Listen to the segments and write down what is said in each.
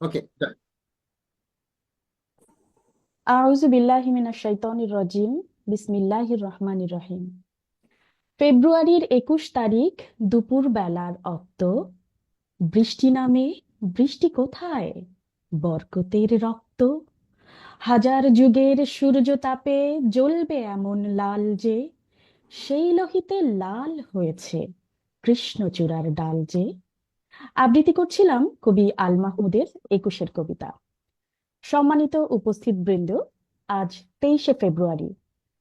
ওকে। আউযু বিল্লাহি মিনাশ শাইতানির রাজিম। বিসমিল্লাহির রহমানির রহিম। ফেব্রুয়ারির 21 তারিখ দুপুর বেলার অক্ত। বৃষ্টি নামে, বৃষ্টি কোথায়? বরকতের রক্ত। হাজার যুগের সূর্য তাপে জ্বলবে এমন লাল যে, সেই লোহিতে লাল হয়েছে কৃষ্ণচূড়ার ডাল যে। আবৃত্তি করছিলাম কবি আল মাহমুদের 21-এর কবিতা। সম্মানিত উপস্থিত বৃন্দ, আজ 23শে ফেব্রুয়ারি।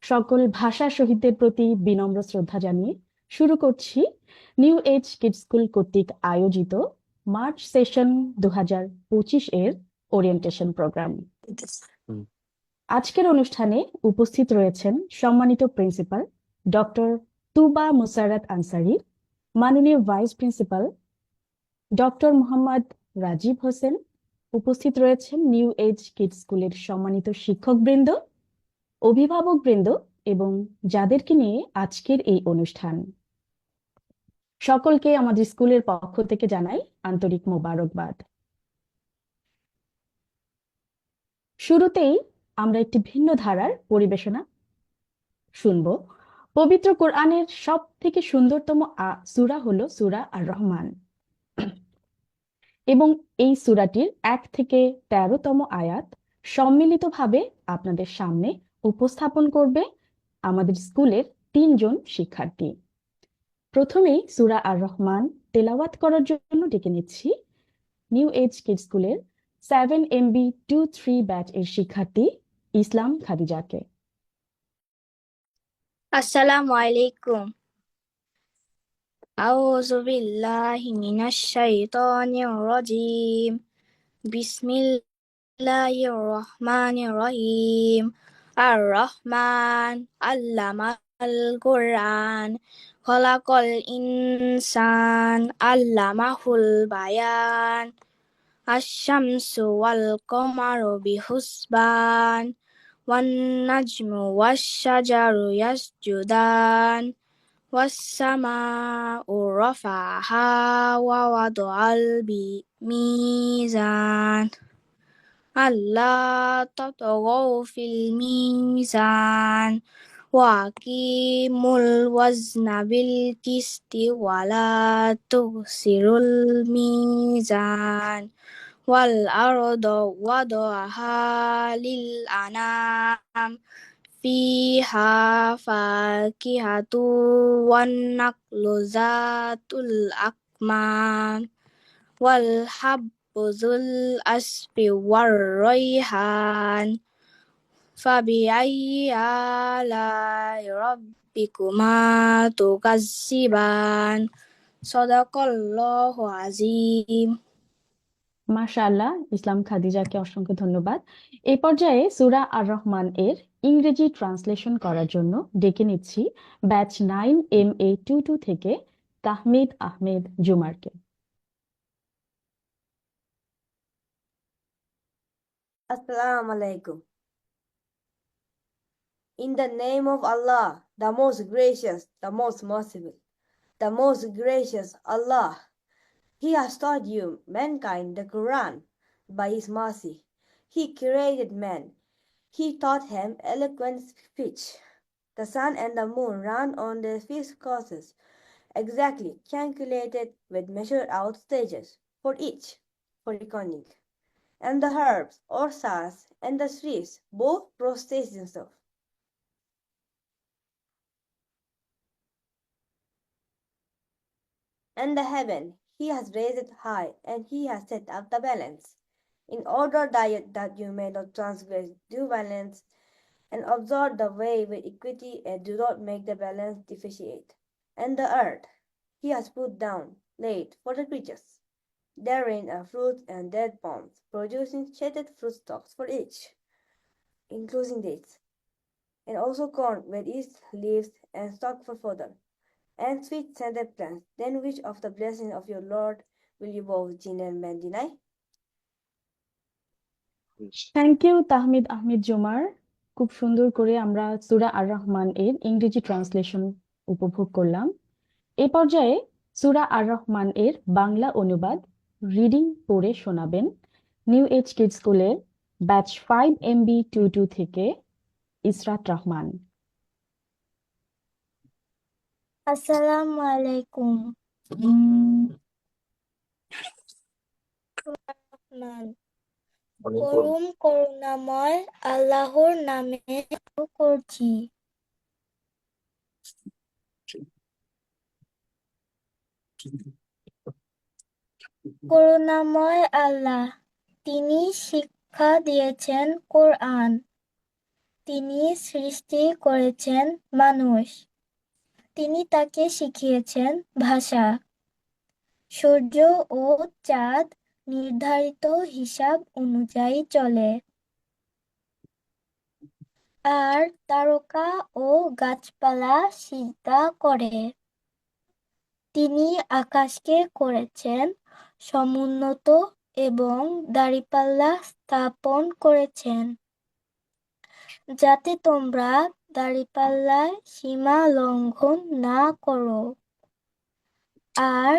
সকল ভাষা শহীদদের প্রতি বিনম্র শ্রদ্ধা জানিয়ে শুরু করছি নিউ এজ কিডস স্কুল কর্তৃক আয়োজিত মার্চ সেশন 2025 এর ওরিয়েন্টেশন প্রোগ্রাম। আজকের অনুষ্ঠানে উপস্থিত রয়েছেন সম্মানিত প্রিন্সিপাল ডক্টর তুবা মুসারাত আনসারী, মাননীয় vice principal doctor Mohammad Rajib Hossain. উপস্থিত রয়েছেন নিউ এজ কিডস স্কুলের সম্মানিত শিক্ষকবৃন্দ, অভিভাবকবৃন্দ এবং যাদেরকে নিয়ে আজকের এই অনুষ্ঠান। সকলকে আমাদের স্কুলের পক্ষ থেকে জানাই আন্তরিক মোবারকবাদ। শুরুতেই আমরা একটি ভিন্ন ধারার পরিবেশনা শুনব। পবিত্র কোরআনের সব থেকে সুন্দরতম সূরা হলো সূরা আর রহমান, এবং এই সূরাটির 1 থেকে 13তম আয়াত সম্মিলিতভাবে আপনাদের সামনে উপস্থাপন করবে আমাদের স্কুলের 3 জন শিক্ষার্থী। প্রথমেই সূরা আর রহমান তেলাওয়াত করার জন্য ডেকে নিচ্ছি নিউ এজ কিডস স্কুলের 7MB23 ব্যাচ এর শিক্ষার্থী ইসলাম খাদিজাকে। আসসালামু আলাইকুম। আউযু বিল্লাহি মিনাশ শাইতানির রাজিম। বিসমিল্লাহির রহমানির রহিম। আর রহমান আল্লামাল কুরআন। খলাকল ইনসান আল্লামাহুল বায়ান। আশ-শামসু ওয়াল কমারু বিহুসবান। ওয়ান নাজমু ওয়াশ-শাজারু ইয়াসজুদান। والسماء رفعها ووضع الميزان ألا تطغوا في الميزان وأقيموا الوزن بالقسط ولا تخسروا الميزان والأرض وضعها للأنام فيها فاكهة والنخل ذات الأكمام والحب ذو العصف والريحان فبأي آلاء ربكما تكذبان صدق الله العظيم। মাশাআল্লাহ, ইসলাম খাদিজাকে অসংখ্য ধন্যবাদ। এই পর্যায়ে সূরা আর রহমান এর ইংরেজি ট্রান্সলেশন করার জন্য ডেকে নিচ্ছি ব্যাচ 9MA22 থেকে তাহমিদ আহমেদ জুমারকে। Assalamu alaikum. In the name of Allah, the most gracious, the most merciful, the most gracious Allah, He has taught you, mankind, the Quran by His mercy. He created man. He taught him eloquent speech. The sun and the moon run on their fixed courses, exactly calculated with measured out stages for each, for reckoning. And the herbs, or stars, and the trees both prostrate themselves. And the heaven He has raised high, and He has set up the balance, in order that you may not transgress due balance, and observe the way with equity, and do not make the balance deficiate. And the earth He has put down, laid for the creatures. Therein are fruits and dead palms, producing shattered fruit stalks for each, including dates, and also corn with its leaves and stalk for fodder, and sweet-scented plants. Then which of the blessings of your Lord will you both jinn and man deny? Thank you Tahmid Ahmed Jumar. খুব সুন্দর করে আমরা সূরা আর রহমান এর ইংরেজি translation উপভোগ করলাম। এই পর্যায়ে সূরা আর রহমান এর বাংলা অনুবাদ রিডিং পড়ে শোনাবেন নিউ এজ কিডস স্কুলের ব্যাচ 5MB22 থেকে ইসরাত রহমান। আসসালামু আলাইকুম। রহমান। করুণ করুণাময় আল্লাহর নামে শুরু করছি। করুণাময় আল্লাহ, তিনি শিক্ষা দিয়েছেন কোরআন, তিনি সৃষ্টি করেছেন মানুষ, তিনি তাকে শিখিয়েছেন ভাষা। সূর্য ও চাঁদ নির্ধারিত হিসাব অনুযায়ী চলে, আর তারকা ও গাছপালা সিজদা করে। তিনি আকাশকে করেছেন সমুন্নত এবং দাঁড়িপাল্লা স্থাপন করেছেন, যাতে তোমরা দাঁড়িপাল্লায় সীমা লঙ্ঘন না করো, আর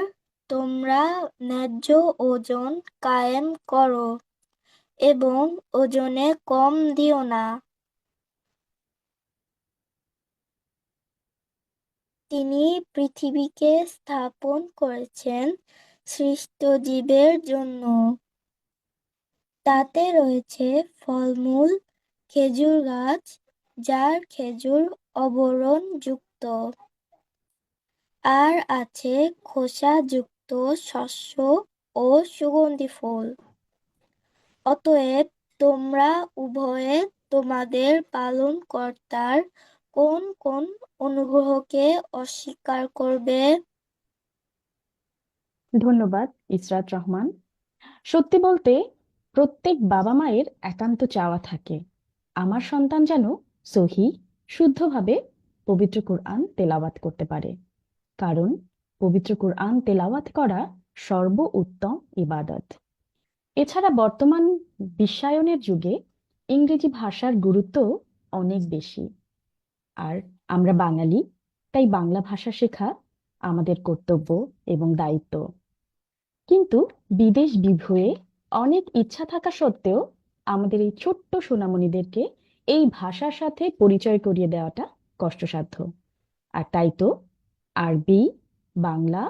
তোমরা ন্যায্য ওজন কায়েম করো এবং ওজনে কম দিও না। তিনি পৃথিবীকে স্থাপন করেছেন সৃষ্ট জীবের জন্য। তাতে রয়েছে ফলমূল, খেজুর গাছ, যার খেজুর আবরণযুক্ত, আর আছে খোসাযুক্ত শস্য ও সুগন্ধি ফুল। অতএব তোমরা উভয়ে তোমাদের পালনকর্তার কোন কোন অনুগ্রহকে অস্বীকার করবে? ধন্যবাদ ইসরাত রহমান। সত্যি বলতে প্রত্যেক বাবা মায়ের একান্ত চাওয়া থাকে আমার সন্তান যেন সহি শুদ্ধভাবে পবিত্র কোরআন তেলাওয়াত করতে পারে, কারণ পবিত্র কোরআন তেলাওয়াত করা সর্ব উত্তম ইবাদত। এছাড়া বর্তমান বিশ্বায়নের যুগে ইংরেজি ভাষার গুরুত্ব অনেক বেশি, আর আমরা বাঙালি, তাই বাংলা ভাষা শেখা আমাদের কর্তব্য এবং দায়িত্ব। কিন্তু বিদেশ বিভুঁয়ে অনেক ইচ্ছা থাকা সত্ত্বেও আমাদের এই ছোট্ট সোনামণিদেরকে এই ভাষার সাথে পরিচয় করিয়ে দেওয়াটা কষ্টসাধ্য। আর তাই তো আরবি, বাংলা,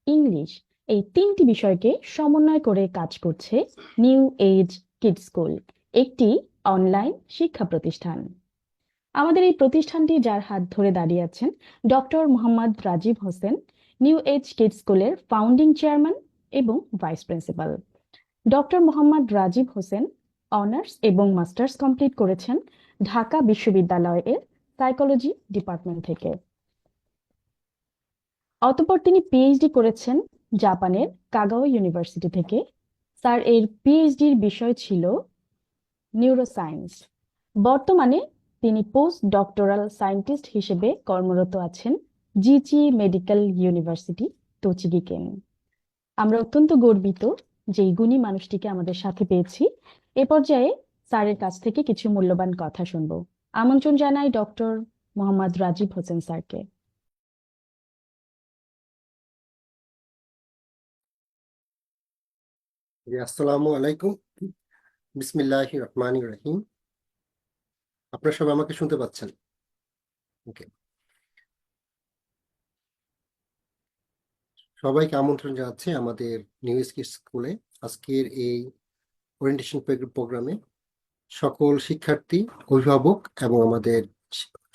ইংলিশ এই 3টি বিষয়কে সমন্বয় করে কাজ করছে নিউ এজ কিডস স্কুল, একটি অনলাইন শিক্ষা প্রতিষ্ঠান। আমাদের এই প্রতিষ্ঠানটি যার হাত ধরে দাঁড়িয়ে আছেন doctor Mohammad Rajib Hossain, new age kids স্কুলের ফাউন্ডিং চেয়ারম্যান এবং vice principal. Doctor Mohammad Rajib Hossain honours এবং মাস্টার্স কমপ্লিট করেছেন ঢাকা বিশ্ববিদ্যালয়ের সাইকোলজি ডিপার্টমেন্ট থেকে। অতঃপর তিনি পিএইচডি করেছেন জাপানের কাগাও ইউনিভার্সিটি থেকে। স্যার এর পিএইচডির বিষয় ছিল নিউরোসায়েন্স। বর্তমানে তিনি পোস্ট ডক্টরাল সায়েন্টিস্ট হিসেবে কর্মরত আছেন জিচি মেডিকেল ইউনিভার্সিটি, তোচিগিকেন। আমরা অত্যন্ত গর্বিত যে এই গুণী মানুষটিকে আমাদের সাথে পেয়েছি। এ পর্যায়ে স্যারের কাছ থেকে কিছু মূল্যবান কথা শুনব। আমন্ত্রণ জানাই ডক্টর মোহাম্মদ রাজীব হোসেন স্যারকে। আসসালামু আলাইকুম, বিসমিল্লাহির রহমানির রহিম। আপনারা সবাই আমাকে শুনতে পাচ্ছেন? ওকে, সবাইকে আমন্ত্রণ জানাচ্ছি আমাদের নিউ এজ কিডস স্কুলে আজকের এই ওরিয়েন্টেশন প্রোগ্রামে। সকল শিক্ষার্থী, অভিভাবক এবং আমাদের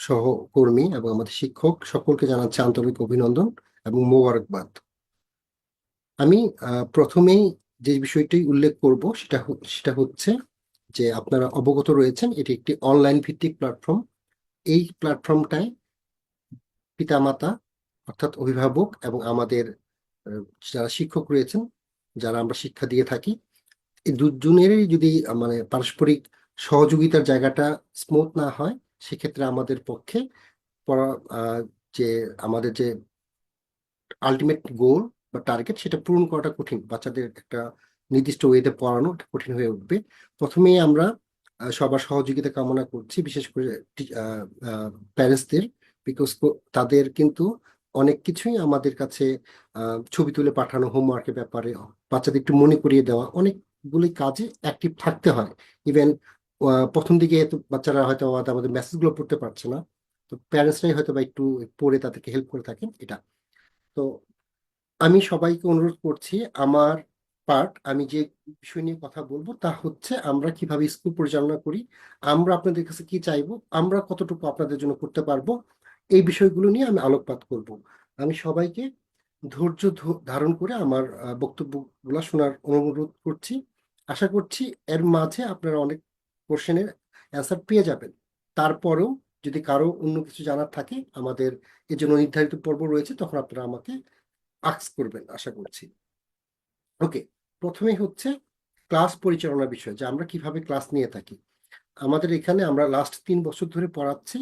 সহকর্মী এবং আমাদের শিক্ষক সকলকে জানাচ্ছি আন্তরিক অভিনন্দন এবং মোবারকবাদ। আমি প্রথমেই যে বিষয়টি উল্লেখ করব সেটা হচ্ছে যে আপনারা অবগত রয়েছেন এটি একটি অনলাইন ভিত্তিক প্ল্যাটফর্ম। এই প্ল্যাটফর্মটায় পিতামাতা অর্থাৎ অভিভাবক এবং আমাদের যারা শিক্ষক রয়েছেন, যারা আমরা শিক্ষা দিয়ে থাকি, এই দুজনেরই যদি মানে পারস্পরিক সহযোগিতার জায়গাটা স্মুথ না হয়, সেক্ষেত্রে আমাদের পক্ষে যে আমাদের যে আলটিমেট গোল বা টার্গেট সেটা পূরণ করাটা কঠিন। বাচ্চাদের একটা নির্দিষ্ট ওয়েতে পড়ানো কঠিন হয়ে উঠবে। প্রথমেই আমরা সবার সহযোগিতা কামনা করছি, বিশেষ করে প্যারেন্টসদের, বিকজ তাদের কিন্তু অনেক কিছুই আমাদের কাছে ছবি তুলে পাঠানো, হোমওয়ার্কের ব্যাপারে বাচ্চাদের একটু মনে করিয়ে দেওয়া, অনেক সবগুলি কাজে অ্যাক্টিভ থাকতে হয়। ইভেন প্রথম দিকে তো বাচ্চারা হয়তো আমাদের মেসেজগুলো পড়তে পারছে না, তো প্যারেন্টসরাই হয়তো বা একটু পড়ে তাদেরকে হেল্প করে থাকেন এটা। তো আমি সবাইকে অনুরোধ করছি, আমার পার্ট, আমি যে বিষয় নিয়ে কথা বলবো তা হচ্ছে আমরা কিভাবে স্কুল পরিচালনা করি, আমরা আপনাদের কাছে কি চাইবো, আমরা কতটুকু আপনাদের জন্য করতে পারবো, এই বিষয়গুলো নিয়ে আমি আলোকপাত করব। আমি সবাইকে ধৈর্য ধারণ করে আমার বক্তব্যগুলো শোনার অনুরোধ করছি। আশা করছি এর মাঝে আপনারা অনেক কোশ্চেনের অ্যান্সার পেয়ে যাবেন। তারপরেও যদি কারো অন্য কিছু জানার থাকে, আমাদের এর জন্য নির্ধারিত পর্ব রয়েছে, তখন আপনারা আমাকে আস্ক করবেন আশা করছি। ওকে, প্রথমেই হচ্ছে ক্লাস পরিচালনার বিষয়, যে আমরা কিভাবে ক্লাস নিয়ে থাকি। আমাদের এখানে আমরা লাস্ট 3 বছর ধরে পড়াচ্ছি।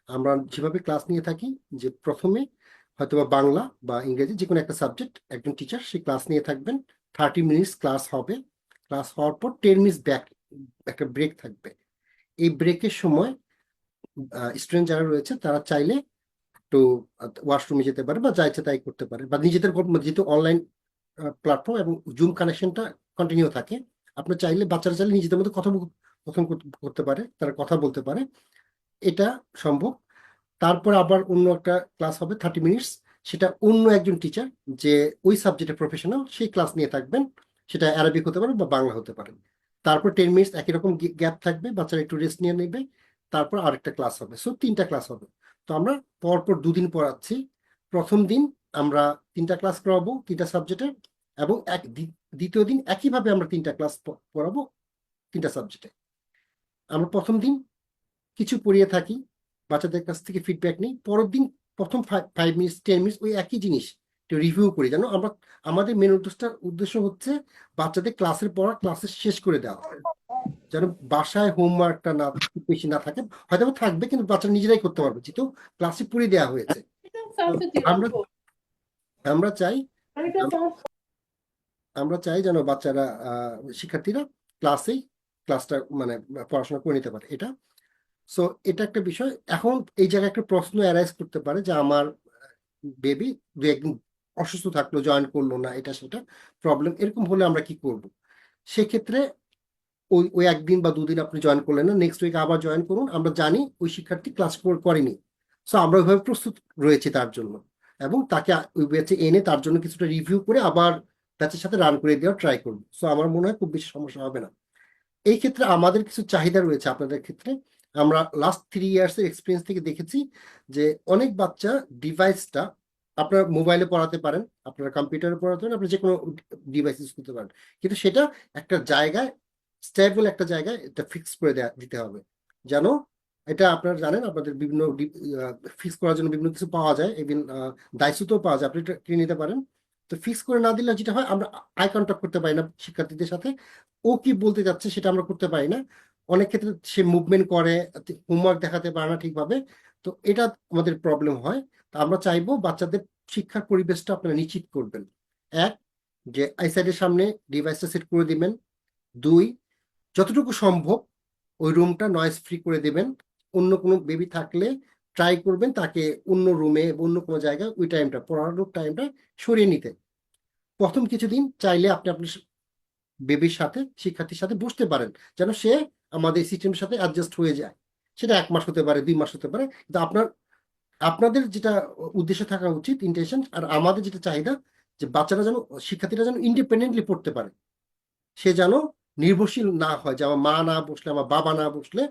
আমরা যেভাবে ক্লাস নিয়ে থাকি, যে প্রথমে হয়তোবা বাংলা বা ইংরেজি যে কোনো একটা সাবজেক্ট, একজন টিচার সে ক্লাস নিয়ে থাকবেন, 30 মিনিটস ক্লাস হবে। ক্লাস হওয়ার পর 10 মিনিটস একটা ব্রেক থাকবে। এই ব্রেকের সময় স্টুডেন্ট যারা রয়েছে তারা চাইলে একটু ওয়াশরুমে যেতে পারে বা যা ইচ্ছে তাই করতে পারে, বা নিজেদের যেহেতু অনলাইন প্ল্যাটফর্ম এবং জুম কানেকশনটা কন্টিনিউ থাকে, আপনি চাইলে, বাচ্চারা চাইলে নিজেদের মধ্যে কথন করতে পারে, তারা কথা বলতে পারে, এটা সম্ভব। তারপর আবার অন্য একটা ক্লাস হবে 30 মিনিটস, সেটা অন্য একজন টিচার যে ওই সাবজেক্টের প্রফেশনাল, সেই ক্লাস নিয়ে থাকবেন। সেটা অ্যারাবিক হতে পারে বা বাংলা হতে পারে। তারপর 10 মিনিটস একই রকম গ্যাপ থাকবে, বাচ্চারা একটু রেস্ট নিয়ে নেবে, তারপর আরেকটা ক্লাস হবে। সো 3টা ক্লাস হবে। তো আমরা পরপর 2 দিন পড়াচ্ছি। প্রথম দিন আমরা 3টা ক্লাস করাবো 3টা সাবজেক্টের, এবং দ্বিতীয় দিন একইভাবে আমরা 3টা ক্লাস পড়াবো 3টা সাবজেক্টে। আমরা প্রথম দিন কিছু পড়িয়ে থাকি, বাচ্চাদের কাছ থেকে ফিডব্যাক নিই। পরের দিন প্রথম 5 মিনিটস 10 মিনিটস ওই একই জিনিস একটু রিভিউ করি, যেন আমরা, আমাদের মেন উদ্দেশ্য হচ্ছে বাচ্চাদের ক্লাসের পড়া ক্লাসে শেষ করে দেওয়া, যেন বাসায় হোমওয়ার্কটা না খুব বেশি না থাকে, হয়তো বা থাকবে কিন্তু বাচ্চারা নিজেরাই করতে পারবে, যেহেতু ক্লাসে পড়িয়ে দেওয়া হয়েছে। তো আমরা আমরা চাই আমরা চাই যেন বাচ্চারা, শিক্ষার্থীরা ক্লাসটা মানে পড়াশোনা করে নিতে পারে এটা। সো এটা একটা বিষয়। এখন এই জায়গায় একটা প্রশ্ন অ্যারাইজ করতে পারে যে আমার বেবি 2 একদিন অসুস্থ থাকলো, জয়েন করলো না, এটা সেটা প্রবলেম, এরকম হলে আমরা কি করব? সেক্ষেত্রে ওই ওই 1 দিন বা 2 দিন আপনি জয়েন করলেন না, নেক্সট উইক আবার জয়েন করুন। আমরা জানি ওই শিক্ষার্থী ক্লাস করেনি, সো আমরা ওইভাবে প্রস্তুত রয়েছি তার জন্য, এবং তাকে ওই ব্যাচে এনে তার জন্য কিছুটা রিভিউ করে আবার ব্যাচের সাথে রান করে দেওয়ার ট্রাই করবো। সো আমার মনে হয় খুব বেশি সমস্যা হবে না। এই ক্ষেত্রে আমাদের কিছু চাহিদা রয়েছে আপনাদের ক্ষেত্রে। আমরা লাস্ট 3 ইয়ার্স এর এক্সপিরিয়েন্স থেকে দেখেছি যে অনেক বাচ্চা ডিভাইসটা, আপনার মোবাইলে পড়াতে পারেন, আপনার কম্পিউটারে পড়াতে পারেন, আপনি যে কোনো ডিভাইস ইউজ করতে পারেন, কিন্তু সেটা একটা জায়গায়, স্টেবল একটা জায়গায় এটা ফিক্স করে দিতে হবে। যেন এটা আপনারা জানেন, আপনাদের বিভিন্ন ফিক্স করার জন্য বিভিন্ন কিছু পাওয়া যায়, ইভেন দায়িত্বও পাওয়া যায়, আপনি এটা কিনে নিতে পারেন। তো ফিক্স করে না দিলে যেটা হয়, আমরা আই কন্টাক্ট করতে পারি না শিক্ষার্থীদের সাথে, ও কি বলতে যাচ্ছে সেটা আমরা করতে পারি না। অনেক ক্ষেত্রে সে মুভমেন্ট করে, হোমওয়ার্ক দেখাতে পারে না ঠিকভাবে, তো এটা আমাদের প্রবলেম হয়। তো আমরা চাইবো বাচ্চাদের শিক্ষার পরিবেশটা আপনারা নিশ্চিত করবেন। এক, যে আইসাইডের সামনে ডিভাইসটা সেট করে দিবেন। 2, যতটুকু সম্ভব ওই রুমটা নয়েজ ফ্রি করে দেবেন। অন্য কোনো বেবি থাকলে ট্রাই করবেন তাকে অন্য রুমে, অন্য কোনো জায়গায় ওই টাইমটা, পড়ানোর টাইমটা সরিয়ে নিতে। প্রথম কিছুদিন চাইলে আপনি আপনার বেবির সাথে, শিক্ষার্থীর সাথে বসতে পারেন, যেন সে আমাদের সিস্টেমের সাথে অ্যাডজাস্ট হয়ে যায়। সেটা 1 মাস হতে পারে, 2 মাস হতে পারে, কিন্তু আপনাদের যেটা উদ্দেশ্য থাকা উচিত, ইন্টেনশন, আর আমাদের যেটা চাহিদা, যে বাচ্চারা যেন, শিক্ষার্থীরা যেন ইন্ডিপেন্ডেন্টলি পড়তে পারে। সে যেন নির্ভরশীল না হয়, যে আমার মা না বসলে, আমার বাবা না বসলে,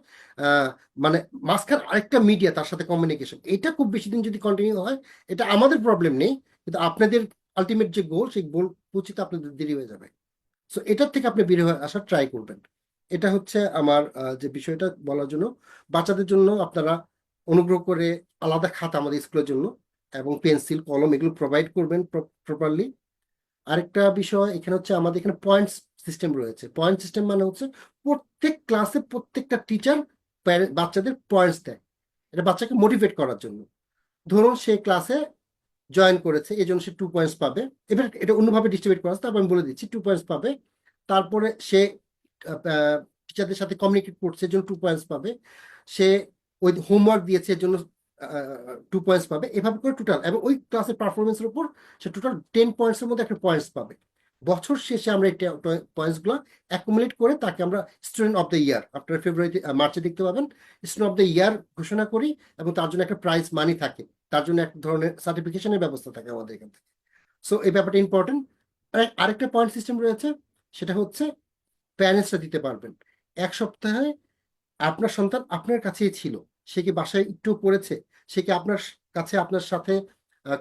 মানে মাঝখানে আরেকটা মিডিয়া, তার সাথে কমিউনিকেশন, এটা খুব বেশি দিন যদি কন্টিনিউ হয়, এটা আমাদের প্রবলেম নেই, কিন্তু আপনাদের আলটিমেট যে গোল, সেই গোল পৌঁছতে আপনাদের দেরি হয়ে যাবে। সো এটার থেকে আপনি বের হয়ে আসার ট্রাই করবেন। এটা হচ্ছে আমার যে বিষয়টা বলার জন্য। বাচ্চাদের জন্য আপনারা অনুগ্রহ করে আলাদা খাতা আমাদের স্কুলের জন্য, এবং পেন্সিল কলম এগুলো প্রোভাইড করবেন প্রপারলি। আরেকটা বিষয় এখানে হচ্ছে, আমাদের এখানে পয়েন্টস সিস্টেম রয়েছে। পয়েন্ট সিস্টেম মানে হচ্ছে প্রত্যেক ক্লাসে প্রত্যেকটা টিচার বাচ্চাদের পয়েন্টস দেয়, এটা বাচ্চাকে মোটিভেট করার জন্য। ধরুন সে ক্লাসে জয়েন করেছে, এই জন্য সে 2 পয়েন্টস পাবে। এবার এটা অন্যভাবে ডিস্ট্রিবিউট করা আছে, তারপর আমি বলে দিচ্ছি, 2 পয়েন্টস পাবে। তারপরে সে টিচারদের সাথে কমিউনিকেট করছে, এর জন্য 2 পয়েন্টস পাবে। সে ওই হোমওয়ার্ক দিয়েছে, এর জন্য 2 পয়েন্টস পাবে। এভাবে করে টোটাল, এবং ওই ক্লাসের পারফরমেন্সের উপর সে টোটাল 10 পয়েন্টসের মধ্যে একটা পয়েন্টস পাবে। বছর শেষে আমরা এই পয়েন্টস গুলো অ্যাকুমুলেট করে তাকে আমরা স্টুডেন্ট অফ দ্য ইয়ার, আপনারা ফেব্রুয়ারিতে মার্চে দেখতে পাবেন, স্টুডেন্ট অফ দ্য ইয়ার ঘোষণা করি এবং তার জন্য একটা প্রাইজ মানি থাকে, তার জন্য এক ধরনের সার্টিফিকেশনের ব্যবস্থা থাকে আমাদের এখান থেকে। সো এই ব্যাপারটা ইম্পর্টেন্ট। আরেকটা পয়েন্ট সিস্টেম রয়েছে, সেটা হচ্ছে প্যারেন্টসরা দিতে পারবেন। এক সপ্তাহে আপনার সন্তান আপনার কাছেই ছিল, সে কি বাসায় একটু পড়েছে, সে কি আপনার কাছে আপনার সাথে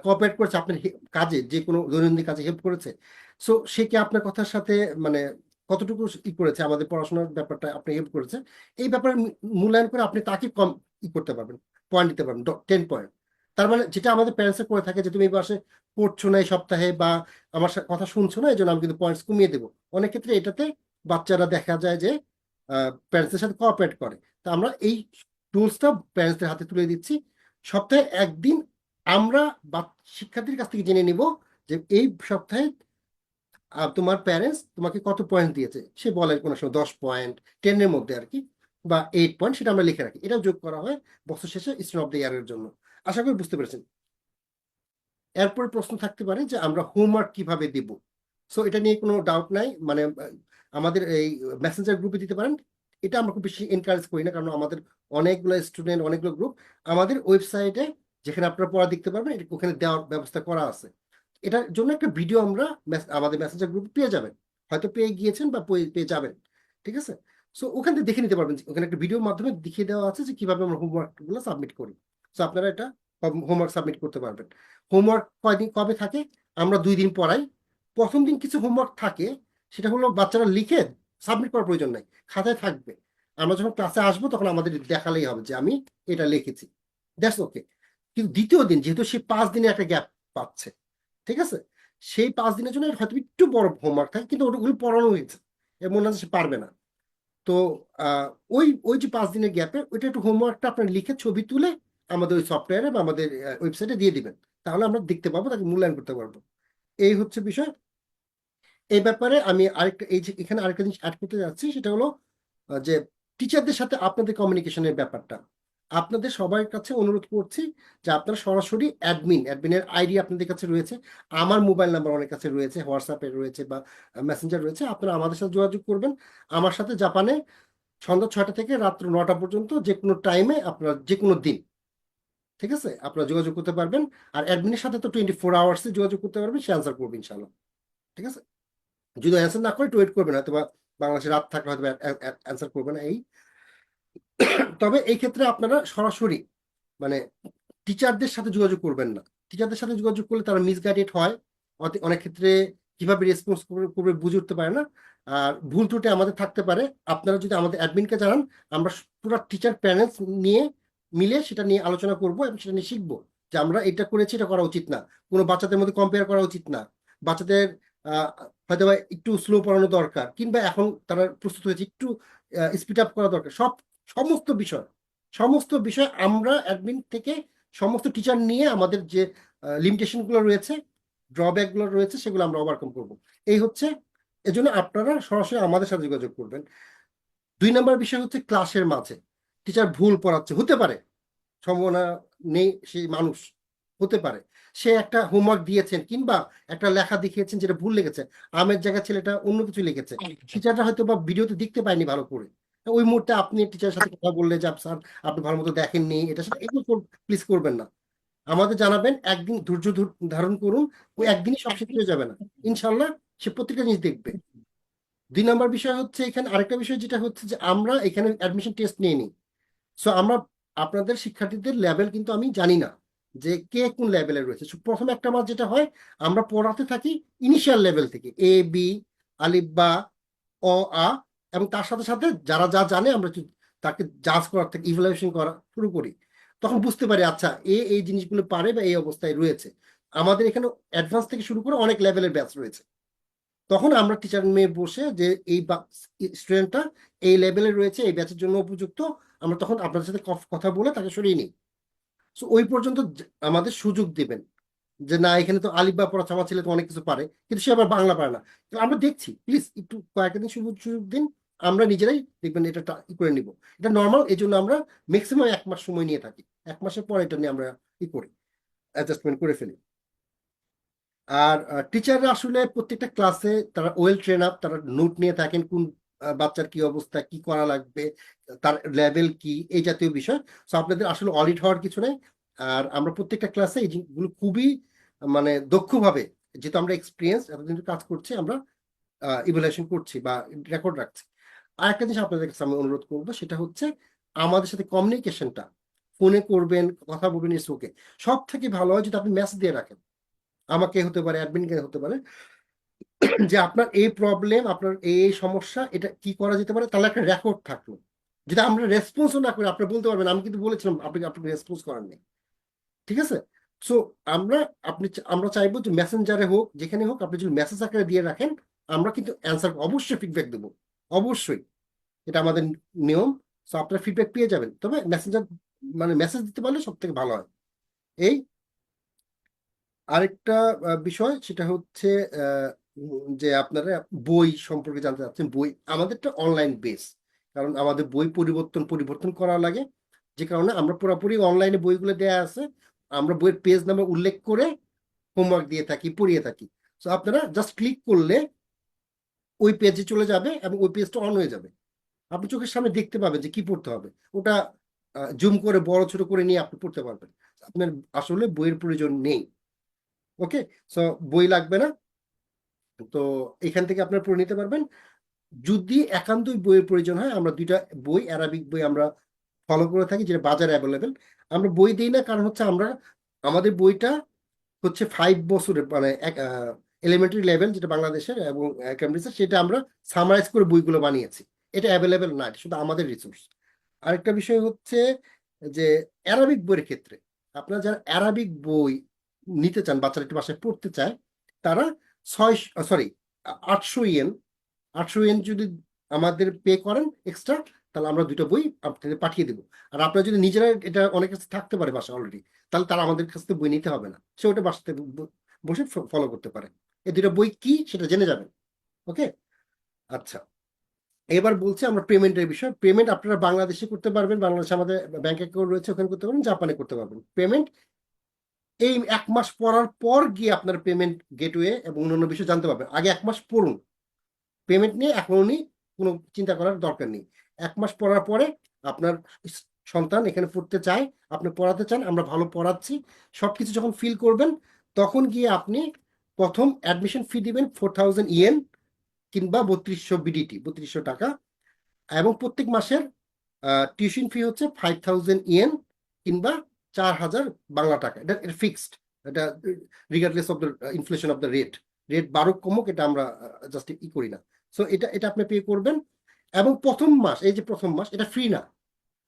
কোঅপারেট করেছে, আপনার কাজে যে কোনো দৈনন্দিন কাজে হেল্প করেছে, সো সে কি আপনার কথার সাথে মানে কতটুকু করেছে, আমাদের পড়াশোনার ব্যাপারটা আপনি হেল্প করেছে, এই ব্যাপারে মূল্যায়ন করে আপনি তাকে কম করতে পারবেন, পয়েন্ট দিতে পারবেন, 10 পয়েন্ট। তার মানে যেটা আমাদের প্যারেন্টস করে থাকে যে তুমি এই বাসে পড়ছো না এই সপ্তাহে, বা আমার কথা শুনছো না, এই জন্য আমি কিন্তু পয়েন্টস কমিয়ে দেবো। অনেক ক্ষেত্রে এটাতে বাচ্চারা দেখা যায় যে প্যারেন্টসের সাথে কোঅপারেট করে। তো আমরা এই টুলসটা প্যারেন্টসদের হাতে তুলে দিচ্ছি। সপ্তাহে একদিন আমরা শিক্ষার্থীর কাছ থেকে জেনে নিব যে এই সপ্তাহে তোমার প্যারেন্টস তোমাকে কত পয়েন্ট দিয়েছে, সে বলে কোনো সময় 10 পয়েন্ট, 10-এর মধ্যে আর কি, বা 8 পয়েন্ট, সেটা আমরা লিখে রাখি, এটাও যোগ করা হয় বছর শেষে স্টুডেন্ট অফ দ্য ইয়ারের জন্য। আশা করি বুঝতে পেরেছেন। এরপরে প্রশ্ন থাকতে পারে যে আমরা হোমওয়ার্ক কিভাবে দিব। সো এটা নিয়ে কোনো ডাউট নাই, মানে আমাদের এই মেসেঞ্জার গ্রুপে দিতে পারেন। এটা আমরা খুব বেশি এনকারেজ করি না, কারণ আমাদের অনেকগুলো স্টুডেন্ট, অনেকগুলো গ্রুপ, আমাদের ওয়েবসাইটে যেখানে আপনারা পড়া দেখতে পারবেন ওখানে দেওয়ার ব্যবস্থা করা আছে। এটার জন্য একটা ভিডিও আমরা আমাদের মেসেঞ্জার গ্রুপে পেয়ে যাবেন, হয়তো পেয়ে গিয়েছেন বা পেয়ে যাবেন, ঠিক আছে। সো ওখান থেকে দেখে নিতে পারবেন, ওখানে একটা ভিডিওর মাধ্যমে দেখিয়ে দেওয়া আছে যে কিভাবে আমরা হোমওয়ার্ক গুলো সাবমিট করি। সো আপনারা এটা হোমওয়ার্ক সাবমিট করতে পারবেন। হোমওয়ার্ক কবে থাকে, আমরা 2 দিন পড়াই। প্রথম দিন কিছু হোমওয়ার্ক থাকে, সেটা হলো বাচ্চারা লিখে সাবমিট করার প্রয়োজন নাই, খাতায় থাকবে। আমরা যখন ক্লাসে আসবো তখন আমাদের দেখালেই হবে যে আমি এটা লিখেছি, দ্যাটস ওকে। কিন্তু দ্বিতীয় দিন যেহেতু সে 5 দিনের একটা গ্যাপ পাচ্ছে, ঠিক আছে, সেই 5 দিনের জন্য হয়তো একটু বড় হোমওয়ার্ক থাকে, কিন্তু ওগুলো পড়ানো হয়েছে, এর মনে হয় সে পারবে না। তো ওই ওই যে 5 দিনের গ্যাপে ওইটা একটু হোমওয়ার্কটা আপনার লিখে ছবি তুলে আমাদের ওই সফটওয়্যারে বা আমাদের ওয়েবসাইটে দিয়ে দিবেন, তাহলে আমরা দেখতে পাবো, তাকে মূল্যায়ন করতে পারবো। এই হচ্ছে বিষয়। এই ব্যাপারে আমি আরেকটা, এই যে এখানে আরেকটা জিনিস অ্যাড করতে যাচ্ছি, সেটা হলো যে টিচারদের সাথে আপনাদের কমিউনিকেশনের ব্যাপারটা। আপনাদের সবার কাছে অনুরোধ করছি যে আপনারা সরাসরি অ্যাডমিনের আইডি আপনাদের কাছে রয়েছে, আমার মোবাইল নাম্বার অনেক কাছে রয়েছে, হোয়াটসঅ্যাপে রয়েছে বা মেসেঞ্জার রয়েছে, আপনারা আমাদের সাথে যোগাযোগ করবেন। আমার সাথে জাপানে সন্ধ্যা 6টা থেকে রাত্র 9টা পর্যন্ত যে কোনো টাইমে, আপনার যে কোনো দিন, ঠিক আছে, আপনারা যোগাযোগ করতে পারবেন। আর অ্যাডমিনের সাথে তো 24 আওয়ার্সে যোগাযোগ করতে পারবেন, সে আনসার করবে ইনশাল্লাহ, ঠিক আছে। যদি অ্যান্সার না করে একটু ওয়েট করবেন, হয়তো বা বাংলাদেশে রাত থাকলে হয়তো অ্যান্সার করবে না এই। তবে এই ক্ষেত্রে আপনারা সরাসরি মানে টিচারদের সাথে যোগাযোগ করবেন না। টিচারদের সাথে যোগাযোগ করলে তারা মিসগাইডেড হয়, অনেক ক্ষেত্রে কিভাবে রেসপন্স করবে বুঝে উঠতে পারে না, আর ভুল ত্রুটি আমাদের থাকতে পারে। আপনারা যদি আমাদের অ্যাডমিনকে জানান, আমরা পুরো টিচার প্যারেন্টস নিয়ে মিলে সেটা নিয়ে আলোচনা করব এবং সেটা নিয়ে শিখবো যে আমরা এটা করেছি, এটা করা উচিত না, কোনো বাচ্চাদের মধ্যে কম্পেয়ার করা উচিত না, বাচ্চাদের হয়তো বা একটু স্লো পড়ানো দরকার, কিংবা এখন তারা প্রস্তুত হয়েছে একটু স্পিড আপ করা দরকার। সমস্ত বিষয় আমরা অ্যাডমিন থেকে সমস্ত টিচার নিয়ে আমাদের যে লিমিটেশন গুলো রয়েছে, ড্রব্যাক গুলো রয়েছে, সেগুলো আমরা ওভারকাম করব। এই হচ্ছে, এজন্য আপনারা সরাসরি আমাদের সাথে যোগাযোগ করবেন। 2 নম্বর বিষয় হচ্ছে ক্লাসের মাঝে টিচার ভুল পড়াচ্ছে, হতে পারে, সম্ভাবনা নেই, সেই মানুষ হতে পারে, সে একটা হোমওয়ার্ক দিয়েছেন কিংবা একটা লেখা দেখিয়েছেন যেটা ভুল লিখেছে, আমের জায়গায় ছেলেটা অন্য কিছু লিখেছে, টিচারটা হয়তো বা ভিডিওতে দেখতে পায়নি ভালো করে, ওই মুহূর্তে আপনি টিচারের সাথে কথা বললে যে স্যার আপনি ভালো মতো দেখেননি, এটা সেটা, এগুলো প্লিজ করবেন না। আমাদের জানাবেন, একদিন ধৈর্য ধারণ করুন, ওই একদিনই সব শেষ হয়ে যাবে না, ইনশাল্লাহ সে প্রত্যেকটা জিনিস দেখবে। 2 নম্বর বিষয় হচ্ছে, এখানে আরেকটা বিষয় যেটা হচ্ছে যে আমরা এখানে অ্যাডমিশন টেস্ট নিয়ে নিই। সো আমরা আপনাদের শিক্ষার্থীদের লেভেল কিন্তু আমি জানি না যে কে কোন লেভেলে রয়েছে। প্রথম একটা মাস যেটা হয়, আমরা পড়াতে থাকি ইনিশিয়াল লেভেল থেকে, এ বি, আলিফ বা অ আ, এবং তার সাথে সাথে যারা যা জানে আমরা তাকে জাজ করার থেকে ইভালুয়েশন করা শুরু করি। তখন বুঝতে পারি আচ্ছা এই জিনিসগুলো পারে বা এই অবস্থায় রয়েছে। আমাদের এখানে অ্যাডভান্স থেকে শুরু করে অনেক লেভেলের ব্যাচ রয়েছে। তখন আমরা টিচার মেয়ে বসে যে এই স্টুডেন্টটা এই লেভেলে রয়েছে, এই ব্যাচের জন্য উপযুক্ত, আমরা তখন আপনাদের সাথে কথা বলে তাকে সরিয়ে নিই। সো ওই পর্যন্ত আমাদের সুযোগ দিবেন যে না, এখানে তো আলিফ বা পড়াচ্ছে, আমার ছেলে তো অনেক কিছু পারে কিন্তু সে আবার বাংলা পারে না, তো আমরা দেখছি, প্লিজ একটু কয়েকটা দিন সুযোগ দিন, আমরা নিজেরাই দেখবেন এটা করে নিব। এটা নর্মাল, এই জন্য আমরা ম্যাক্সিমাম 1 মাস সময় নিয়ে থাকি, 1 মাসের পর এটা নিয়ে আমরা করি, অ্যাডজাস্টমেন্ট করে ফেলি। আর টিচাররা আসলে প্রত্যেকটা ক্লাসে তারা ওয়েল ট্রেন আপ, তারা নোট নিয়ে থাকেন কোন বাচ্চার কি অবস্থা, কি করা লাগবে, তার লেভেল কি, এই জাতীয় বিষয়। সো আপনাদের আসলে অডিট হওয়ার কিছু নেই। আর আমরা প্রত্যেকটা ক্লাসে এই জিনিসগুলো খুবই মানে দক্ষভাবে, যেহেতু আমরা এক্সপিরিয়েন্স এতদিন ধরে কাজ করছি, আমরা ইভ্যালুয়েশন করছি বা রেকর্ড রাখছি। আর একটা জিনিস আপনাদের কাছে আমি অনুরোধ করবো, সেটা হচ্ছে আমাদের সাথে কমিউনিকেশনটা, ফোনে করবেন, কথা বলবেন, ইটস ওকে। সব থেকে ভালো হয় যদি আপনি মেসেজ দিয়ে রাখেন, আমাকে হতে পারে, অ্যাডমিনকে হতে পারে, যে আপনার এই প্রবলেম, আপনার এই সমস্যা, এটা কি করা যেতে পারে, তাহলে একটা রেকর্ড থাকলো। যদি আমরা রেসপন্সও না করি, আপনি বলতে পারবেন আমি কিন্তু বলেছিলাম, আপনি আপনি রেসপন্স করেন নাই। ঠিক আছে? সো আমরা আমরা চাইবো যে মেসেঞ্জারে হোক, যেখানে হোক, আপনি যদি মেসেজ আকারে দিয়ে রাখেন, আমরা কিন্তু অ্যান্সার অবশ্যই ফিডব্যাক দেবো, অবশ্যই। এটা আমাদের নিয়ম। সো আপনারা ফিডব্যাক পেয়ে যাবেন, তবে মেসেঞ্জার মানে মেসেজ দিতে পারলে সব থেকে ভালো হয়। এই আরেকটা বিষয়, সেটা হচ্ছে যে আপনারা বই সম্পর্কে জানতে চাচ্ছেন। বই আমাদেরটা অনলাইন বেস, কারণ আমাদের বই পরিবর্তন করা লাগে, যে কারণে আমরা পুরোপুরি অনলাইনে বইগুলো দেয়া আছে, আমরা বইয়ের পেজ নাম্বার উল্লেখ করে হোমওয়ার্ক দিয়ে থাকি, পড়িয়ে থাকি। সো আপনারা জাস্ট ক্লিক করলে ওই পেজে চলে যাবে এবং ওই পেজটা অন হয়ে যাবে, আপনি চোখের সামনে দেখতে পাবেন যে কি পড়তে হবে। ওটা জুম করে বড় ছোট করে নিয়ে আপনি পড়তে পারবেন। আপনার আসলে বইয়ের প্রয়োজন নেই। ওকে, সো বই লাগবে না, তো এখান থেকে আপনারা পড়ে নিতে পারবেন। যদি একান্তই বইয়ের প্রয়োজন হয়, আমরা দুইটা বই, অ্যারাবিক বই আমরা ফলো করে থাকি, যেটা বাজারে অ্যাভেলেবেল। আমরা বই দিই না, কারণ হচ্ছে আমাদের বইটা হচ্ছে 5 বছরের, মানে এলিমেন্টারি লেভেল যেটা বাংলাদেশের এবং ক্যামব্রিজের, সেটা আমরা সামারাইজ করে বইগুলো বানিয়েছি। এটা অ্যাভেলেবেল না, এটা শুধু আমাদের রিসোর্স। আরেকটা বিষয় হচ্ছে যে অ্যারাবিক বইয়ের ক্ষেত্রে, আপনারা যারা অ্যারাবিক বই নিতে চান, বাচ্চারা একটু বাসায় পড়তে চায়, তারা 800 ইয়েন, 800 ইয়েন যদি আমাদের পে করেন এক্সট্রা, তাহলে আমরা দুটো বই আপনাদের পাঠিয়ে দেবো। আর আপনারা যদি নিজেরা, এটা অনেক কাছে থাকতে পারে বাসা অলরেডি, তাহলে তারা আমাদের কাছ থেকে বই নিতে হবে না, সে ওটা বাসাতে বসে ফলো করতে পারে। এই দুটো বই কি সেটা জেনে যাবেন। ওকে, আচ্ছা। এবার বলছি আমরা পেমেন্টের বিষয়। পেমেন্ট আপনারা বাংলাদেশে করতে পারবেন, বাংলাদেশে আমাদের ব্যাংক অ্যাকাউন্ট রয়েছে, ওখানে করতে পারবেন, জাপানে করতে পারবেন। পেমেন্ট এই 1 মাস পড়ার পর গিয়ে আপনার পেমেন্ট গেটওয়ে এবং অন্যান্য বিষয় জানতে পারবেন। আগে 1 মাস পড়ুন, পেমেন্ট নিয়ে এখনই কোনো চিন্তা করার দরকার নেই। 1 মাস পড়ার পরে আপনার সন্তান এখানে পড়তে চায়, আপনি পড়াতে চান, আমরা ভালো পড়াচ্ছি, সবকিছু যখন ফিল করবেন, তখন গিয়ে আপনি প্রথম অ্যাডমিশন ফি দিবেন 4000 ইয়েন কিংবা 3200 বিডিটি, 3200 টাকা। এবং প্রত্যেক মাসের টিউশন ফি হচ্ছে 5000 ইয়েন কিংবা 4000 বাংলা টাকা। এটা ফিক্সড, এটা regardless of the inflation of the rate বাড়ুক কমুক, এটা আমরা জাস্ট করি না। সো এটা আপনি পে করবেন। এবং প্রথম মাস, এই যে প্রথম মাস, এটা ফ্রি না।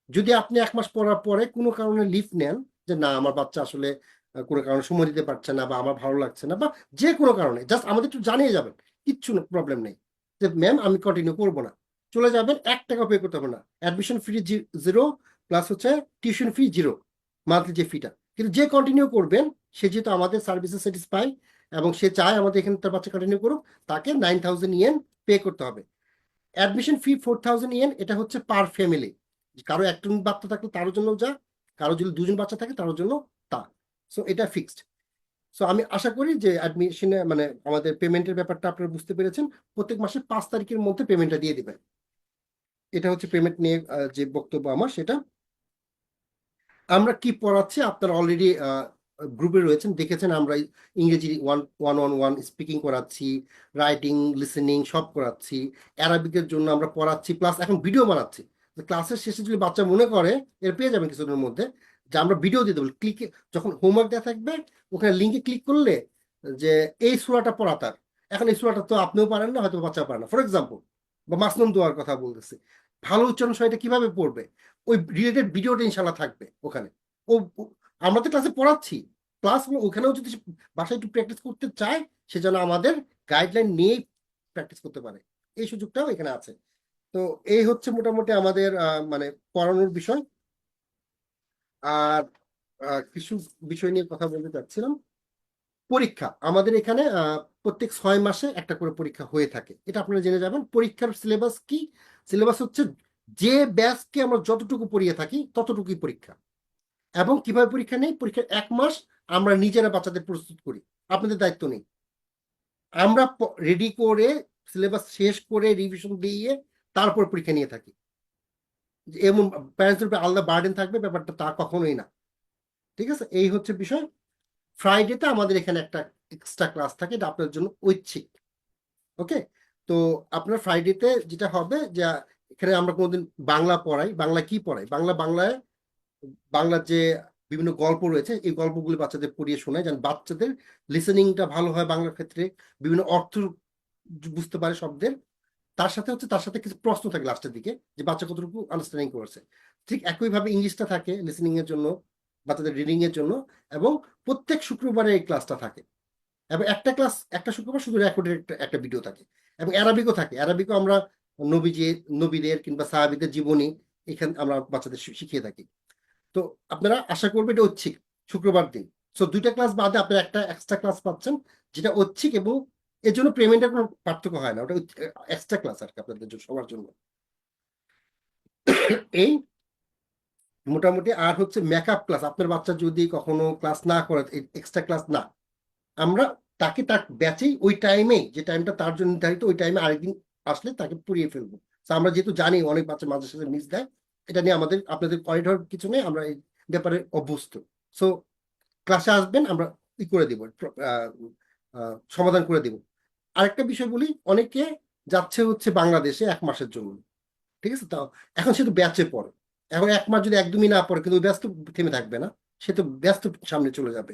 যদি আপনি 1 মাস পড়ার পরে কোনো কারণে লিভ নেন, যে না আমার বাচ্চা আসলে কোনো কারণে সময় দিতে পারছে না, বা আমার ভালো লাগছে না, বা যে কোনো কারণে, জাস্ট আমাদের একটু জানিয়ে যাবেন, কিচ্ছু প্রবলেম নেই, যে ম্যাম আমি কন্টিনিউ করবো না, চলে যাবেন, 1 টাকা পে করতে হবে না। অ্যাডমিশন ফি 0, প্লাস হচ্ছে টিউশন ফি 0, মান্থলি যে ফিটা। কিন্তু যে কন্টিনিউ করবেন, সে যেহেতু আমাদের সার্ভিসে স্যাটিসফাই এবং সে চায় আমাদের এখানে তার বাচ্চা কন্টিনিউ করুক, তাকে 9000 ইয়েন পে করতে হবে। অ্যাডমিশন ফি 4000 ইয়েন, এটা হচ্ছে পার ফ্যামিলি। কারো একজন বাচ্চা থাকলে তার জন্য যা, কারো যদি 2জন বাচ্চা থাকে তার জন্য তা। সো এটা ফিক্সড। সো আমি আশা করি যে অ্যাডমিশনে মানে আমাদের পেমেন্টের ব্যাপারটা আপনারা বুঝতে পেরেছেন। প্রত্যেক মাসে 5 তারিখের মধ্যে পেমেন্টটা দিয়ে দিবেন। এটা হচ্ছে পেমেন্ট নিয়ে যে বক্তব্য আমার, সেটা। আমরা কি পড়াচ্ছি আপনারা অলরেডি গ্রুপে রয়েছেন, দেখেছেন। আমরা ইংরেজি 1-on-1 স্পিকিং করাচ্ছি, রাইটিং, লিসেনিং সব করাচ্ছি। অ্যারাবিকের জন্য আমরা পড়াচ্ছি, প্লাস এখন ভিডিও বানাচ্ছি। ক্লাসের শেষে যদি বাচ্চা মনে করে, এর পেয়ে যাবেন কিছুদিনের মধ্যে, যে আমরা ভিডিও দিয়ে দেবো। ক্লিকে যখন হোমওয়ার্ক দেওয়া থাকবে, ওখানে লিঙ্কে ক্লিক করলে যে এই সূরাটা পড়া তার, এখন এই সূরাটা তো আপনিও পারেন না, হয়তো বাচ্চা পারে না, ফর এক্সাম্পল, বা মাসনুন দোয়ার কথা বলতেছে, ভালো উচ্চারণ সহ এটা কিভাবে পড়বে, ওই রিলেটেড ভিডিওটা ইনশাল্লাহ থাকবে ওখানে। আমরা তো ক্লাসে পড়াচ্ছি, প্লাস ওখানেও যদি বাসায় একটু প্র্যাকটিস করতে চায়, সে যেন আমাদের গাইডলাইন নিয়েই প্র্যাকটিস করতে পারে, এই সুযোগটাও এখানে আছে। তো এই হচ্ছে মোটামুটি আমাদের মানে পড়ানোর বিষয়। আর কিছু বিষয় নিয়ে কথা বলতে চাচ্ছিলাম। পরীক্ষা আমাদের এখানে প্রত্যেক 6 মাসে একটা করে পরীক্ষা হয়ে থাকে, এটা আপনারা জেনে যাবেন। পরীক্ষার সিলেবাস কি? সিলেবাস হচ্ছে যে ব্যাচকে আমরা যতটুকু পড়িয়ে থাকি ততটুকুই পরীক্ষা। এবং কিভাবে পরীক্ষা নেই? পরীক্ষার 1 মাস আমরা নিজেরা বাচ্চাদের প্রস্তুত করি। আপনাদের দায়িত্ব নেই। আমরা রেডি করে সিলেবাস শেষ করে রিভিশন দিয়ে তারপর পরীক্ষা নিয়ে থাকি। এমন প্যারেন্টসের উপর আলাদা বার্ডেন থাকবে ব্যাপারটা তা কখনোই না। ঠিক আছে, এই হচ্ছে বিষয়। ফ্রাইডেতে আমাদের এখানে একটা এক্সট্রা ক্লাস থাকে, এটা আপনার জন্য ঐচ্ছিক। ওকে, তো আপনার ফ্রাইডেতে যেটা হবে যে এখানে আমরা কোনোদিন বাংলা পড়াই। বাংলা কি পড়াই? বাংলায় বাংলার যে বিভিন্ন গল্প রয়েছে এই গল্পগুলি বাচ্চাদের পড়িয়ে শোনায়, যেন বাচ্চাদের লিসেনিংটা ভালো হয় বাংলার ক্ষেত্রে, বিভিন্ন অর্থ বুঝতে পারে শব্দের। তার সাথে কিছু প্রশ্ন থাকে লাস্টের দিকে যে বাচ্চা কতটুকু আন্ডারস্ট্যান্ডিং করেছে। ঠিক একইভাবে ইংলিশটা থাকে লিসেনিং এর জন্য, বাচ্চাদের রিডিং এর জন্য, এবং প্রত্যেক শুক্রবারে এই ক্লাসটা থাকে। এবং একটা শুক্রবার শুধু রেকর্ডের একটা ভিডিও থাকে। এবং অ্যারাবিকও থাকে। অ্যারাবিকও আমরা নবীদের কিংবা সাহাবীদের জীবনী এখানে আমরা বাচ্চাদের শিখিয়ে থাকি। তো আপনারা আশা করবেন এটা ঐচ্ছিক শুক্রবার দিন। সো 2টা ক্লাস বাদে আপনারা একটা এক্সট্রা ক্লাস পাচ্ছেন যেটা ঐচ্ছিক, এবং এর জন্য পেমেন্টের কোনো পার্থক্য হয় না, ওটা এক্সট্রা ক্লাস আর কি আপনাদের জন্য, সবার জন্য। এই মোটামুটি। আর হচ্ছে মেকআপ ক্লাস, আপনার বাচ্চা যদি কখনো ক্লাস না করে, এক্সট্রা ক্লাস না, আমরা তাকে তার ব্যাচেই ওই টাইমে, যে টাইমটা তার জন্য নির্ধারিত, ওই টাইমে আরেকদিন আসলে তাকে পুড়িয়ে ফেলবো। তো আমরা যেহেতু জানি অনেক বাচ্চা মাঝে সাথে মিস দেয়, এটা নিয়ে আপনাদের করিডোর কিছু নেই, আমরা এই ব্যাপারে অভ্যস্ত। সো ক্লাসে আসবেন, আমরা ই করে দিব, সমাধান করে দিব। আরেকটা বিষয় বলি, অনেকে যাচ্ছে হচ্ছে বাংলাদেশে 1 মাসের জন্য। ঠিক আছে, তাও এখন সে তো ব্যাচে পড়ে। এখন 1 মাস যদি একদমই না পড়ে, কিন্তু ওই ব্যস্ত থেমে থাকবে না, সে তো ব্যস্ত সামনে চলে যাবে।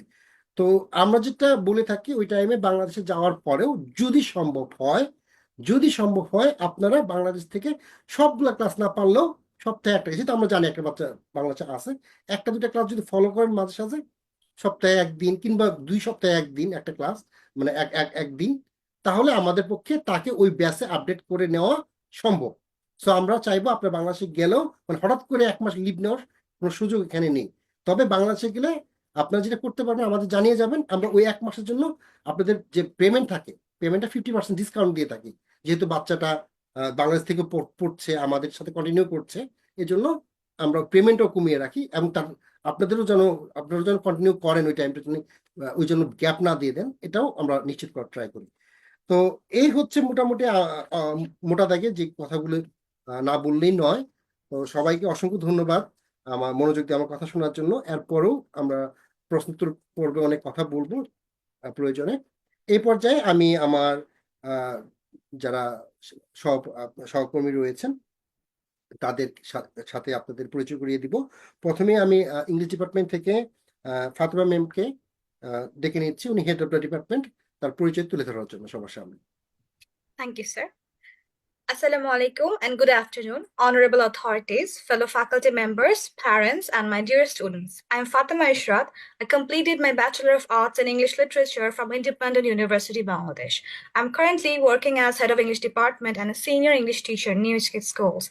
তো আমরা যেটা বলে থাকি, ওই টাইমে বাংলাদেশে যাওয়ার পরেও যদি সম্ভব হয় আপনারা বাংলাদেশ থেকে সবগুলা ক্লাস না পারলেও সপ্তাহে একটা, যেহেতু আমরা জানি একটা বাচ্চা বাংলাদেশে আছে, 1টা 2টা ক্লাস যদি ফলো করেন মাঝে সাঝে, সপ্তাহে 1 দিন কিংবা 2 সপ্তাহে 1 দিন একটা ক্লাস, মানে একদিন, তাহলে আমাদের পক্ষে তাকে ওই ব্যাচে আপডেট করে নেওয়া সম্ভব। সো আমরা চাইবো আপনার বাংলাদেশে গেলেও, মানে হঠাৎ করে 1 মাস লিভ নেওয়ার কোনো সুযোগ এখানে নেই। তবে বাংলাদেশে গেলে আপনারা যেটা করতে পারবেন, আমাদের জানিয়ে যাবেন, আমরা ওই 1 মাসের জন্য আপনাদের যে পেমেন্ট থাকে, পেমেন্টটা 50% ডিসকাউন্ট দিয়ে থাকি। যেহেতু বাচ্চাটা বাংলাদেশ থেকে পড়ছে, আমাদের সাথে কন্টিনিউ করছে, এজন্য আমরা পেমেন্টও কমিয়ে রাখি। এবং আপনারা যেন কন্টিনিউ করেন ওই টাইমটা, ওই জন্য গ্যাপ না দিয়ে দেন, এটাও আমরা নিশ্চিত করার ট্রাই করি। তো এই হচ্ছে মোটামুটি মোটা দাগে যে কথাগুলো না বললেই নয়। তো সবাইকে অসংখ্য ধন্যবাদ আমার মনোযোগ দিয়ে আমার কথা শোনার জন্য। এরপরেও আমরা প্রশ্নোত্তর পর্বে অনেক কথা বলবো প্রয়োজনে। এই পর্যায়ে আমি আমার যারা সহকর্মী রয়েছেন তাদের সাথে আপনাদের পরিচয় করিয়ে দিব। প্রথমে আমি ইংলিশ ডিপার্টমেন্ট থেকে ফাতেমা ম্যামকে ডেকে নিচ্ছি। উনি হেড অফ দ্য ডিপার্টমেন্ট, তার পরিচয় তুলে ধরার জন্য সবার সামনে। Thank you, sir. Assalamu alaikum and good afternoon, honorable authorities, fellow faculty members, parents, and my dear students. I am Fatima Ishrat. I completed my Bachelor of Arts in English Literature from Independent University, Bangladesh. I'm currently working as Head of English Department and a Senior English Teacher in New Kids Schools.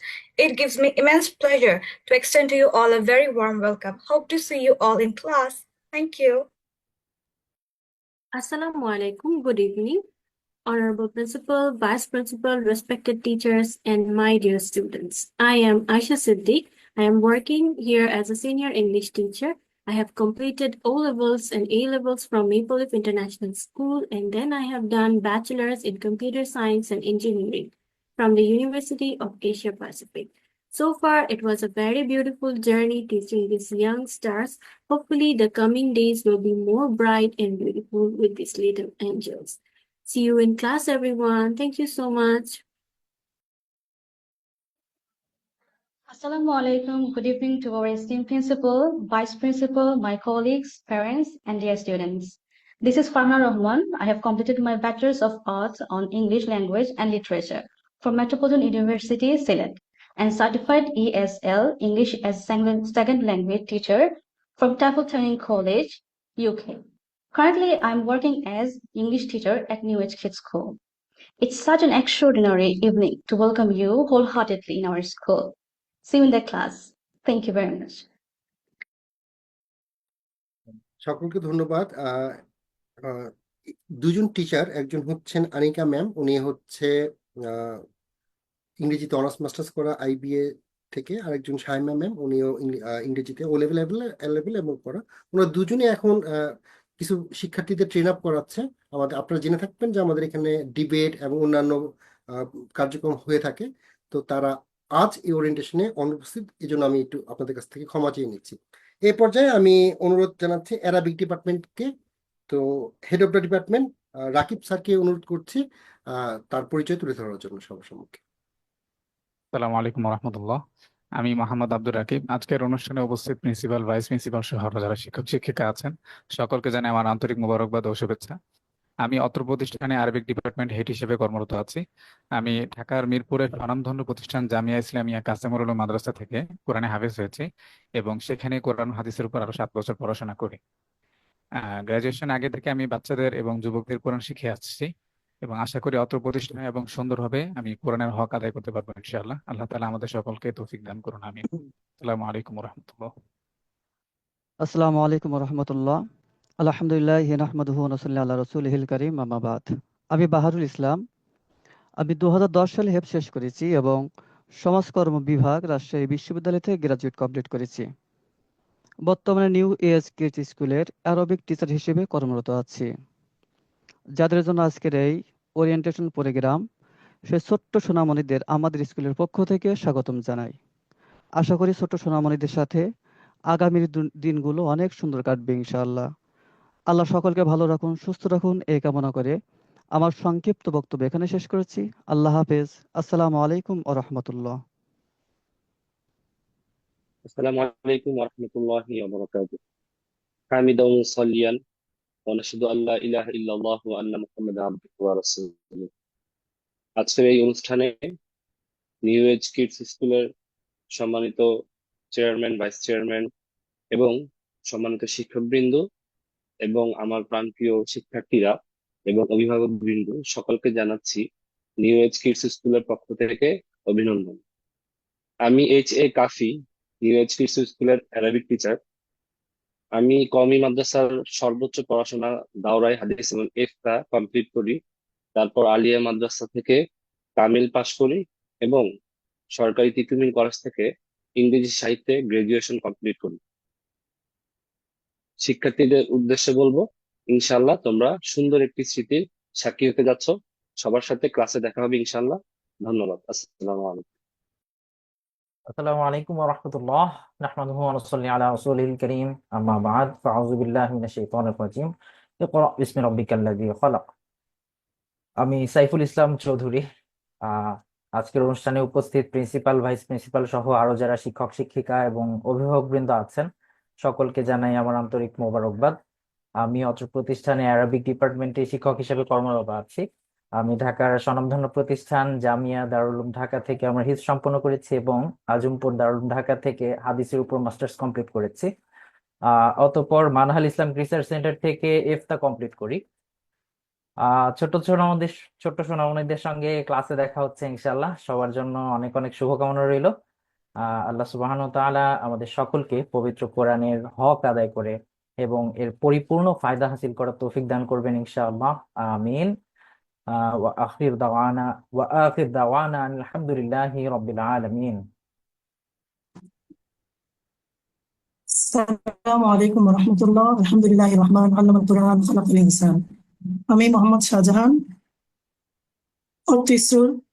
It gives me immense pleasure to extend to you all a very warm welcome. Hope to see you all in class. Thank you. Assalamu alaikum. Good evening. Honorable Principal, Vice Principal, respected teachers, and my dear students. I am Aisha Siddiq. I am working here as a senior English teacher. I have completed O-levels and A-levels from Maple Leaf International School, and then I have done bachelor's in computer science and engineering from the University of Asia Pacific. So far, it was a very beautiful journey teaching these young stars. Hopefully, the coming days will be more bright and beautiful with these little angels. See you in class, everyone. Thank you so much. Assalamu alaikum. Good evening to our esteemed principal, vice principal, my colleagues, parents, and dear students. This is Farha Rahman. I have completed my Bachelor's of Arts on English Language and Literature from Metropolitan University, Sylhet, and certified ESL, English as Second Language Teacher from Tafel Training College, UK. Currently, I'm working as English teacher at New Age Kids School. It's such an extraordinary evening to welcome you wholeheartedly in our school. See you in the class. Thank you very much. সকলকে ধন্যবাদ। দুজন teacher, একজন হচ্ছেন Anika ma'am, উনি হচ্ছে ইংরেজিতে honours masters করা IBA থেকে, আরেকজন শাইমা ম্যাম, উনিও ইংরেজিতে O লেভেল এবং করা। ওনারা দুজনে এখন কিছু শিক্ষার্থীদের ট্রেন আপ করাচ্ছে। আপনারা জেনে থাকবেন যে আমাদের এখানে ডিবেট এবং অন্যান্য আহ, কার্যক্রম হয়ে থাকে। তো তারা আজ এই ওরিয়েন্টেশনে অনুপস্থিত, এই জন্য আমি একটু আপনাদের কাছ থেকে ক্ষমা চেয়ে নিচ্ছি। এই পর্যায়ে আমি অনুরোধ জানাচ্ছি অ্যারাবিক ডিপার্টমেন্টকে। তো head of the department Rakib স্যারকে অনুরোধ করছি তার পরিচয় তুলে ধরার জন্য সবার সম্মুখে। আসসালামু আলাইকুম রহমতুল্লাহ। আমি মোহাম্মদ আব্দুর রাকিব। আজকের অনুষ্ঠানে উপস্থিত প্রিন্সিপাল, ভাইস প্রিন্সিপাল সহ আরো যারা শিক্ষক শিক্ষিকা আছেন, সকলকে জানাই আমার আন্তরিক মোবারকবাদ ও শুভেচ্ছা। আমি অত্র প্রতিষ্ঠানে আরবিক ডিপার্টমেন্ট হেড হিসেবে কর্মরত আছি। আমি ঢাকার মিরপুরের স্বনামধন্য প্রতিষ্ঠান জামিয়া ইসলামিয়া কাসেমুল উলুম মাদ্রাসা থেকে কোরআনে হাফেজ হয়েছি এবং সেখানে কোরআন হাদিসের উপর আরো 7 বছর পড়াশোনা করি। গ্রাজুয়েশন আগে থেকে আমি বাচ্চাদের এবং যুবকদের কোরআন শিখে আসছি এবং আশা করি অত্র প্রতিষ্ঠানে এবং সুন্দরভাবে আমি কোরআনের হক আদায় করতে পারবো ইনশাআল্লাহ। আল্লাহ তাআলা আমাদের সকলকে তৌফিক দান করুন, আমিন। আসসালামু আলাইকুম রহমতুল্লাহ। আসসালামু আলাইকুম রহমতুল্লাহ। আলহামদুলিল্লাহ নাহমাদুহু ওয়া নুসাল্লি আলা রাসূলিহিল কারীম, আম্মা বাদ। আমি বাহারুল ইসলাম। আমি 2010 সালে হেফ শেষ করেছি এবং সমাজকর্ম বিভাগ, রাজশাহী বিশ্ববিদ্যালয় থেকে গ্রাজুয়েট কমপ্লিট করেছি। বর্তমানে নিউ এজ কিডস স্কুলের অ্যারোবিক টিচার হিসেবে কর্মরত আছি। যাদের জন্য আজকের এই ওরিয়েন্টেশন প্রোগ্রাম, সে ছোট্ট সোনামণিদের আমাদের স্কুলের পক্ষ থেকে স্বাগতম জানাই। আশা করি ছোট্ট সোনামণিদের সাথে আগামীর দিনগুলো অনেক সুন্দর কাটবে ইনশাআল্লাহ। আল্লাহ সকলকে ভালো রাখুন, সুস্থ রাখুন, এই কামনা করে আমার সংক্ষিপ্ত বক্তব্য এখানে শেষ করেছি। আল্লাহ হাফেজ। আসসালামু আলাইকুম ওয়া রাহমাতুল্লাহ। আসসালামু আলাইকুম ওয়া রাহমাতুল্লাহি ওয়া বারাকাতুহু। হামিদাও মুসাল্লিয়ান ওয়া নাশহাদু আল্লা ইলাহা ইল্লাল্লাহু ওয়া আন্না মুহাম্মাদান আবদুহু ওয়া রাসূলুহু। আজকের এই অনুষ্ঠানে নিউ এজ কিডস স্কুলের সম্মানিত চেয়ারম্যান, ভাইস চেয়ারম্যান এবং সম্মানিত শিক্ষকবৃন্দ এবং আমার প্রাণপ্রিয় শিক্ষার্থীরা এবং অভিভাবকবৃন্দ সকলকে জানাচ্ছি নিউ এজ কিডস স্কুলের পক্ষ থেকে অভিনন্দন। আমি H.A. কাফি, নিউ এজ কিডস স্কুলের অ্যারাবিক টিচার। আমি কওমি মাদ্রাসার সর্বোচ্চ পড়াশোনা দাওরাই হাদিস এবং ইফতা কমপ্লিট করি। তারপর আলিয়া মাদ্রাসা থেকে কামিল পাশ করি এবং সরকারি তিতুমির কলেজ থেকে ইংরেজি সাহিত্যে গ্রাজুয়েশন কমপ্লিট করি। শিক্ষার্থীদের উদ্দেশ্যে বলবো, ইনশাল্লাহ তোমরা সুন্দর একটি স্মৃতির সাক্ষী হতে যাচ্ছ। সবার সাথে ক্লাসে দেখা হবে ইনশাল্লাহ। ধন্যবাদ। আসসালামু আলাইকুম। আসসালামু আলাইকুম ওয়া রাহমাতুল্লাহ। নাহমাদুহু ওয়া নুসাল্লি আলা রাসূলিল কারীম, আম্মা বা'দ। ফাআউযু বিল্লাহি মিনাশ শাইতানির রাজীম। ইকরা বিসমি রাব্বিকাল্লাযী খালাক। আমি সাইফুল ইসলাম চৌধুরী। আহ, আজকের অনুষ্ঠানে উপস্থিত প্রিন্সিপাল, ভাইস প্রিন্সিপাল সহ আরো যারা শিক্ষক শিক্ষিকা এবং অভিভাবকবৃন্দ আছেন, সকলকে জানাই আমার আন্তরিক মোবারকবাদ। আমি অত্র প্রতিষ্ঠানে অ্যারাবিক ডিপার্টমেন্টে শিক্ষক হিসেবে কর্মরত আছি। আমি ঢাকার স্বনামধন্য প্রতিষ্ঠান জামিয়া দারুল উলুম ঢাকা থেকে আমরা হিফজ সম্পন্ন করেছি এবং আজমপুর দারুল উলুম ঢাকা থেকে হাদিসের উপর মাস্টার্স কমপ্লিট করেছি। অতঃপর মানহাল ইসলাম রিসার্চ সেন্টার থেকে ইফতা কমপ্লিট করি। ছোট্ট সোনামণিদের সঙ্গে ক্লাসে দেখা হচ্ছে ইনশাল্লাহ। সবার জন্য অনেক অনেক শুভকামনা রইল। আল্লাহ সুবহানাহু ওয়া তাআলা আমাদের সকলকে পবিত্র কোরআনের হক আদায় করে এবং এর পরিপূর্ণ ফায়দা হাসিল করার তৌফিক দান করবেন ইনশাআল্লাহ, আমিন। ওয়া আখির দাওয়ানা আলহামদুলিল্লাহি রাব্বিল আলামিন। আসসালামু আলাইকুম ওয়া রাহমাতুল্লাহ। আলহামদুলিল্লাহির রহমান আল্লামাল কুরআন খালাকাল ইনসান। আমি মোহাম্মদ শাহজাহান,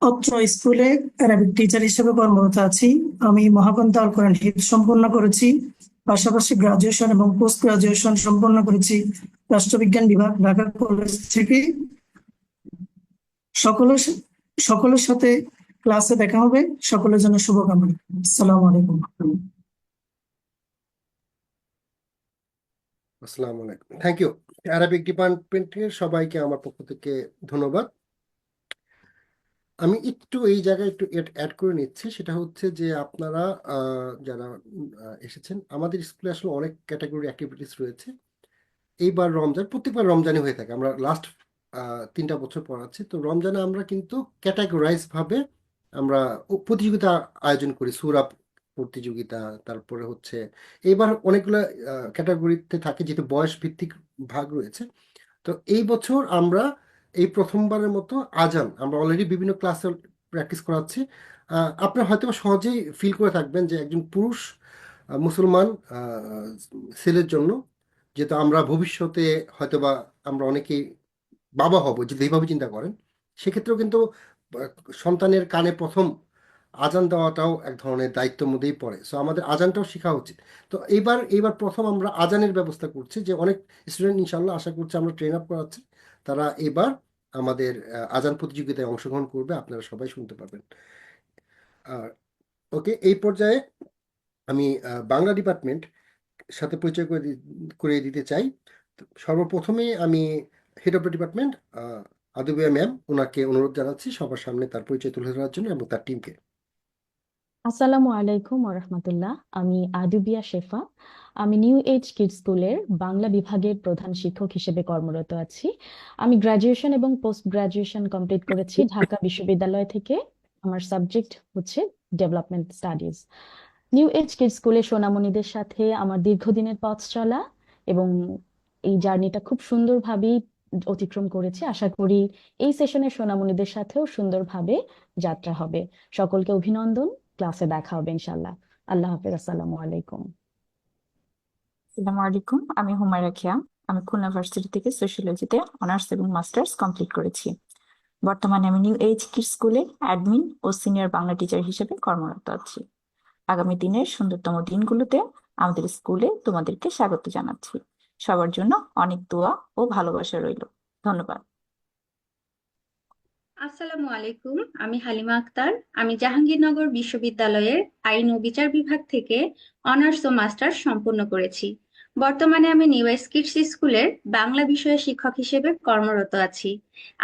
অত্র স্কুলে অ্যারাবিক টিচার হিসেবে কর্মরত আছি। আমি মহাগ্রন্থ আল কোরআন হিফজ সম্পন্ন করেছি, পাশাপাশি গ্রাজুয়েশন এবং পোস্ট গ্রাজুয়েশন সম্পন্ন করেছি রাষ্ট্রবিজ্ঞান বিভাগ, ঢাকা কলেজ থেকে। সকলের সাথে ক্লাসে দেখা হবে। সকলের জন্য শুভকামনা। আসসালামু আলাইকুম। আসসালামু আলাইকুম। Thank you. অ্যারাবিক ডিপার্টমেন্টের সবাইকে আমার পক্ষ থেকে ধন্যবাদ। আমি একটু এই জায়গায় একটু অ্যাড করে নিচ্ছি, সেটা হচ্ছে যে আপনারা যারা এসেছেন, আমাদের স্কুলে আসলে অনেক ক্যাটাগরি অ্যাক্টিভিটিস রয়েছে। এইবার রমজান, প্রত্যেকবার রমজানে হয়ে থাকে, আমরা লাস্ট 3টা বছর পড়াচ্ছি। তো রমজানে আমরা কিন্তু ক্যাটাগরাইজ ভাবে আমরা প্রতিযোগিতা আয়োজন করি, সূরা প্রতিযোগিতা, তারপরে হচ্ছে এইবার অনেকগুলো ক্যাটাগরিতে থাকে, যেহেতু বয়স ভিত্তিক ভাগ রয়েছে। তো এই বছর আমরা এই প্রথমবারের মতো আজান আমরা অলরেডি বিভিন্ন ক্লাসে প্র্যাকটিস করাচ্ছি। আপনারা হয়তো সহজেই ফিল করে থাকবেন যে একজন পুরুষ মুসলমান ছেলের জন্য যেহেতু আমরা ভবিষ্যতে হয়তোবা আমরা অনেকেই বাবা হব, যদি এইভাবে চিন্তা করেন, সেক্ষেত্রেও কিন্তু সন্তানের কানে প্রথম আজান দেওয়াটাও এক ধরনের দায়িত্বের মধ্যেই পড়ে। সো আমাদের আজানটাও শেখা উচিত। তো এইবার প্রথম আমরা আজানের ব্যবস্থা করছি, যে অনেক স্টুডেন্ট ইনশাল্লাহ আশা করছি আমরা ট্রেন আপ করাচ্ছি, তারা এবার আমাদের আজান প্রতিযোগিতায় অংশগ্রহণ করবে, আপনারা সবাই শুনতে পারবেন। আর ওকে, এই পর্যায়ে আমি বাংলা ডিপার্টমেন্ট সাথে পরিচয় করে দিতে চাই। তো সর্বপ্রথমে আমি head of the department Adubia ma'am, ওনাকে অনুরোধ জানাচ্ছি সবার সামনে তার পরিচয় তুলে ধরার জন্য এবং তার টিমকে। আসসালামু আলাইকুম ওরহমতুল্লাহ। আমি আদুবিয়া শেফা। আমি নিউ এজ কিডস স্কুলের বাংলা বিভাগের প্রধান শিক্ষক হিসেবে কর্মরত আছি। আমি গ্রাজুয়েশন এবং পোস্ট গ্রাজুয়েশন কমপ্লিট করেছি ঢাকা বিশ্ববিদ্যালয় থেকে। আমার সাবজেক্ট হচ্ছে development studies. New age kids স্কুলের সোনামণিদের সাথে আমার দীর্ঘদিনের পথ চলা এবং এই জার্নিটা খুব সুন্দরভাবেই অতিক্রম করেছি। আশা করি এই সেশনের সোনামণিদের সাথেও সুন্দরভাবে যাত্রা হবে। সকলকে অভিনন্দন। ক্লাসে দেখা হবে ইনশাল্লাহ। আল্লাহ হাফেজ। আসসালামু আলাইকুম। আসসালামু আলাইকুম, আমি হুমায়রা খিয়া। আমি খুলনা ভার্সিটি থেকে সোশিওলজিতে অনার্স এবং মাস্টার্স কমপ্লিট করেছি। বর্তমানে আমি নিউ এইচ কিডস স্কুলে অ্যাডমিন ও সিনিয়র বাংলা টিচার হিসেবে কর্মরত আছি। আগামী দিনের সুন্দরতম দিনগুলোতে আমাদের স্কুলে তোমাদেরকে স্বাগত জানাচ্ছি। সবার জন্য অনেক দোয়া ও ভালোবাসা রইল। ধন্যবাদ। আসসালামু আলাইকুম, আমি হালিমা আক্তার। আমি জাহাঙ্গীরনগর বিশ্ববিদ্যালয়ের আইন ও বিচার বিভাগ থেকে অনার্স ও মাস্টার্স সম্পূর্ণ করেছি। বর্তমানে আমি নিউ এজ কিডস স্কুলের বাংলা বিষয়ের শিক্ষক হিসেবে কর্মরত আছি।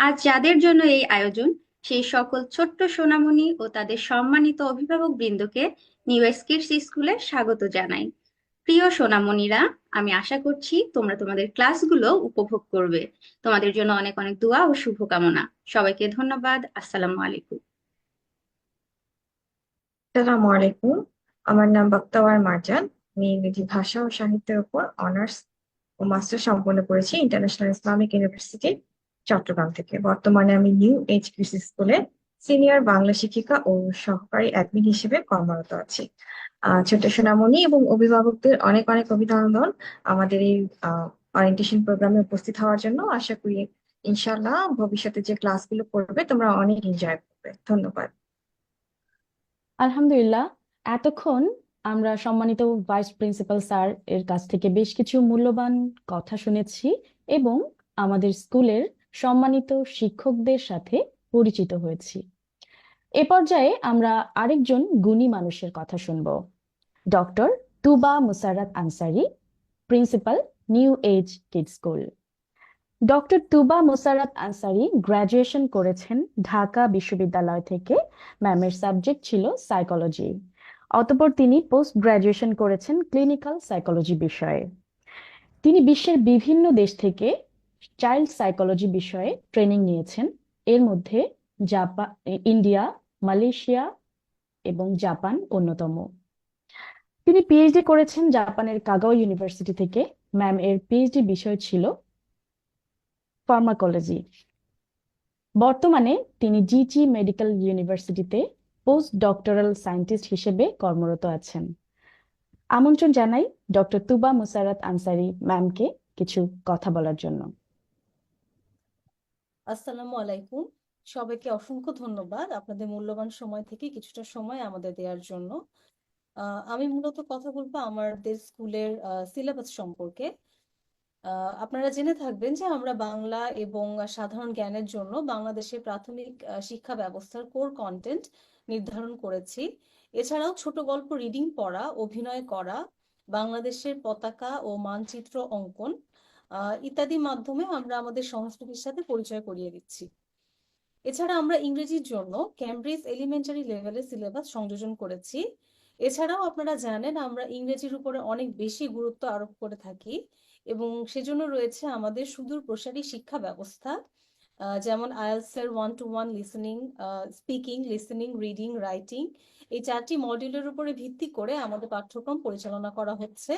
আজ যাদের জন্য এই আয়োজন, সেই সকল ছোট্ট সোনামণি ও তাদের সম্মানিত অভিভাবক বৃন্দকে নিউ এজ কিডস স্কুলে স্বাগত জানাই। প্রিয় সোনামণিরা, আমি আশা করছি তোমরা তোমাদের ক্লাসগুলো উপভোগ করবে। তোমাদের জন্য অনেক অনেক দোয়া ও শুভকামনা। সবাইকে ধন্যবাদ। আসসালামু আলাইকুম। আসসালামু আলাইকুম, আমার নাম বক্তাওয়ার মার্জান। আমি ইংরেজি ভাষা ও সাহিত্যের উপর অনার্স ও মাস্টার সম্পন্ন করেছি ইন্টারন্যাশনাল ইসলামিক ইউনিভার্সিটি চট্টগ্রাম থেকে। বর্তমানে আমি নিউ এইচ কিডস স্কুলে সিনিয়র বাংলা শিক্ষিকা ও সহকারী অ্যাডমিন হিসেবে কর্মরত আছি। ছোট সোনামণি এবং অভিভাবকদের অনেক অনেক অভিনন্দন আমাদের এই অরিয়েন্টেশন প্রোগ্রামে উপস্থিত হওয়ার জন্য। আশা করি ইনশাল্লাহ ভবিষ্যতে যে ক্লাসগুলো করবে তোমরা অনেক এনজয় করবে। ধন্যবাদ। আলহামদুলিল্লাহ, এতক্ষণ আমরা সম্মানিত ভাইস প্রিন্সিপাল স্যার এর কাছ থেকে বেশ কিছু মূল্যবান কথা শুনেছি এবং আমাদের স্কুলের সম্মানিত শিক্ষকদের সাথে পরিচিত হয়েছি। এ পর্যায়ে আমরা আরেকজন গুণী মানুষের কথা শুনব। Doctor Tuba Musarrat Ansari, principal, new age kids school. Doctor Tuba Musarrat Ansari graduation করেছেন ঢাকা বিশ্ববিদ্যালয় থেকে। ম্যামের সাবজেক্ট ছিল সাইকোলজি। অতঃপর তিনি পোস্ট গ্রাজুয়েশন করেছেন ক্লিনিক্যাল সাইকোলজি বিষয়ে। তিনি বিশ্বের বিভিন্ন দেশ থেকে চাইল্ড সাইকোলজি বিষয়ে ট্রেনিং নিয়েছেন, এর মধ্যে জাপান, ইন্ডিয়া, মালয়েশিয়া এবং জাপান অন্যতম। তিনি পিএইচডি করেছেন জাপানের কাগাও ইউনিভার্সিটি থেকে। ম্যাম এর পিএইচডি বিষয় ছিল ফার্মাকোলজি। বর্তমানে তিনি জিজি মেডিকেল ইউনিভার্সিটিতে পোস্ট ডক্টরাল সায়েন্টিস্ট হিসেবে কর্মরত আছেন। আমন্ত্রণ জানাই ডক্টর তুবা মুসাররাত আনসারী ম্যামকে কিছু কথা বলার জন্য। আসসালামু আলাইকুম, সবাইকে অসংখ্য ধন্যবাদ আপনাদের মূল্যবান সময় থেকে কিছুটা সময় আমাদের দেওয়ার জন্য। আমি মূলত কথা বলবো আমাদের স্কুলের সিলেবাস সম্পর্কে। আপনারা জেনে থাকবেন যে আমরা বাংলা এবং সাধারণ জ্ঞানের জন্য বাংলাদেশের প্রাথমিক শিক্ষা ব্যবস্থার কোর কন্টেন্ট নির্ধারণ করেছি। এছাড়াও ছোট গল্প রিডিং পড়া, অভিনয় করা, বাংলাদেশের পতাকা ও মানচিত্র অঙ্কন ইত্যাদি মাধ্যমে আমরা আমাদের সংস্কৃতির সাথে পরিচয় করিয়ে দিচ্ছি। এছাড়া আমরা ইংরেজির জন্য ক্যামব্রিজ এলিমেন্টারি লেভেলের সিলেবাস সংযোজন করেছি। এছাড়াও আপনারা জানেন আমরা ইংরেজির উপরে অনেক বেশি গুরুত্ব আরোপ করে থাকি এবং সেজন্য রয়েছে আমাদের সুদূর প্রসারী শিক্ষা ব্যবস্থা, যেমন আইএলটিএস এর 1-to-1 listening, speaking, listening, reading, writing, এই 4টি মডিউলের উপরে ভিত্তি করে আমাদের পাঠ্যক্রম পরিচালনা করা হচ্ছে,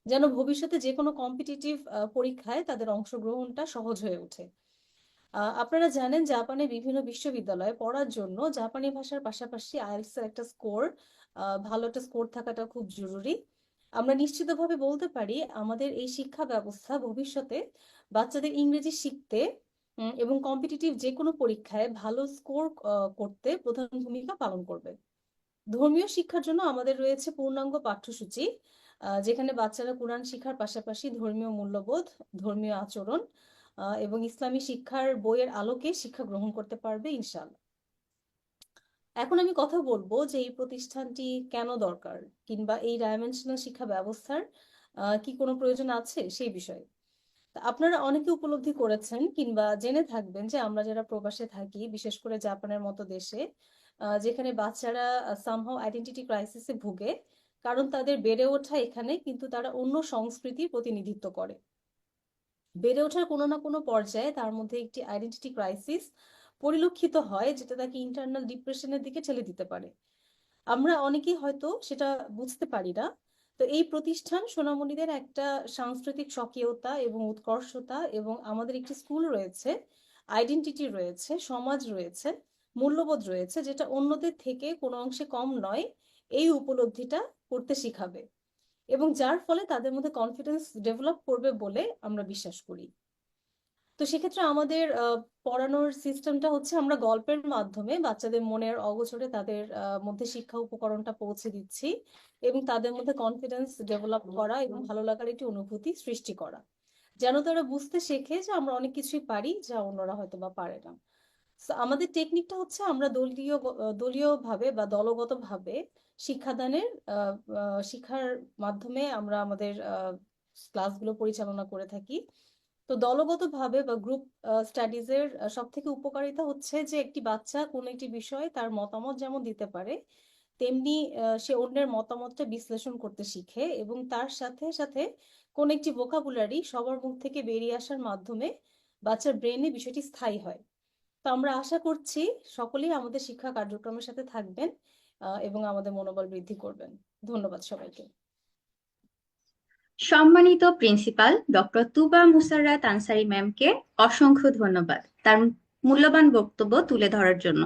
যেন ভবিষ্যতে যে কোনো কম্পিটিটিভ পরীক্ষায় তাদের অংশগ্রহণটা সহজ হয়ে ওঠে। আপনারা জানেন জাপানের বিভিন্ন বিশ্ববিদ্যালয়ে পড়ার জন্য জাপানি ভাষার পাশাপাশি আইএলটিএস এর একটা স্কোর, ভালো একটা স্কোর থাকাটা খুব জরুরি। আমরা নিশ্চিতভাবে বলতে পারি আমাদের এই শিক্ষা ব্যবস্থা ভবিষ্যতে বাচ্চাদের ইংরেজি শিখতে এবং কম্পিটিটিভ যে কোনো পরীক্ষায় ভালো স্কোর করতে প্রধান ভূমিকা পালন করবে। ধর্মীয় শিক্ষার জন্য আমাদের রয়েছে পূর্ণাঙ্গ পাঠ্যসূচি, যেখানে বাচ্চারা কোরআন শিক্ষার পাশাপাশি ধর্মীয় মূল্যবোধ, ধর্মীয় আচরণ এবং ইসলামী শিক্ষার বইয়ের আলোকে শিক্ষা গ্রহণ করতে পারবে ইনশাআল্লাহ। এখন আমি কথা বলবো যে এই প্রতিষ্ঠানটি কেন দরকার, কিংবা এই ডাইমেনশনাল শিক্ষা ব্যবস্থার কি কোনো প্রয়োজন আছে সেই বিষয়ে। তা আপনারা অনেকে উপলব্ধি করেছেন কিংবা জেনে থাকবেন যে আমরা যারা প্রবাসে থাকি, বিশেষ করে জাপানের মতো দেশে, যেখানে বাচ্চারা সামহাও আইডেন্টিটি ক্রাইসিসে ভুগে, কারণ তাদের বেড়ে ওঠা এখানে, কিন্তু তারা অন্য সংস্কৃতির প্রতিনিধিত্ব করে। বেড়ে ওঠার কোনো না কোনো পর্যায়ে তার মধ্যে একটি আইডেন্টিটি ক্রাইসিস পরিলক্ষিত হয়, যেটা তাকে ইন্টারনাল ডিপ্রেশনের দিকে ঠেলে দিতে পারে। আমরা অনেকেই হয়তো সেটা বুঝতে পারি না। তো এই প্রতিষ্ঠান সোনামণিদের একটা সাংস্কৃতিক স্বকীয়তা এবং উৎকর্ষতা, এবং আমাদের একটি স্কুল রয়েছে, আইডেন্টিটি রয়েছে, সমাজ রয়েছে, মূল্যবোধ রয়েছে, যেটা অন্যদের থেকে কোনো অংশে কম নয়, এই উপলব্ধিটা করতে শিখাবে, এবং যার ফলে তাদের মধ্যে কনফিডেন্স ডেভেলপ করবে বলে আমরা বিশ্বাস করি। তো সেক্ষেত্রে আমাদের পড়ানোর সিস্টেমটা হচ্ছে আমরা গল্পের মাধ্যমে বাচ্চাদের মনের অগোচরে তাদের মধ্যে শিক্ষা উপকরণটা পৌঁছে দিচ্ছি, এবং তাদের মধ্যে কনফিডেন্স ডেভেলপ করা এবং ভালো লাগার একটি অনুভূতি সৃষ্টি করা, যেন তারা বুঝতে শেখে যে আমরা অনেক কিছুই পারি যা অন্যরা হয়তো বা পারে না। So, আমাদের টেকনিকটা হচ্ছে আমরা দলীয়ভাবে বা দলগতভাবে শিক্ষাদানের শিক্ষার মাধ্যমে আমরা আমাদের ক্লাসগুলো পরিচালনা করে থাকি। তো দলগতভাবে বা গ্রুপ স্টাডিজের সব থেকে উপকারিতা হচ্ছে যে একটি বাচ্চা কোনো একটি বিষয়ে তার মতামত যেমন দিতে পারে, তেমনি সে অন্যের মতামতটা বিশ্লেষণ করতে শিখে, এবং তার সাথে সাথে কোন একটি ভোকাবুলারি সবার মুখ থেকে বেরিয়ে আসার মাধ্যমে বাচ্চার ব্রেনে বিষয়টি স্থায়ী হয়। তো আমরা আশা করছি সকলেই আমাদের শিক্ষা কার্যক্রমের সাথে থাকবেন এবং আমাদের মনোবল বৃদ্ধি করবেন। ধন্যবাদ সবাইকে। সম্মানিত প্রিন্সিপাল ডক্টর তুবা মুসাররাত আনসারী ম্যামকে অসংখ্য ধন্যবাদ তার মূল্যবান বক্তব্য তুলে ধরার জন্য।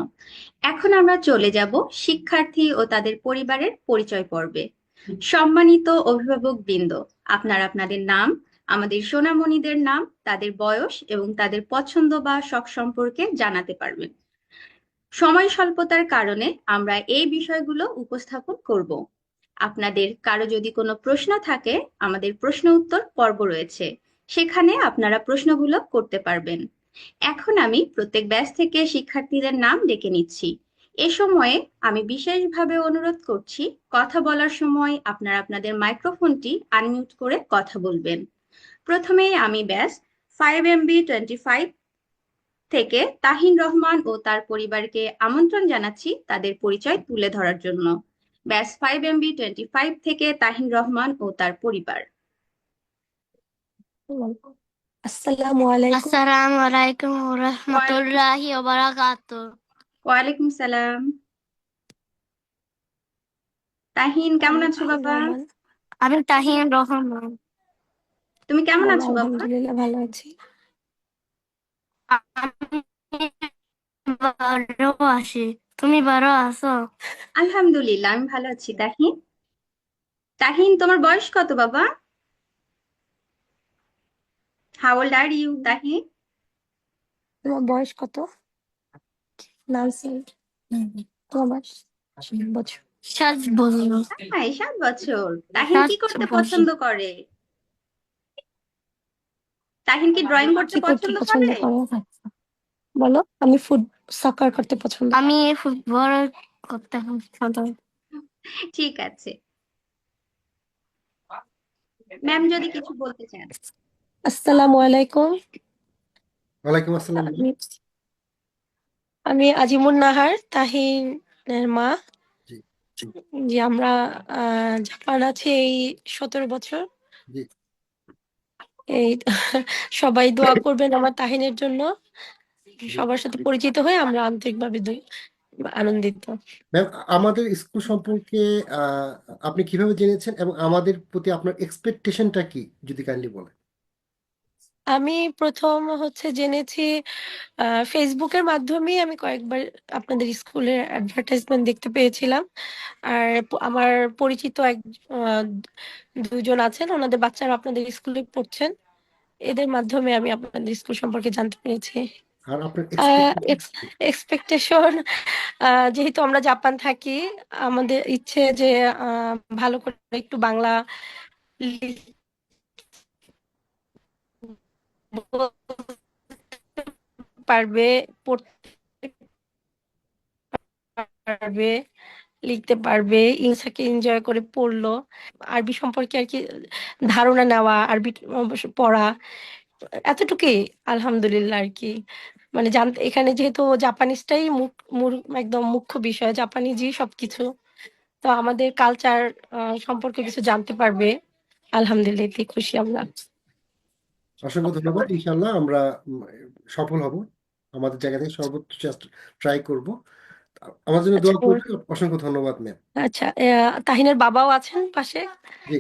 এখন আমরা চলে যাব শিক্ষার্থী ও তাদের পরিবারের পরিচয় পর্বে। সম্মানিত অভিভাবক বৃন্দ, আপনারা আপনাদের নাম, আমাদের সোনামণিদের নাম, তাদের বয়স এবং তাদের পছন্দ বা শখ সম্পর্কে জানাতে পারবেন। সময় স্বল্পতার কারণে আমরা এই বিষয়গুলো উপস্থাপন করব। আপনাদের কারো যদি কোনো প্রশ্ন থাকে, আমাদের প্রশ্ন উত্তর পর্ব রয়েছে, সেখানে আপনারা প্রশ্নগুলো করতে পারবেন। এখন আমি প্রত্যেক ব্যাচ থেকে শিক্ষার্থীদের নাম ডেকে নিচ্ছি। এ সময়ে আমি বিশেষভাবে অনুরোধ করছি, কথা বলার সময় আপনারা আপনাদের মাইক্রোফোনটি আনমিউট করে কথা বলবেন। প্রথমে আমি ব্যাচ 5MB25 থেকে তাহিন রহমান ও তার পরিবারকে আমন্ত্রণ জানাচ্ছি তাদের পরিচয় তুলে ধরার জন্য। ব্যাচ 5MB25 থেকে তাহিন রহমান ও তার পরিবার। আসসালামু আলাইকুম ওয়া রাহমাতুল্লাহি ওয়া বারাকাতুহু। ওয়ালাইকুম সালাম। তাহিন কেমন আছো বাবা? আমি তাহিন রহমান। তুমি কেমন আছো বাবা? আলহামদুলিল্লাহ ভালো আছি। আমি ভালো আছি। তুমি ভালো আছো? আলহামদুলিল্লাহ আমি ভালো আছি। তাহিন, তাহিন তোমার বয়স কত বাবা? How old are you Tahin? তোমার বয়স কত? নানসি, তোমার বয়স 7 বছর। 7 বছর। 7 বছর। তাহিন কি 7 করতে বছর। পছন্দ করে? তাহিন কি ড্রয়িং করতে কি করতে পছন্দ পছন্দ করে? করো? বলো। আমি সকার করতে পছন্দ। আমি ফুটবল করতে পছন্দ। ঠিক আছে, ম্যাম যদি কিছু বলতে চান। আসসালামু আলাইকুম। ওয়ালাইকুম আসসালাম। আমি আজিমুন নাহার, তাহিনের মা। জি জি, আমরা জাপান আছি এই 17 বছর। জি এই সবাই দোয়া করবেন আমার তাহিনের জন্য। সবার সাথে পরিচিত হয়ে আমরা আন্তরিকভাবে আনন্দিত। ম্যাম, আমাদের স্কুল সম্পর্কে আপনি কিভাবে জেনেছেন এবং আমাদের প্রতি আপনার এক্সপেকটেশনটা কি, যদি কাইন্ডলি বলেন। আমি প্রথম জেনেছি ফেসবুকের মাধ্যমেই আমি কয়েকবার আপনাদের স্কুলের অ্যাডভার্টাইজমেন্ট দেখতে পেয়েছিলাম। আর আমার পরিচিত দুজন আছেন, ওনাদের বাচ্চারা আপনাদের স্কুলে পড়ছেন। এদের মাধ্যমে আমি আপনাদের স্কুল সম্পর্কে জানতে পেরেছি। আর আপনার expectation? এক্সপেকটেশন, যেহেতু আমরা জাপান থাকি, আমাদের ইচ্ছে যে ভালো করে একটু বাংলা বলতে পারবে, পড়তে পারবে, লিখতে পারবে, ইংলিশকে এনজয় করে পড়লো, আরবি সম্পর্কে আর কি ধারণা নেওয়া, আরবি পড়া, এতটুকুই আলহামদুলিল্লাহ আর কি। মানে জানতে এখানে যেহেতু জাপানিজটাই একদম মুখ্য বিষয়, জাপানিজই সবকিছু, তো আমাদের কালচার সম্পর্কে কিছু জানতে পারবে, আলহামদুলিল্লাহ এতেই খুশি আমরা। অসংখ্য ধন্যবাদ। ইনশাল্লাহ আমরা সফল হব, আমাদের জায়গা থেকে সর্বোচ্চ চেষ্টা ট্রাই করব। আমার জন্য আচ্ছা দোয়া করবেন। অসংখ্য ধন্যবাদ ম্যাম। আচ্ছা, তাহিনের বাবাও আছেন পাশে। জি,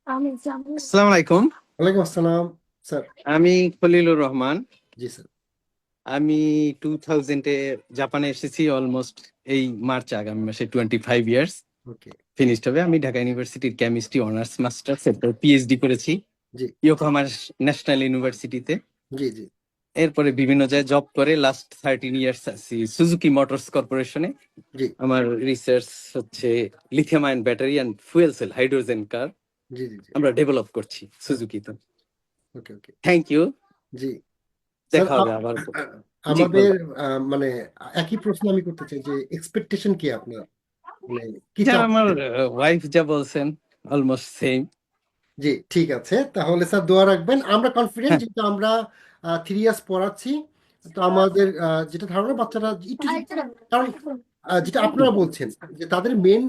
আসসালামু আলাইকুম। ওয়ালাইকুম আসসালাম স্যার। আমি খলিলুর রহমান। জি স্যার। আমি 2000-এ জাপানে এসেছি, অলমোস্ট এই মার্চ আগামী মাসে 25 ইয়ার্স ওকে। ফিনিশড হবে। আমি ঢাকা ইউনিভার্সিটির কেমিস্ট্রি অনার্স মাস্টার্স এরপর পিএইচডি করেছি জি ইয়োকোহামা ন্যাশনাল ইউনিভার্সিটিতে। জি জি এরপরে বিভিন্ন জায়গায় জব করে লাস্ট 13 ইয়ার্স আছি সুজুকি মোটরস কর্পোরেশনে। জি আমার রিসার্চ হচ্ছে lithium ion battery and fuel cell hydrogen car জি জি জি আমরা ডেভেলপ করছি সুজুকিতে। Okay okay. Thank you. জি স্যার, দেখা হবে আবার। জি আমাদের বলুন। মানে একই প্রশ্ন আমি করতে চাই যে এক্সপেকটেশন কি আপনার, মানে কি যা আমার চাচ্ছেন? ওয়াইফ যা বলছেন অলমোস্ট সেম। জি ঠিক আছে, তাহলে স্যার দোয়া রাখবেন। আমরা কনফিডেন্ট, হ্যাঁ যেহেতু আমরা 3 ইয়ার্স পড়াচ্ছি, তো আমাদের যেটা ধারণা বাচ্চারা একটু, কারণ যেটা আপনারা বলছেন যে তাদের মেন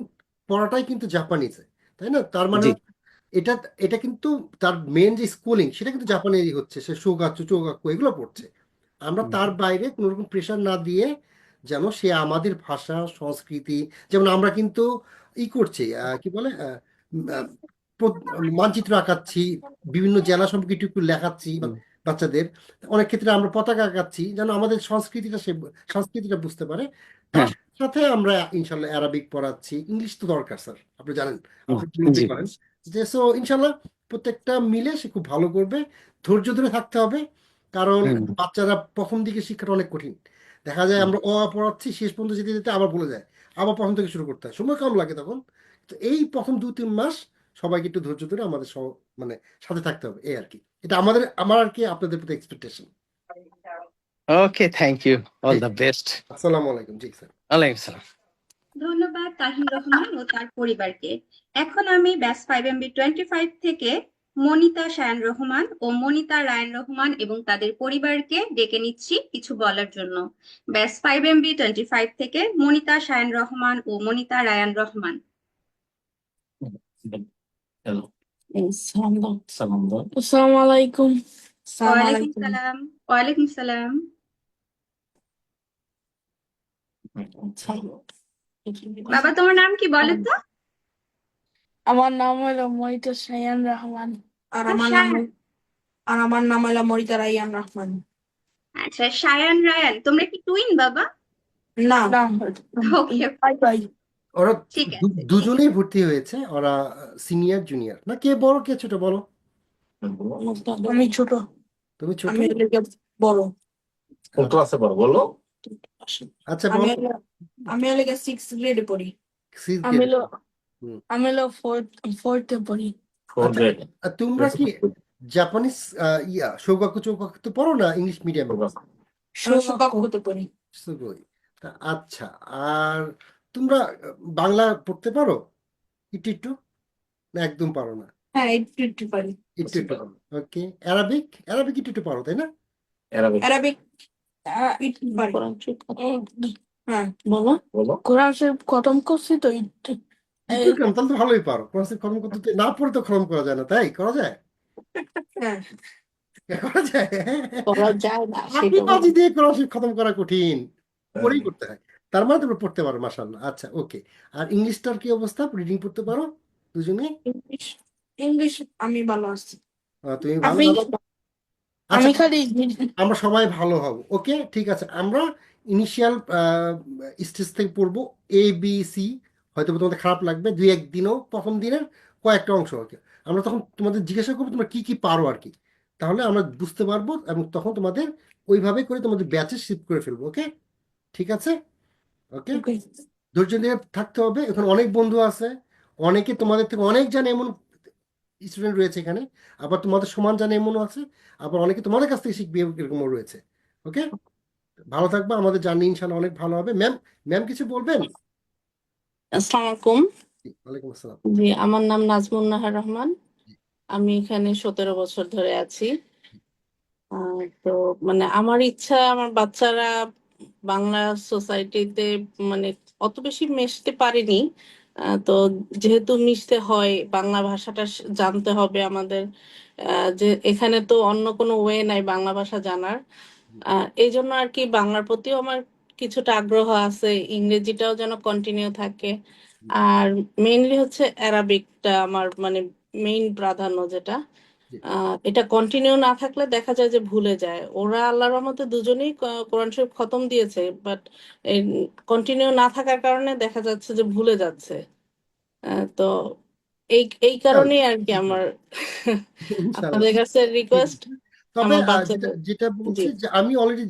পড়াটাই কিন্তু জাপানিজে, তাই না? তার মানে জি এটা এটা কিন্তু তার মেন যে স্কুলিং সেটা কিন্তু জাপানেরই হচ্ছে, সে শোগাচ্ছু চৌগাক্কু এগুলো পড়ছে। আমরা তার বাইরে কোনো রকম প্রেশার না দিয়ে যেন সে আমাদের ভাষা সংস্কৃতি, যেমন আমরা কিন্তু করছি কি বলে মানচিত্র আঁকাচ্ছি, বিভিন্ন জেলা সম্পর্কে একটু একটু লেখাচ্ছি বাচ্চাদের। অনেক ক্ষেত্রে আমরা পতাকা আঁকাচ্ছি যেন আমাদের সংস্কৃতিটা বুঝতে পারে। তার হ্যাঁ সাথে আমরা ইনশাল্লাহ অ্যারাবিক পড়াচ্ছি, ইংলিশ তো দরকার স্যার, আপনি জানেন, আপনি জি করেন যে, সো ইনশাল্লাহ প্রত্যেকটা মিলে সে খুব ভালো করবে। ধৈর্য ধরে থাকতে হবে, কারণ বাচ্চারা প্রথম দিকে শিক্ষাটা অনেক কঠিন। দেখা যায় আমরা পড়াচ্ছি, শেষ পর্যন্ত যেতে যেতে আবার ভুলে যায়, আবার প্রথম থেকে শুরু করতে হয়, সময় কম লাগে তখন। তো এই প্রথম 2-3 মাস সবাইকে একটু ধৈর্য ধরে আমাদের মানে সাথে থাকতে হবে, এই আর কি। এটা আমার আর কি আপনাদের প্রতি expectation. Okay, thank you, all the best. আসসালামু আলাইকুম। জি স্যার। ওয়ালাইকুম সালাম। ধন্যবাদ তাহিন রহমান ও তার পরিবারকে। এখন আমি ব্যাচ 5MB25 থেকে মনিতা শায়ান রহমান ও মনিতা রায়ান রহমান এবং তাদের পরিবারকে ডেকে নিচ্ছি কিছু বলার জন্য। ব্যাচ 5MB25 থেকে মনিতা শায়ান রহমান ও মনিতা রায়ান রহমান। আসসালামু আলাইকুম। ওয়ালাইকুম সালাম। ওয়ালাইকুম সালাম। বাবা, তোমার নাম কি বলো তো? আমার নাম হলো মনিতা শায়ান রহমান। আর আমার নাম হলো মনিতা রায়ান রহমান। আচ্ছা, শায়ান রায়ান, তোমরা কি টুইন বাবা? না, ওকে, ওরা ঠিক আছে। দুজনেই ভর্তি হয়েছে, ওরা সিনিয়র জুনিয়র না, কে বড় কে ছোট বলো? আমি ছোট। তুমি ছোট? আমি বড়। কোন ক্লাসে পড়ো বলো? আচ্ছা আমি বলো। আমি 6th গ্রেডে পড়ি। Sixth আমি grade? আমি 4th পড়ি। আচ্ছা, আর তোমরা কি জাপানিজ শৌগাকু চৌগাকু তো পড়ো না ইংলিশ মিডিয়ামে? শোকাকুতে পড়ি। আচ্ছা, আর তোমরা বাংলা পড়তে পারো একটু একটু, না একদম পারো না? হ্যাঁ, একটু পারি। একটু একটু পারো। ওকে, অ্যারাবিক একটু একটু পারো তাই না? আরবিক একটু পারি। হ্যাঁ, বলো। কোরআন শরীফ খতম করছি তো একটু। একটু কেন, তাহলে তো ভালোই পারো। কোরআন শরীফ খতম করতে না পড়ে তো খতম করা যায় না, তাই করা যায়? হ্যাঁ, করা যায়? করা যায় না আপনি সেটা বাজি দিয়ে কোরআন শরীফ খতম করা কঠিন, পড়েই করতে হয়। তার মানে তোমরা পড়তে পারো, মাশাআল্লাহ। আচ্ছা ওকে, আর ইংলিশটার কি অবস্থা? রিডিং পড়তে পারো দুজনে? ইংলিশ আমি ভালো আছি। তুমি ভালো আপনি আছো? আচ্ছা আমি খালি আমরা সবাই ভালো হব, ওকে ঠিক আছে। আমরা ইনিশিয়াল স্টেজ থেকে পড়বো ABC, হয়তো বা তোমাদের খারাপ লাগবে দুই একদিনও, প্রথম দিনের কয়েকটা অংশ আর কি। আমরা তখন তোমাদের জিজ্ঞাসা করবো তোমরা কি কি পারো আর কি, তাহলে আমরা বুঝতে পারবো এবং তখন তোমাদের ওইভাবে করে তোমাদের ব্যাচে শিফট করে ফেলবো, ওকে ঠিক আছে। ওকে, ধৈর্য নিয়ে থাকতে হবে। এখানে অনেক বন্ধু আছে, অনেকে তোমাদের থেকে অনেক জানে এমন স্টুডেন্ট রয়েছে এখানে, আবার তোমাদের সমান জানে এমনও আছে, আবার অনেকে তোমাদের কাছ থেকে শিখবে এরকমও রয়েছে। ওকে, ভালো থাকবে, আমাদের জার্নি ইনশাল্লাহ অনেক ভালো হবে। ম্যাম, ম্যাম কিছু বলবেন? আসসালামু আলাইকুম। ওয়ালাইকুম আসসালাম। জি, আমার নাম নাজমুন নাহার রহমান। আমি এখানে 17 বছর ধরে আছি। তো মানে আমার ইচ্ছা আমার বাচ্চারা বাংলা সোসাইটিতে মানে অত বেশি মিশতে পারেনি। তো যেহেতু মিশতে হয় বাংলা ভাষাটা জানতে হবে আমাদের, যে এখানে তো অন্য কোনো ওয়ে নাই বাংলা ভাষা জানার। এই জন্য আর কি বাংলার প্রতিও আমার কিছুটা আগ্রহ আছে, ইংরেজিটাও যেন কন্টিনিউ থাকে। আর মেইনলি হচ্ছে অ্যারাবিকটা আমার মানে মেইন প্রাধান্য, যেটা এটা কন্টিনিউ না থাকলে দেখা যায় যে ভুলে যায়। ওরা আল্লাহর রহমতে দুজনেই কোরআন শরীফ খতম দিয়েছে, বাট কন্টিনিউ না থাকার কারণে দেখা যাচ্ছে যে ভুলে যাচ্ছে। তো এই এই কারণেই আর কি আমার ইনশাল্লাহ আপনাদের কাছে ঠিক রিকোয়েস্ট আছে। তবে আমার যেটা বাচ্চাদের। যেটা জি বলছি যে আমি অলরেডি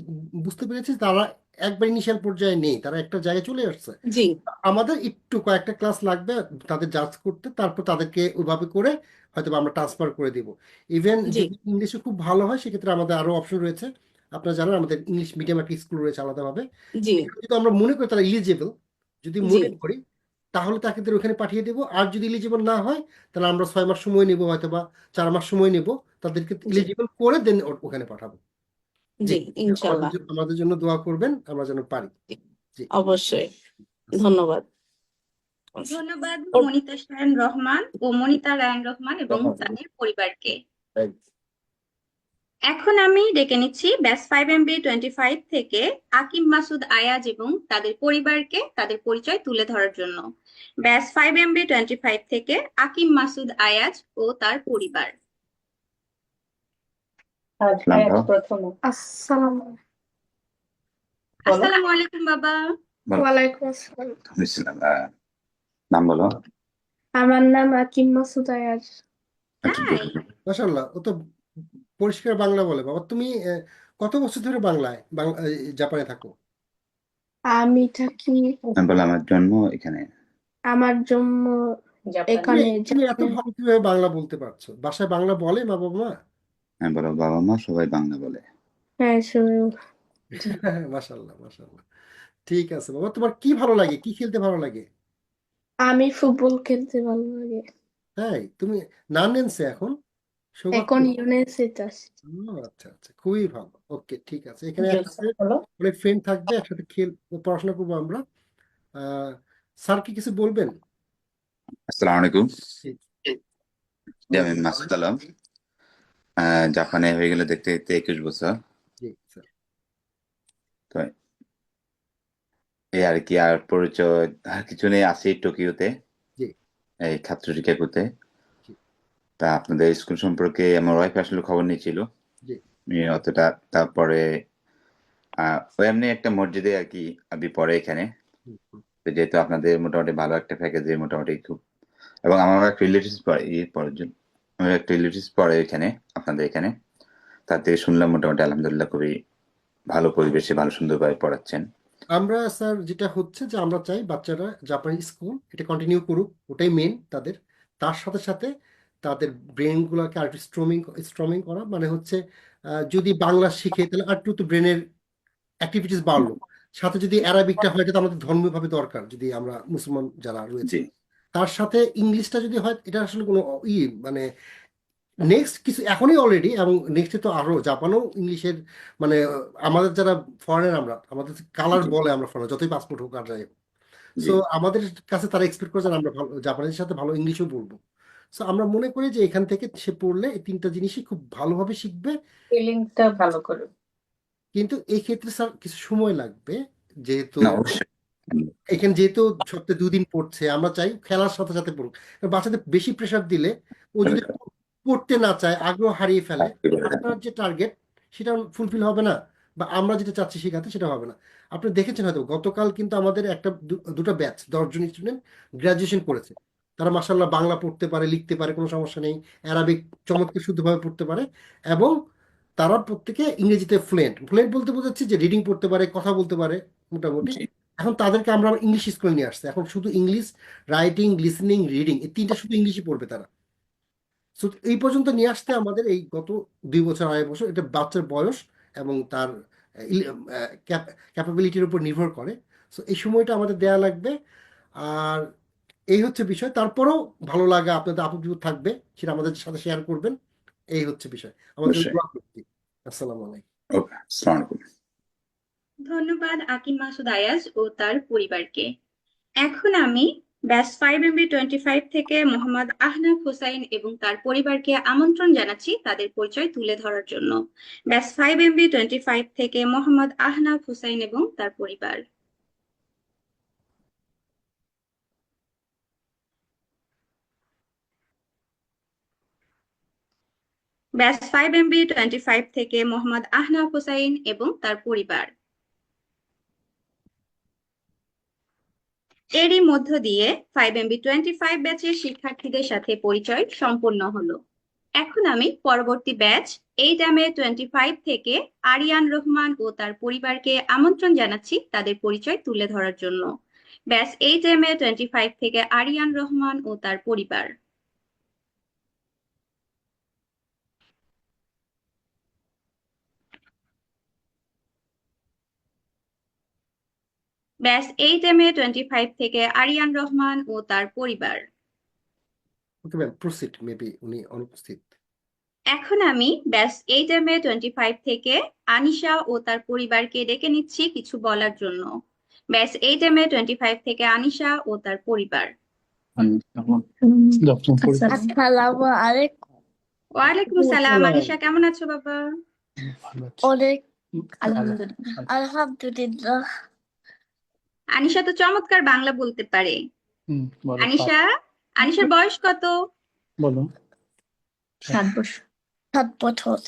বুঝতে পেরেছি তারা একবার ইনিশিয়াল পর্যায়ে নেই, তারা একটা জায়গায় চলে আসছে। জি আমাদের একটু কয়েকটা ক্লাস লাগবে তাদের জাজ করতে, তারপর তাদেরকে ওইভাবে করে হয়তো বা আমরা ট্রান্সফার করে দিব। ইভেন জি যদি ইংলিশে খুব ভালো হয় সেক্ষেত্রে আমাদের আরো অপশন রয়েছে। আপনারা জানেন আমাদের ইংলিশ মিডিয়াম একটা স্কুল রয়েছে আলাদাভাবে। জি যদি আমরা মনে করি তারা ইলিজিবল, যদি জি মনে করি তাহলে তাকে ওখানে পাঠিয়ে দেবো। আর যদি ইলিজিবল না হয় তাহলে আমরা 6 মাস সময় নেবো, হয়তো বা 4 মাস সময় নেবো, তাদেরকে জি ইলিজিবল করে দেন ওখানে পাঠাবো। জি, জি ইনশাল্লাহ। আমাদের জন্য দোয়া করবেন, আমরা যেন পারি। জি, অবশ্যই, ধন্যবাদ। ধন্যবাদ মনিতা রায়ন রহমান ও মনিতা রায়ন রহমান এবং তাদের পরিবারকে। এখন আমি ডেকে নিচ্ছি ব্যাচ 5MB25 থেকে আকিম মাসুদ আয়াজ এবং তাদের পরিবারকে তাদের পরিচয় তুলে ধরার জন্য। ব্যাচ 5MB25 থেকে আকিম মাসুদ আয়াজ ও তার পরিবার। আসসালামু আলাইকুম বাবা। ওয়ালাইকুম আসসালাম। নাম বলো। আমার নাম আকিম মাসুদ আয়াজ। হাই, মাশাআল্লাহ, ও তো পরিষ্কার বাংলা বলে। বাবা তুমি কত বছর ধরে জাপানে থাকো? আমি থাকি, আমি বললাম আমার জন্ম এখানে। আমার জন্ম তুমি এখানে তুমি এত জাপানে। ভালো কিভাবে বাংলা বলতে পারছো? বাসায় বাংলা বলে মা বাবা মা? আমি বলো বাবা মা সবাই বাংলা বলে। হ্যাঁ শুরু। মাশাআল্লাহ মাশাআল্লাহ, ঠিক আছে বাবা। তোমার কি ভালো লাগে, কি খেলতে ভালো লাগে? আমি ফুটবল খেলতে ভালো লাগে। তাই তুমি নানলেন্সে এখন সৌভাগ্য। এখন ইউনিভার্সিটিতে আছি। আচ্ছা আচ্ছা, খুবই ভালো। ওকে ঠিক আছে, এখানে একসাথে অনেক ফ্রেন্ড থাকবে, একসাথে পড়াশোনা করবো আমরা। স্যার কি কিছু বলবেন? আসসালামু আলাইকুম। জি, জি, আমি মাসুদ আলম। জাপানে হয়ে গেলে দেখতে দেখতে 21 বছর। জি স্যার। তো এই আর কি, আর পরিচয় আর কিছু নেই, আছি টোকিওতে জি এই ছাত্র শিক্ষা করতে। জি তা আপনাদের স্কুল সম্পর্কে আমার ওয়াইফ আসলে খবর নিয়েছিল জি অতটা। তারপরে ও এমনি একটা মসজিদে আর কি আমি পড়ে এখানে। হুম, হুম, তো যেহেতু আপনাদের মোটামুটি ভালো একটা প্যাকেজে মোটামুটি খুব, এবং আমার একটা রিলেটিভস পড়ে পড়ার জন্য, আমার একটা রিলেটিভস পড়ে এখানে আপনাদের এখানে। তার থেকে শুনলাম মোটামুটি আলহামদুলিল্লাহ খুবই ভালো পরিবেশে ভালো সুন্দরভাবে পড়াচ্ছেন। আমরা স্যার যেটা হচ্ছে যে আমরা চাই বাচ্চারা জাপানি স্কুল এটা কন্টিনিউ করুক, ওটাই মেন তাদের। তার সাথে সাথে তাদের ব্রেন গুলাকে আর একটু স্ট্রমিং করা, মানে হচ্ছে যদি বাংলা শিখে তাহলে আর একটু ব্রেনের অ্যাক্টিভিটিস বাড়লো। সাথে যদি অ্যারাবিকটা হয়, এটা তো আমাদের ধর্মীয় ভাবে দরকার যদি আমরা মুসলমান যারা রয়েছে। জি তার সাথে ইংলিশটা যদি হয়, এটা আসলে কোনো মানে নেক্সট কিছু এখনই অলরেডি, এবং নেক্সটে তো আরো জাপানও ইংলিশের মানে আমাদের যারা ফরেনার আমরা আমাদের কালার জি বলে আমরা ফরেনার, যতই পাসপোর্ট হোক আর যাই হোক। জি সো আমাদের কাছে তারা এক্সপেক্ট করে যে আমরা ভালো জাপানের সাথে ভালো ইংলিশও বলবো। সো আমরা মনে করি যে এখান থেকে সে পড়লে এই 3টা জিনিসই খুব ভালোভাবে শিখবে। ফিলিংটা ভালো করে। কিন্তু এই ক্ষেত্রে স্যার কিছু সময় লাগবে, যেহেতু না অবশ্যই। এখানে যেহেতু সপ্তাহে 2 দিন পড়ছে, আমরা চাই খেলার সাথে সাথে পড়ুক। কারণ বাচ্চাদের বেশি প্রেশার দিলে ও যদি পড়তে না চায়, আগ্রহ হারিয়ে ফেলে। আপনার যে টার্গেট সেটা ফুলফিল হবে না, বা আমরা যেটা চাচ্ছি শেখাতে সেটা হবে না। আপনি দেখেছেন হয়তো গতকাল কিন্তু আমাদের দুটো ব্যাচ 10 জন স্টুডেন্ট গ্রাজুয়েশন করেছে। তারা মাসাল্লাহ বাংলা পড়তে পারে, লিখতে পারে, কোনো সমস্যা নেই, অ্যারাবিক চমৎকার শুদ্ধভাবে পড়তে পারে, এবং তারা প্রত্যেকে ইংরেজিতে ফ্লুয়েন্ট। ফ্লুয়েন্ট বলতে বোঝাচ্ছি যে রিডিং পড়তে পারে, কথা বলতে পারে মোটামুটি। এখন তাদেরকে আমরা ইংলিশ স্কুলে নিয়ে আসছি, এখন শুধু ইংলিশ, রাইটিং, লিসনিং, রিডিং, এই তিনটা শুধু ইংলিশই পড়বে তারা। সো এই পর্যন্ত নিয়ে আসতে আমাদের এই গত 2 বছর 2.5 বছর, এটা বাচ্চার বয়স এবং তার ক্যাপাবিলিটির উপর নির্ভর করে। সো এই সময়টা আমাদের দেয়া লাগবে। আর এই হচ্ছে বিষয়। তারপরেও ভালো লাগা আপনাদের আপত্তি থাকবে, সেটা আমাদের সাথে শেয়ার করবেন। এই হচ্ছে বিষয় আমাদের অবশ্যই। দোয়া করছি। আসসালামু আলাইকুম। ওকে, আসসালামু আলাইকুম। ধন্যবাদ আকিম মাসুদ আয়াজ ও তার পরিবারকে। এখন আমি ব্যাচ 5MB25 থেকে মোহাম্মদ আহনাফ হোসাইন এবং তার পরিবারকে আমন্ত্রণ জানাচ্ছি তাদের পরিচয় তুলে ধরার জন্য। ব্যাচ 5MB25 থেকে মোহাম্মদ আহনাফ হোসাইন এবং তার পরিবার। ব্যাচ 5MB25 থেকে মোহাম্মদ আহনাফ হোসাইন এবং তার পরিবার। এরই মধ্য দিয়ে 5MB25 ব্যাচের শিক্ষার্থীদের সাথে পরিচয় সম্পন্ন হলো। এখন আমি পরবর্তী ব্যাচ 8MA25 থেকে আরিয়ান রহমান ও তার পরিবারকে আমন্ত্রণ জানাচ্ছি তাদের পরিচয় তুলে ধরার জন্য। ব্যাচ 8MA25 থেকে আরিয়ান রহমান ও তার পরিবার। ব্যাচ 8MA25 থেকে আরিয়ান রহমান ও তার পরিবার। ওকে ম্যাম, প্রসিড, মেবি উনি অনুপস্থিত। এখন আমি ব্যাচ 8MA25 থেকে আনিশা ও তার পরিবারকে ডেকে নিচ্ছি কিছু বলার জন্য। ব্যাচ 8MA25 থেকে আনিশা ও তার পরিবার। আসসালামু আলাইকুম। ওয়ালাইকুম আসসালাম। আনিশা কেমন আছো বাবা? অনেক আলহামদুলিল্লাহ। আনিশা তো চমৎকার বাংলা বলতে পারে। আনিশার বয়স কত? বলো। 7 বছর। 7 বছর।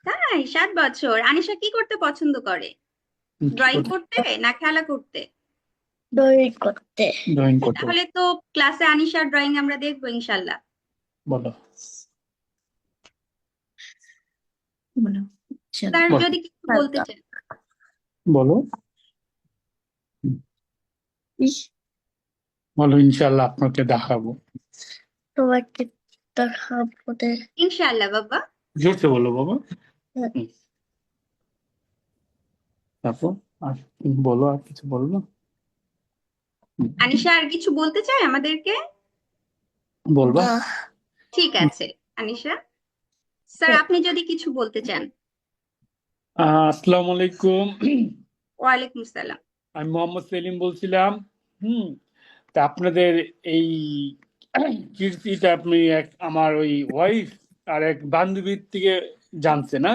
তাই, 7 বছর। আনিশা কি করতে পছন্দ করে? ড্রয়িং করতে না খেলা করতে? ড্রয়িং করতে। তাহলে তো ক্লাসে আনিশার ড্রয়িং আমরা দেখবো ইনশাল্লাহ। বলো। স্যার যদি কিছু বলতে চান। বলো। বলো, ইনশাল্লাহ আপনাকে দেখাবো। তোমাকে দেখাবো। ইনশাল্লাহ বাবা। জোরসে বলো বাবা। তারপর আর বলো, আর কিছু বলবো? আনিশা আর কিছু বলতে চাই আমাদেরকে? বলবা? ঠিক আছে আনিশা। স্যার আপনি যদি কিছু বলতে চান। আসসালামু আলাইকুম। ওয়ালাইকুম আসসালাম। আমি মোহাম্মদ সেলিম বলছিলাম। তা আপনাদের এই কীর্তিটা আপনি আমার ওই ওয়াইফ আর এক বান্ধবীর থেকে জানছে না,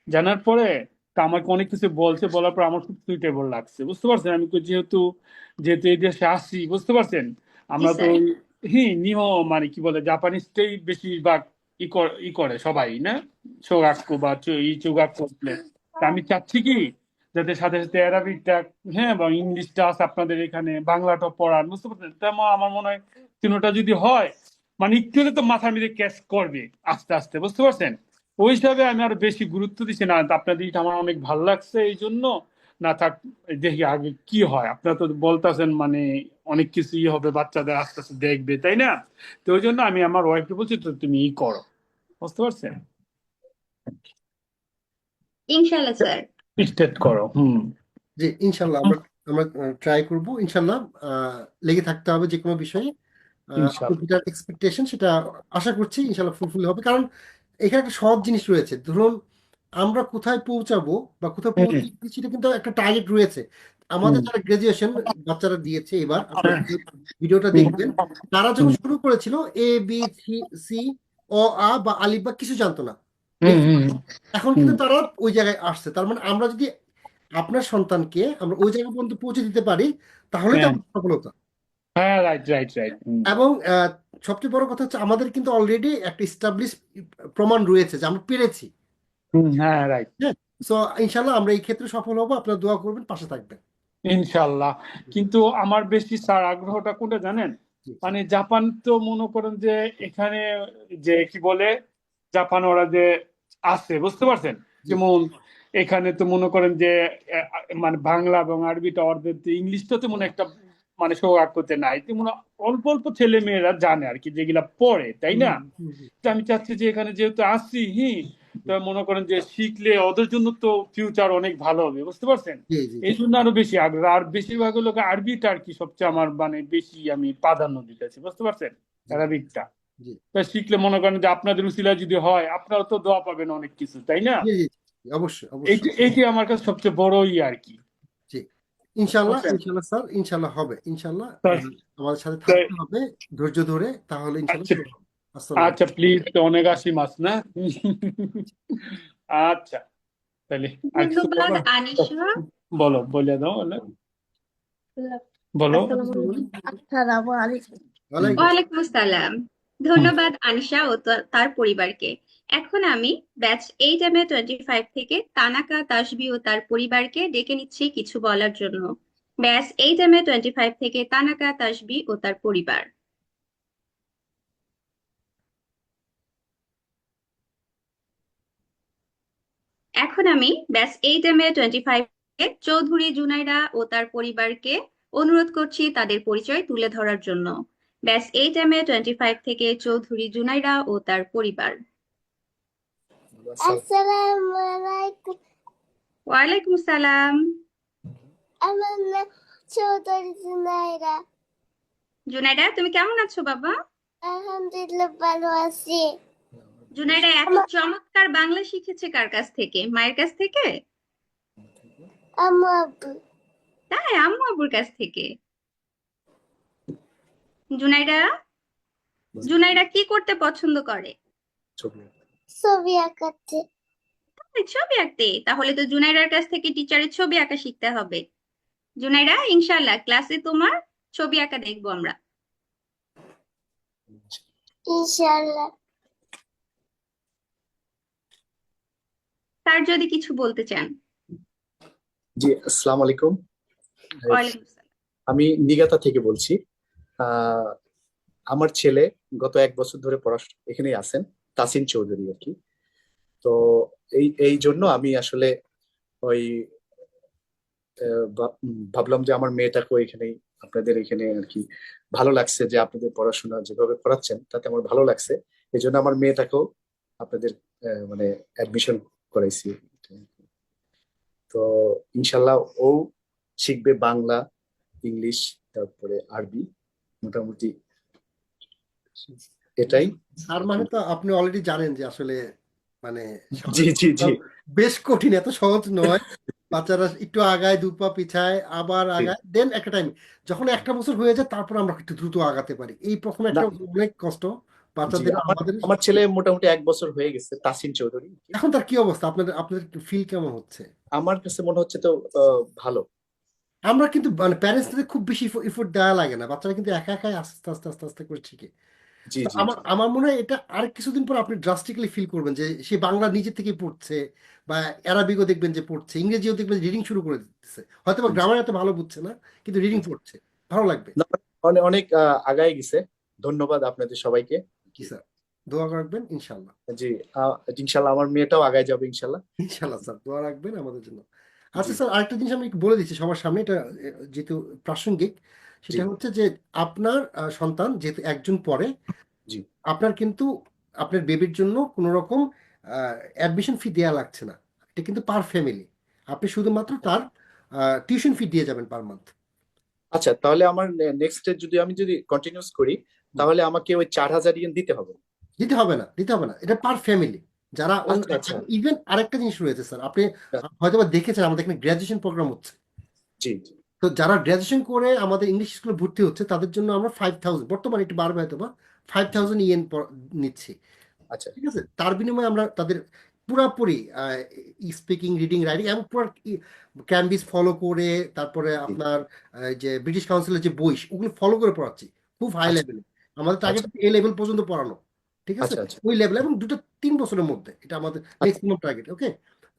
জানার পরে তা আমাকে অনেক কিছু বলছে, বলার পর আমার খুব সুইটেবল লাগছে, বুঝতে পারছেন? আমি যেহেতু এই দেশে আসি, বুঝতে পারছেন, আমরা তো মানে কি বলে জাপানিজটাই বেশিরভাগ ই করে সবাই না, শোগাক্কু বা চুগাক করলে। তা আমি চাচ্ছি কি যাতে সাথে সাথে অ্যারাবিকটা বা ইংলিশটা আছে আপনাদের এখানে, বাংলাটা পড়ান, বুঝতে পারছেন? তেমন আমার মনে হয় তিনোটা যদি হয় মানে একটু হলে তো মাথার মধ্যে ক্যাচ করবে আস্তে আস্তে, বুঝতে পারছেন? ওই হিসাবে আমি আরো বেশি গুরুত্ব দিচ্ছি না। আপনাদের আমার অনেক ভালো লাগছে, এই জন্য না থাক, দেখি আগে কি হয়। আপনারা তো বলতেছেন মানে অনেক কিছু হবে, বাচ্চাদের আস্তে আস্তে দেখবে, তাই না? তো ওই জন্য আমি আমার ওয়াইফকে বলছি তো তুমি করো, বুঝতে পারছেন? ইনশাআল্লাহ স্যার। স্টার্ট করো। জি ইনশাল্লাহ আমরা ট্রাই করব ইনশাল্লাহ। লেগে থাকতে হবে যে কোনো বিষয়ে। যেটা এক্সপেকটেশন সেটা আশা করছি ইনশাল্লাহ ফুলফিল হবে, কারণ এখানে একটা সহজ জিনিস রয়েছে। ধরুন আমরা কোথায় পৌঁছাবো বা কোথায় পৌঁছাচ্ছি সেটা কিন্তু একটা টার্গেট রয়েছে। আমাদের যারা গ্রাজুয়েশন বাচ্চারা দিয়েছে এবার, আপনারা ভিডিওটা দেখবেন, তারা যখন শুরু করেছিল ABCD অ বা আলিফ বা কিছু জানতো না। এখন কিন্তু তারা ওই জায়গায় আসছে। তার মানে আমরা যদি আপনার সন্তানকে আমরা ওই জায়গা পর্যন্ত পৌঁছে দিতে পারি তাহলে তো আমাদের সফলতা। হ্যাঁ, রাইট রাইট রাইট। এবং সবচেয়ে বড় কথা হচ্ছে আমাদের কিন্তু অলরেডি একটা এস্টাবলিশ প্রমাণ রয়েছে যে আমরা পেরেছি। হ্যাঁ, রাইট। হ্যাঁ, সো ইনশাল্লাহ আমরা এই ক্ষেত্রে সফল হবো, আপনারা দোয়া করবেন, পাশে থাকবেন। ইনশাল্লাহ। কিন্তু আমার বেশি স্যার আগ্রহটা কোনটা জানেন? জি, মানে জাপান তো মনে করেন যে এখানে যে কি বলে জাপান ওরা যে আছে, বুঝতে পারছেন? জি, যেমন এখানে তো মনে করেন যে মানে বাংলা এবং আরবিটা ওদের ইংলিশটা তো মনে একটা মানে সৌহার্দ্যতে নাই, তেমন অল্প অল্প ছেলে মেয়েরা জানে আর কি, যেগুলা পড়ে, তাই না? তো আমি চাচ্ছি যে এখানে যেহেতু আসছি তো মনে করেন যে শিখলে ওদের জন্য তো ফিউচার অনেক ভালো হবে, বুঝতে পারছেন? জি, জি, এই জন্য আরো বেশি আগ্রহ। আর বেশিরভাগ লোক আরবিটা আর কি সবচেয়ে আমার মানে বেশি আমি প্রাধান্য দিতেছি, বুঝতে পারছেন? আরবিকটা জি, তা শিখলে মনে করেন যে আপনাদের উসিলা যদি হয় আপনারাও তো দোয়া পাবেন অনেক কিছু, তাই না? জি, জি, জি, অবশ্যই অবশ্যই। এইটি আমার কাছে সবচেয়ে বড় আর কি। জি, ইনশাল্লাহ বুঝছেন? ইনশাল্লাহ স্যার, ইনশাল্লাহ হবে, ইনশাল্লাহ তা- আমাদের সাথে তা- থাকতে হবে ধৈর্য ধরে, তাহলে ইনশাল্লাহ আচ্ছা, হবে। আসসালামু আচ্ছা প্লিজ, অনেক আসি মাস না। আচ্ছা, তাহলে আর কিছু ধন্যবাদ বলার? আনিশা। বলো, বলে দাও, বলো। আসসালামু আলাইকুম। ওয়ালাইকুম ওয়ালাইকুম আসসালাম। ধন্যবাদ আনিশা ও তার পরিবারকে। এখন আমি ব্যাচ 8M25 থেকে তানাকা তাসবি ও তার পরিবারকে ডেকে নিচ্ছি কিছু বলার জন্য। ব্যাচ 8M25 থেকে তানাকা তাসবি ও তার পরিবার। এখন আমি ব্যাচ 8M25 থেকে চৌধুরী জুনাইরা ও তার পরিবারকে অনুরোধ করছি তাদের পরিচয় তুলে ধরার জন্য। ব্যাচ 8M25 থেকে চৌধুরী জুনাইরা ও তার পরিবার। আসসালামু আলাইকুম। ওয়ালাইকুম আসসালাম। আমার নাম চৌধুরী জুনাইরা। জুনাইরা, তুমি কেমন আছো বাবা? আলহামদুলিল্লাহ ভালো আছি। জুনাইরা এত চমৎকার বাংলা শিখেছে কার কাছ থেকে? মায়ের কাছ থেকে? আম্মু আব্বু। তাই, আম্মু আব্বুর কাছ থেকে। জুনাইরা, জুনাইরা কি করতে পছন্দ করে? ছবি আঁকাতে। তাই, ছবি আঁকতে। তাহলে তো জুনাইরার কাছ থেকে টিচারের ছবি আঁকা শিখতে হবে। জুনাইরা, ইনশাল্লাহ ক্লাসে তোমার ছবি আঁকা দেখবো আমরা। ইনশাআল্লাহ। তার যদি কিছু বলতে চান। জি, আসসালামু আলাইকুম। ওয়ালাইকুম আসসালাম। আমি নিগাতা থেকে বলছি। আমার ছেলে গত 1 বছর ধরে পড়াশোনা এখানেই আছেন, তাসিন চৌধুরী আর কি। তো এই জন্য আমি আসলে ওই ভাবলাম যে আমার মেয়েটাকেও এখানেই আপনাদের এখানে আর কি ভালো লাগছে, যে আপনাদের পড়াশোনা যেভাবে করাচ্ছেন তাতে আমার ভালো লাগছে। এই জন্য আমার মেয়েটাকেও আপনাদের মানে অ্যাডমিশন করাইছি। তো ইনশাল্লাহ ও শিখবে বাংলা, ইংলিশ, তারপরে আরবি, মোটামুটি এটাই। তার মানে তো আপনি অলরেডি জানেন যে আসলে মানে জি জি জি বেশ কঠিন, এত সহজ নয়। বাচ্চারা একটু আগায়, 2 পা পিছায়, আবার জি। আগায়, দেন একটা টাইম যখন 1টা বছর হয়ে যায় তারপর আমরা একটু দ্রুত আগাতে পারি। এই প্রথমে না, একটা অনেক কষ্ট জি, বাচ্চাদের, আমার আমাদের। আমার ছেলে মোটামুটি 1 বছর হয়ে গেছে, তাসিন চৌধুরী। এখন তার কি অবস্থা, আপনাদের আপনাদের ফিল কেমন হচ্ছে? আমার কাছে মনে হচ্ছে তো ভালো। আমরা কিন্তু মানে প্যারেন্টসদের খুব বেশি এফোর্ট দেওয়া লাগে না, বাচ্চারা কিন্তু একা একাই আস্তে আস্তে আস্তে আস্তে করে শিখে। জি তো জি আমার জি আমার মনে হয় এটা আর কিছুদিন পর আপনি ড্রাস্টিকলি ফিল করবেন যে সে বাংলা নিজে থেকে পড়ছে, বা অ্যারাবিকও দেখবেন যে পড়ছে, ইংরেজিও দেখবেন রিডিং শুরু করে দিচ্ছে, হয়তো বা জি। গ্রামার এত ভালো বুঝছে না কিন্তু রিডিং পড়ছে, ভালো লাগবে। না, অনেক অনেক আগায় গেছে। ধন্যবাদ আপনাদের সবাইকে। কি স্যার, দোয়া রাখবেন ইনশাল্লাহ। জি, ইনশাল্লাহ আমার মেয়েটাও আগায় যাবে ইনশাল্লাহ। ইনশাল্লাহ স্যার, দোয়া রাখবেন আমাদের জন্য। জি আচ্ছা স্যার, আরেকটা জিনিস আমি বলে দিচ্ছি সবার সামনে, এটা যেহেতু প্রাসঙ্গিক, জি সেটা হচ্ছে যে আপনার সন্তান যেহেতু একজন পড়ে, জি আপনার কিন্তু আপনার বেবির জন্য কোনো রকম অ্যাডমিশন ফি দেওয়া লাগছে না। এটা কিন্তু পার ফ্যামিলি, আপনি শুধুমাত্র তার টিউশন ফি দিয়ে যাবেন পার মান্থ। আচ্ছা, তাহলে আমার নেক্সট যদি আমি কন্টিনিউস করি, তাহলে আমাকে ওই 4,000 ইয়েন দিতে হবে? দিতে হবে না, দিতে হবে না, এটা পার ফ্যামিলি। যারা আচ্ছা আচ্ছা। ইভেন আরেকটা জিনিস রয়েছে স্যার, আপনি হয়তো বা দেখেছেন আমাদের এখানে গ্র্যাজুয়েশন প্রোগ্রাম হচ্ছে। জি জি তো যারা গ্র্যাজুয়েশন করে আমাদের ইংলিশ স্কুলে ভর্তি হচ্ছে তাদের জন্য আমরা 5,000, বর্তমানে একটু বাড়বে হয়তো বা 5,000 ইয়েন নিচ্ছি। আচ্ছা ঠিক আছে, তার বিনিময়ে আমরা তাদের পুরাপুরি স্পিকিং, রিডিং, রাইটিং এবং পুরো ক্যাম্বিস ফলো করে, তারপরে আপনার যে ব্রিটিশ কাউন্সিলের যে বই ওগুলো ফলো করে পড়াচ্ছি খুব হাই আচ্ছা লেভেলে। আমাদের আচ্ছা টার্গেট এ লেভেল পর্যন্ত পড়ানো। ঠিক আছে, আচ্ছা আচ্ছা ওই লেভেল, এবং 2-3 বছরের মধ্যে এটা আমাদের ম্যাক্সিমাম টার্গেট। ওকে,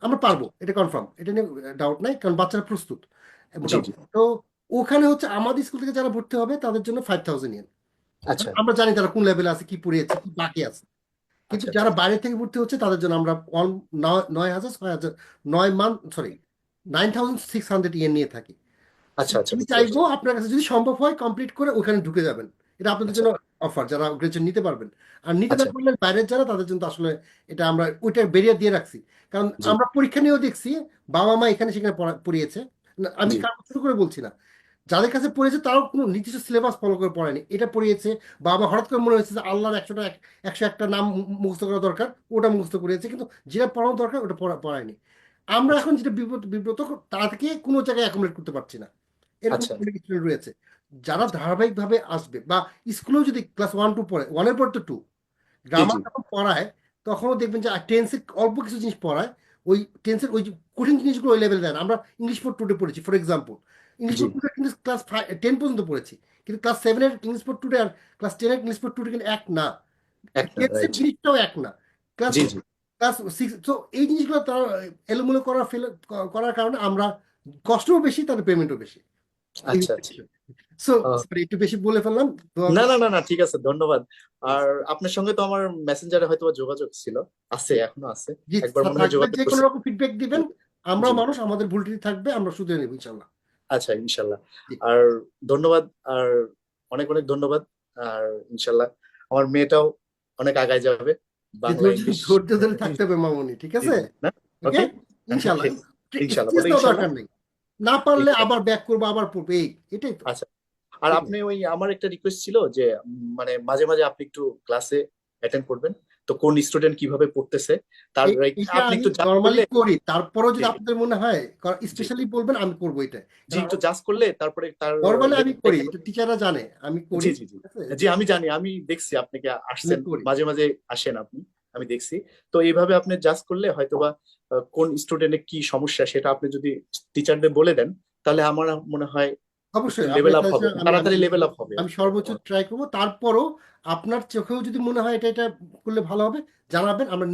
আমরা পারবো, এটা কনফার্ম, এটা নিয়ে ডাউট নাই, কারণ বাচ্চারা প্রস্তুত জি মোটামুটি। জি তো ওখানে হচ্ছে আমাদের স্কুল থেকে যারা ভর্তি হবে তাদের জন্য 5,000 ইয়েন। আচ্ছা আমরা জানি তারা কোন লেভেলে আছে, কি পড়িয়েছে, কি বাকি আছে। কিন্তু আচ্ছা যারা বাইরে থেকে ভর্তি হচ্ছে তাদের জন্য আমরা 9,600 ইয়েন নিয়ে থাকি। আচ্ছা আচ্ছা আমি বুঝতে চাইবো পারছি আপনার কাছে যদি সম্ভব হয় কমপ্লিট করে ওখানে ঢুকে যাবেন, এটা আপনাদের আচ্ছা জন্য অফার, যারা গ্রাজুয়েট নিতে পারবেন। আর নিতে না আচ্ছা পারলে বাইরের যারা, তাদের জন্য তো আসলে এটা আমরা ওইটা বেরিয়ে দিয়ে রাখছি, কারণ জি আমরা পরীক্ষা নিয়েও দেখছি বাবা মা এখানে সেখানে পড়িয়েছে না, আমি জি কারো শুরু করে বলছি না, যাদের কাছে পড়েছে তারাও কোনো নির্দিষ্ট সিলেবাস ফলো করে পড়ায়নি, এটা পড়িয়েছে, বা আমার হঠাৎ করে মনে হয়েছে যে আল্লাহর 101টা নাম মুখস্থ করা দরকার, ওটা মুখস্থ করিয়েছে, কিন্তু যেটা পড়ানো দরকার ওটা পড়ায়নি। আমরা এখন যেটা বিব্রত বিব্রত তাদেরকে কোনো জায়গায় অ্যাকোমোডেট করতে পারছি না, এরকম আচ্ছা অনেক স্টুডেন্ট রয়েছে যারা ধারাবাহিকভাবে আসবে, বা স্কুলেও যদি ক্লাস 1-2 পড়ে, 1-এর পর তো 2 জি গ্রামার জি যখন পড়ায়, তখনও দেখবেন যে টেন্সের অল্প কিছু জিনিস পড়ায়, ওই টেন্সের ওই যে কঠিন জিনিসগুলো ওই লেভেল দেয় না। আমরা ইংলিশ ফর টুডে পড়েছি ফর এক্সাম্পল, ইংলিশ জি ফর টুডে কিন্তু ক্লাস 10 পর্যন্ত পড়েছি, কিন্তু ক্লাস 7-এর ইংলিশ ফর টুডে আর ক্লাস 10-এর ইংলিশ ফর টুডে কিন্তু এক না, একটা টেন্সের রাইট জিনিসটাও এক না। ক্লাস জি জি ক্লাস 6, তো এই জিনিসগুলো তারা এলোমেলো করার কারণে আমরা কষ্টও বেশি, তাদের পেমেন্টও বেশি। আচ্ছা আচ্ছা সো আহ, সরি, একটু বেশি বলে ফেললাম, দোয়া না করবেন। না না না ঠিক আছে, ধন্যবাদ। আর আপনার সঙ্গে তো আমার মেসেঞ্জারে হয়তো বা যোগাযোগ ছিল, আছে, এখনো আছে, জি, একবার মনে হয় থাকবে, যোগাযোগ যে কোনো করছি। রকম ফিডব্যাক দিবেন, আমরা জি মানুষ, আমাদের ভুল ত্রুটি থাকবে, আমরা শুধরে নেব ইনশাল্লাহ। আচ্ছা ইনশাল্লাহ। জি আর ধন্যবাদ, আর অনেক অনেক ধন্যবাদ। আর ইনশাল্লাহ আমার মেয়েটাও অনেক আগায় যাবে, যে বাংলা ধৈর্য ইংলিশ। ধৈর্য ধরে থাকতে হবে মামুনি, ঠিক জি আছে? জি না ওকে, ওকে ইনশাল্লাহ। ইনশাল্লাহ স্ট্রেস বলে নেওয়া ইনশাল্লাহ দরকার নেই, না পারলে ইনশাল্লাহ আবার ব্যাক করবো, আবার পড়বো, এটাই তো। আচ্ছা। আর ঠিক আপনি আছে, ওই আমার একটা রিকোয়েস্ট ছিল যে মানে মাঝে মাঝে আপনি একটু ক্লাসে অ্যাটেন্ড করবেন, তো কোন স্টুডেন্ট কিভাবে পড়তেছে তার এটা আপনি আমি একটু জাজ নর্মালি করলে। করি, তারপরেও জি যদি আপনাদের মনে হয় জি স্পেশালি বলবেন, আমি করবো এটা। জি একটু জাজ করলে তারপরে তার নর্মালি আমি লেভেল করি, দেখে। এটা টিচাররা জানে আমি জি করি, জি জি ঠিক আছে, জি আমি জানি, আমি দেখছি আপনাকে আমি আসছেন, করি। মাঝে মাঝে আসেন আপনি, আমি দেখছি। তো এইভাবে আপনি জাজ করলে হয়তোবা কোন স্টুডেন্টের কি সমস্যা সেটা আপনি যদি টিচারদের বলে দেন, তাহলে আমার মনে হয় একটু অবশ্যই লেভেল আপনার আপ হবে, কাছে আমি আমি তাড়াতাড়ি লেভেল আপ হবে আর আমি কি সর্বোচ্চ ট্রাই করবো, তারপরও আপনার চোখেও যদি মনে হয় এটা এটা করলে ভালো হবে, জানাবেন, আমরা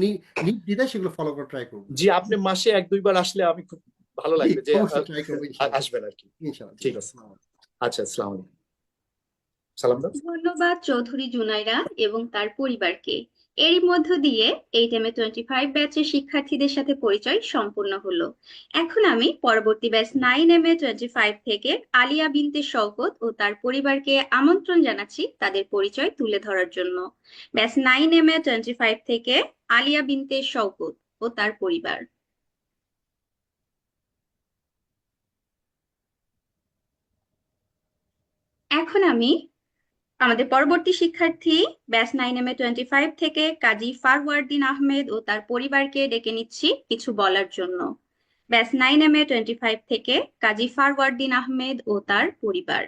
নির্দ্বিধায় সেগুলো ফলো করে ট্রাই করবো। জি আপনি মাসে 1-2 বার আসলে আমি খুব ভালো জি, লাগবে যে অবশ্যই ট্রাই করবো ইনশাল্লাহ। আসবেন আর কি। ইনশাল্লাহ, ঠিক ঠিক আছে। আছে, আচ্ছা, আসসালামু আলাইকুম, সালাম দাও। ধন্যবাদ চৌধুরী জুনাইরা এবং তার পরিবারকে। এরই মধ্য দিয়ে 8 MA 25 ব্যাচের শিক্ষার্থীদের সাথে পরিচয় সম্পূর্ণ হলো। এখন আমি পরবর্তী ব্যাচ 9 MA 25 থেকে আলিয়া বিনতে শওকত ও তার পরিবারকে আমন্ত্রণ জানাচ্ছি তাদের পরিচয় তুলে ধরার জন্য। ব্যাচ 9 MA 25 থেকে আলিয়া বিনতে শওকত ও তার পরিবার। এখন আমি আমাদের পরবর্তী শিক্ষার্থী ব্যাচ 9 MA 25 থেকে কাজী ফারওয়ার্দিন আহমেদ ও তার পরিবারকে ডেকে নিচ্ছি কিছু বলার জন্য। ব্যাচ 9 MA 25 থেকে কাজী ফারওয়ার্দিন আহমেদ ও তার পরিবার।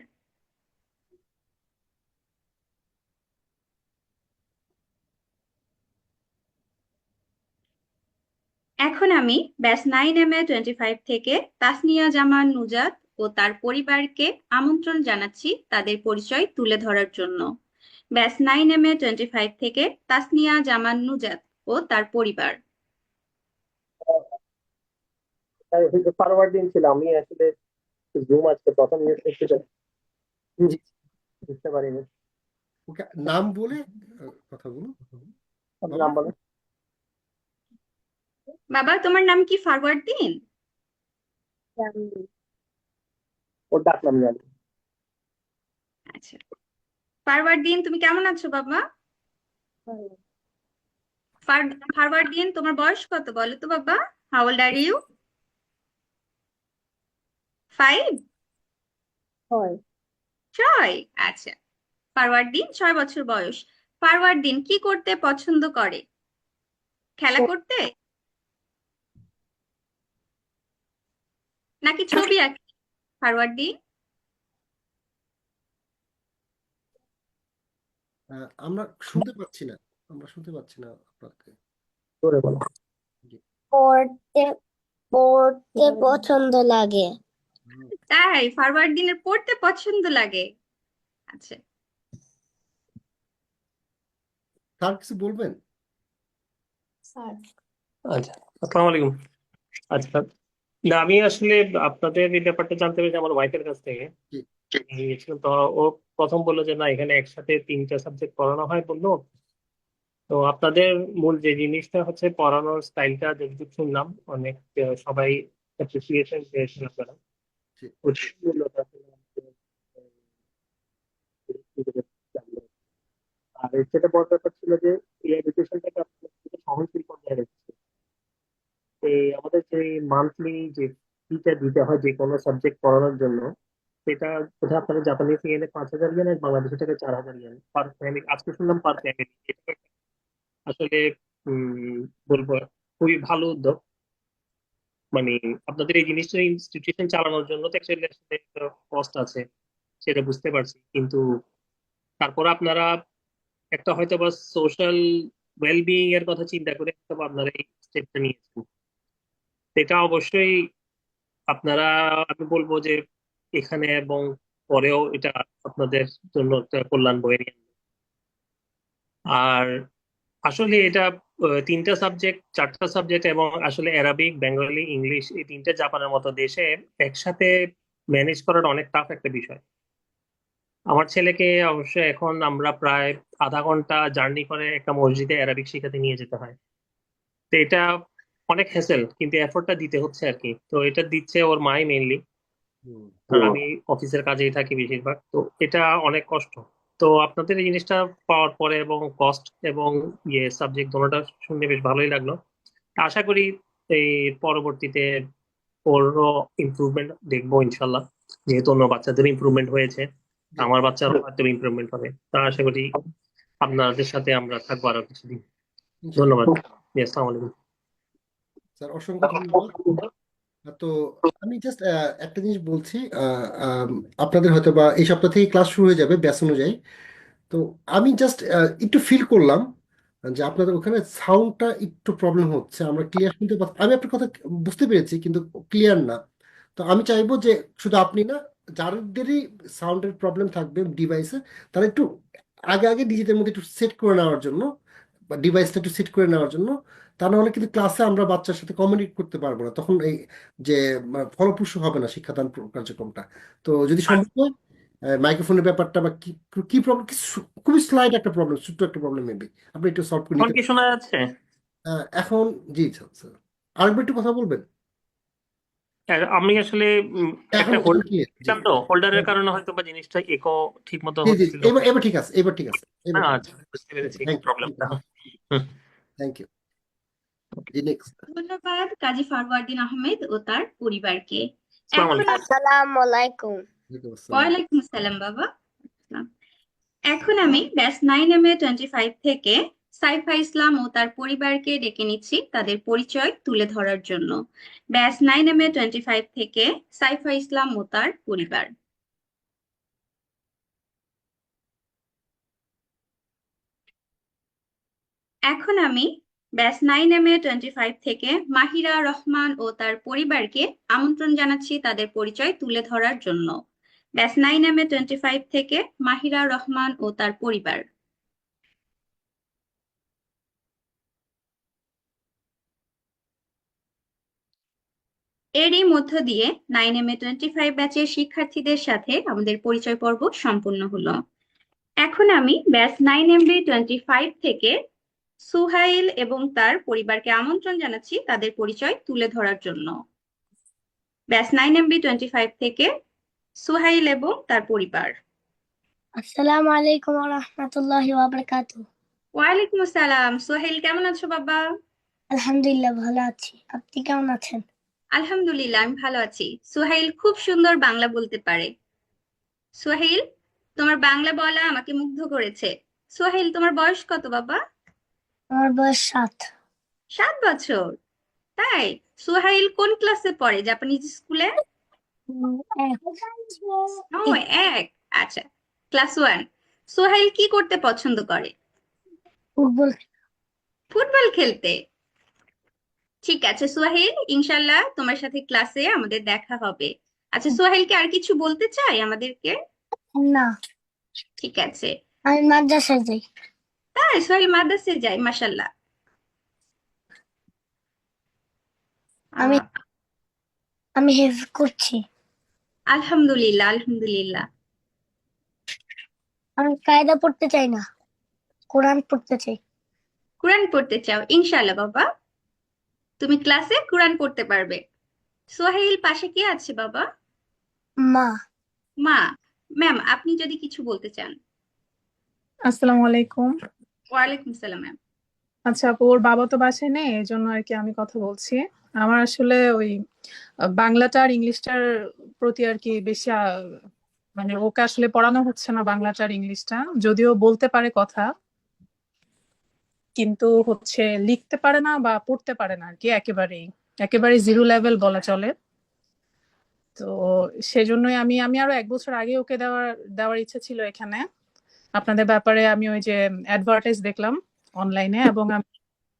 এখন আমি ব্যাচ 9 MA 25 থেকে তাসনিয়া জামান নুজাত ও তার পরিবারকে আমন্ত্রণ জানাচ্ছি তাদের পরিচয় তুলে ধরার জন্য। ব্যাচ 9 MA 25 থেকে তাসনিয়া জামান নুজাত ও তার পরিবার। ফরওয়ার্ডিং ছিল, আমি আসলে জুম আজকে প্রথম ইউজ করতে জি, বুঝতে পারিনি। ওকে, নাম বলে কথা বলুন আপনার বাবা। নাম বলেন। বাবা, তোমার নাম কি ফারওয়ার্দিন? ওর ডাক নাম জানি। আচ্ছা, ফারওয়ার্দিন তুমি কেমন আছো বাবা? ফারওয়ার্দিন তোমার বয়স কত বলো তো বাবা? How old are you? 5? 6? আচ্ছা, ফারওয়ার্দিন 6 বছর বয়স। ফারওয়ার্দিন কি করতে পছন্দ করে? খেলা করতে নাকি ছবি আঁকতে? ফারওয়ার্দিন আমরা শুনতে পাচ্ছি না, আমরা শুনতে পাচ্ছি না আপনাকে। জোরে বলো। জি। পড়তে পড়তে পছন্দ লাগে। তাই ফারওয়ার্দিনের পড়তে পছন্দ লাগে। আচ্ছা, স্যার কিছু বলবেন? স্যার আচ্ছা, আসসালামু আলাইকুম। আচ্ছা, না আমি আসলে আপনাদের এই ব্যাপারটা জানতে পেরেছি আমার ওয়াইফের কাছ থেকে। জি। তো ও প্রথম বললো যে না এখানে একসাথে 3টা সাবজেক্ট পড়ানো হয় বললো। তো আপনাদের মূল যে জিনিসটা হচ্ছে পড়ানোর স্টাইলটা যতটুকু শুনলাম অনেক সবাই অ্যাপ্রিসিয়েশন পেয়েছেন আপনারা। জি। ওটাই মূলত আসলে আমাদের, জানলো। আর সেটা বড় ব্যাপার ছিল যে এই এডুকেশনটাকে আপনাদের থেকে সহনশীল পর্যায়ে রেখেছে। এই আমাদের যে মান্থলি যে ফিটা দিতে হয় যে কোনো সাবজেক্ট পড়ানোর জন্য, সেটা বোধহয় আপনারা জাপানিজ ইয়েনে 5,000 ইয়েন আর বাংলাদেশি টাকা 4,000 ইয়েন পার ফ্যামিলি। আজকে শুনলাম পার ফ্যামিলি। আসলে উম বলবো খুবই ভালো উদ্যোগ। মানে আপনাদের এই জিনিসটা ইনস্টিটিউশন চালানোর জন্য তো অ্যাকচুয়ালি আসলে কস্ট আছে, সেটা বুঝতে পারছি, কিন্তু তারপর আপনারা একটা হয়তো বা সোশ্যাল ওয়েলবিং এর কথা চিন্তা করে হয়তো বা আপনারা এই স্টেপটা নিয়েছেন। এটা অবশ্যই আপনারা, আমি বলবো যে এখানে এবং পরেও এটা আপনাদের জন্য একটা কল্যাণ বয়ে নিয়ে আনবে। আর আসলে এটা 3টা সাবজেক্ট 4টা সাবজেক্ট এবং আসলে অ্যারাবিক বেঙ্গলি ইংলিশ এই 3টা জাপানের মতো দেশে একসাথে ম্যানেজ করাটা অনেক টাফ একটা বিষয়। আমার ছেলেকে অবশ্য এখন আমরা প্রায় আধা ঘন্টা জার্নি করে একটা মসজিদে অ্যারাবিক শেখাতে নিয়ে যেতে হয়। তো এটা অনেক হ্যাসেল, কিন্তু এফোর্টটা দিতে হচ্ছে আর কি। তো এটা দিচ্ছে ওর মাই মেইনলি, কারণ আমি অফিসের কাজেই থাকি বেশিরভাগ। তো এটা অনেক কষ্ট। তো আপনাদের এই জিনিসটা পাওয়ার পরে এবং কস্ট এবং সাবজেক্ট দুটোটা শুনে বেশ ভালোই লাগলো। আশা করি এই পরবর্তীতে ওরও ইমপ্রুভমেন্ট দেখবো ইনশাল্লাহ, যেহেতু অন্য বাচ্চাদের ইমপ্রুভমেন্ট হয়েছে, আমার বাচ্চারও হয়তো ইমপ্রুভমেন্ট হবে। তা আশা করি আপনাদের সাথে আমরা থাকবো আরো কিছুদিন। ধন্যবাদ। আসসালামু আলাইকুম। স্যার অসংখ্য ধন্যবাদ। তো আমি জাস্ট একটা জিনিস বলছি, আপনাদের হয়তো বা এই সপ্তাহ থেকে ক্লাস শুরু হয়ে যাবে ব্যাচ অনুযায়ী। তো আমি জাস্ট একটু ফিল করলাম যে আপনাদের ওখানে সাউন্ডটা একটু প্রবলেম হচ্ছে, আমরা ক্লিয়ার শুনতে পাচ্ছি। আমি আপনার কথা বুঝতে পেরেছি কিন্তু ক্লিয়ার না। তো আমি চাইবো যে শুধু আপনি না, যাদেরই সাউন্ডের প্রবলেম থাকবে ডিভাইসে, তারা একটু আগে আগে নিজেদের মধ্যে একটু সেট করে নেওয়ার জন্য, বা ডিভাইসটা একটু সেট করে নেওয়ার জন্য। তা নাহলে কিন্তু ক্লাসে আমরা বাচ্চার সাথে কমিউনিকেট করতে পারবো না, তখন এই যে ফলপ্রসূ হবে না শিক্ষাদান কার্যক্রমটা। তো যদি সম্ভব হয় মাইক্রোফোনের ব্যাপারটা বা কি কি প্রবলেম, খুবই স্লাইড একটা প্রবলেম, ছোট্ট একটা প্রবলেম মেবি আপনি একটু সলভ করে এখন নিতে কি শোনা যাচ্ছে? এখন জি স্যার, আরেকবার একটু কথা বলবেন। আমি আসলে এখন একটা এখন হোল্ড কি জি ছিলাম, তো হোল্ডারের কারণে হয়তো বা জিনিসটা ইকো ঠিক মতো জি জি হচ্ছিল। এবার এবার ঠিক আছে, এবার ঠিক আছে, এবার ঠিক আছে। আচ্ছা, বুঝতে পেরেছি থ্যাংক ইউ, প্রবলেমটা। Thank you. জি নেক্সট। ধন্যবাদ কাজী ফরওয়ার্দিন আহমেদ ও তার পরিবারকে। আসসালামু এখন আলাইকুম। আসসালামু আলাইকুম। ওয়ালাইকুম আসসালাম বাবা। এখন আমি ব্যাচ 9MA 25 থেকে সাইফা ইসলাম ও তার পরিবারকে ডেকে নিচ্ছি তাদের পরিচয় তুলে ধরার জন্য। ব্যাচ 9MA 25 থেকে সাইফা ইসলাম ও তার পরিবার। এখন আমি ব্যাচ 9MA 25 থেকে মাহিরা রহমান ও তার পরিবারকে আমন্ত্রণ জানাচ্ছি তাদের পরিচয় তুলে ধরার জন্য। ব্যাচ 9MA 25 থেকে মাহিরা রহমান ও তার পরিবার। এরই মধ্য দিয়ে 9MA 25 ব্যাচের শিক্ষার্থীদের সাথে আমাদের পরিচয় পর্ব সম্পূর্ণ হলো। এখন আমি ব্যাচ 9MB 25 থেকে সুহাইল এবং তার পরিবারকে আমন্ত্রণ জানাচ্ছি তাদের পরিচয় তুলে ধরার জন্য। ব্যাচ 9MB 25 থেকে সুহাইল এবং তার পরিবার। আসসালামু আলাইকুম ওয়া রাহমাতুল্লাহি ওয়া বারাকাতুহু। ওয়ালাইকুম আসসালাম। সোহেল কেমন আছো বাবা? আলহামদুলিল্লাহ ভালো আছি, আপনি কেমন আছেন? আলহামদুলিল্লাহ আমি ভালো আছি। সোহেল খুব সুন্দর বাংলা বলতে পারে। সোহেল, তোমার বাংলা বলা আমাকে মুগ্ধ করেছে। সোহেল, তোমার বয়স কত বাবা? আমার বয়স 7। 7 বছর? তাই? সোহাইল কোন ক্লাসে পড়ে জাপানিজ স্কুলে? ও, 1। আচ্ছা, ক্লাস 1। সোহাইল কি করতে পছন্দ করে? ফুটবল। ফুটবল খেলতে? ঠিক আছে সোহাইল, ইনশাল্লাহ তোমার সাথে ক্লাসে আমাদের দেখা হবে। আচ্ছা সোহাইল, কি আর কিছু বলতে চাই আমাদেরকে? না, ঠিক আছে। আমি মাদ্রাসায় যাই। হ্যাঁ, সোহেল মাদ্রাসায় যায়, মাশাল্লাহ। আমি আহ, আমি হেফজ করছি। আলহামদুলিল্লাহ, আলহামদুলিল্লাহ। আমি কায়দা পড়তে চাই না, কোরআন পড়তে চাই। কোরআন পড়তে চাও? ইনশাআল্লাহ বাবা, তুমি ক্লাসে কোরআন পড়তে পারবে। সোহেল, পাশে কে আছে বাবা? মা। মা। ম্যাম, আপনি যদি কিছু বলতে চান। আসসালামু আলাইকুম। ওয়ালাইকুম সালাম ম্যাম। আচ্ছা আপু, ওর বাবা তো বাসায় নেই, এই জন্য আর কি আমি কথা বলছি। আমার আসলে ওই বাংলাটা আর ইংলিশটার প্রতি আর কি বেশি মানে ওকে আসলে পড়ানো হচ্ছে না বাংলাটা আর ইংলিশটা, যদিও বলতে পারে কথা, কিন্তু হচ্ছে লিখতে পারে না বা পড়তে পারে না আর কি, একেবারে জিরো লেভেল বলা চলে। তো সেজন্যই আমি আমি আরো 1 বছর আগে ওকে দেওয়ার ইচ্ছা ছিল এখানে। আপনাদের ব্যাপারে আমি ওই যে অ্যাডভার্টাইজ দেখলাম অনলাইনে, এবং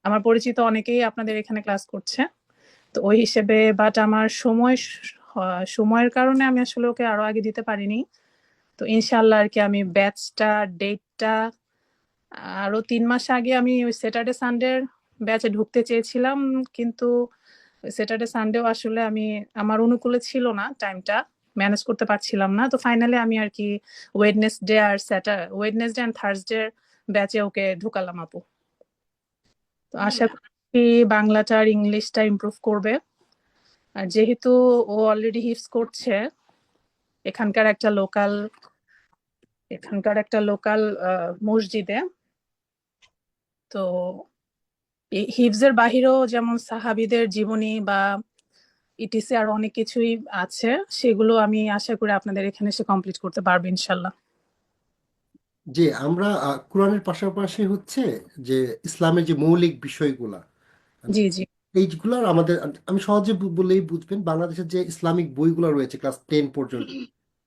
আমার পরিচিত অনেকেই আপনাদের এখানে ক্লাস করছে। তো ওই হিসেবে বাট আমার সময়ের কারণে আমি আসলে ওকে আরো আগে দিতে পারিনি। তো ইনশাল্লাহ আর কি আমি ব্যাচটা ডেটটা আরো 3 মাস আগে আমি ওই স্যাটারডে সানডে ব্যাচে ঢুকতে চেয়েছিলাম, কিন্তু স্যাটারডে সানডেও আসলে আমার অনুকূলে ছিল না, টাইমটা ম্যানেজ করতে পারছিলাম না। তো ফাইনালি আমি আর কি ওয়েডনেসডে অ্যান্ড থার্সডে ব্যাচে ওকে ঢুকালাম আপু। তো আশা করছি বাংলাটা আর ইংলিশটা ইমপ্রুভ করবে। আর যেহেতু ও অলরেডি হিফজ করছে এখানকার একটা লোকাল মসজিদে, তো হিফজের বাহিরেও যেমন সাহাবীদের জীবনী বা ইটিসি আর অনেক কিছুই আছে, সেগুলো আমি আশা করি আপনাদের এখানে এসে কমপ্লিট করতে পারবে ইনশাল্লাহ। যে আমরা কোরআনের পাশাপাশি হচ্ছে যে ইসলামের যে মৌলিক বিষয়গুলা জি জি এইগুলার আমাদের, আমি সহজে বললেই বুঝবেন, বাংলাদেশের যে ইসলামিক বইগুলো রয়েছে ক্লাস 10 পর্যন্ত,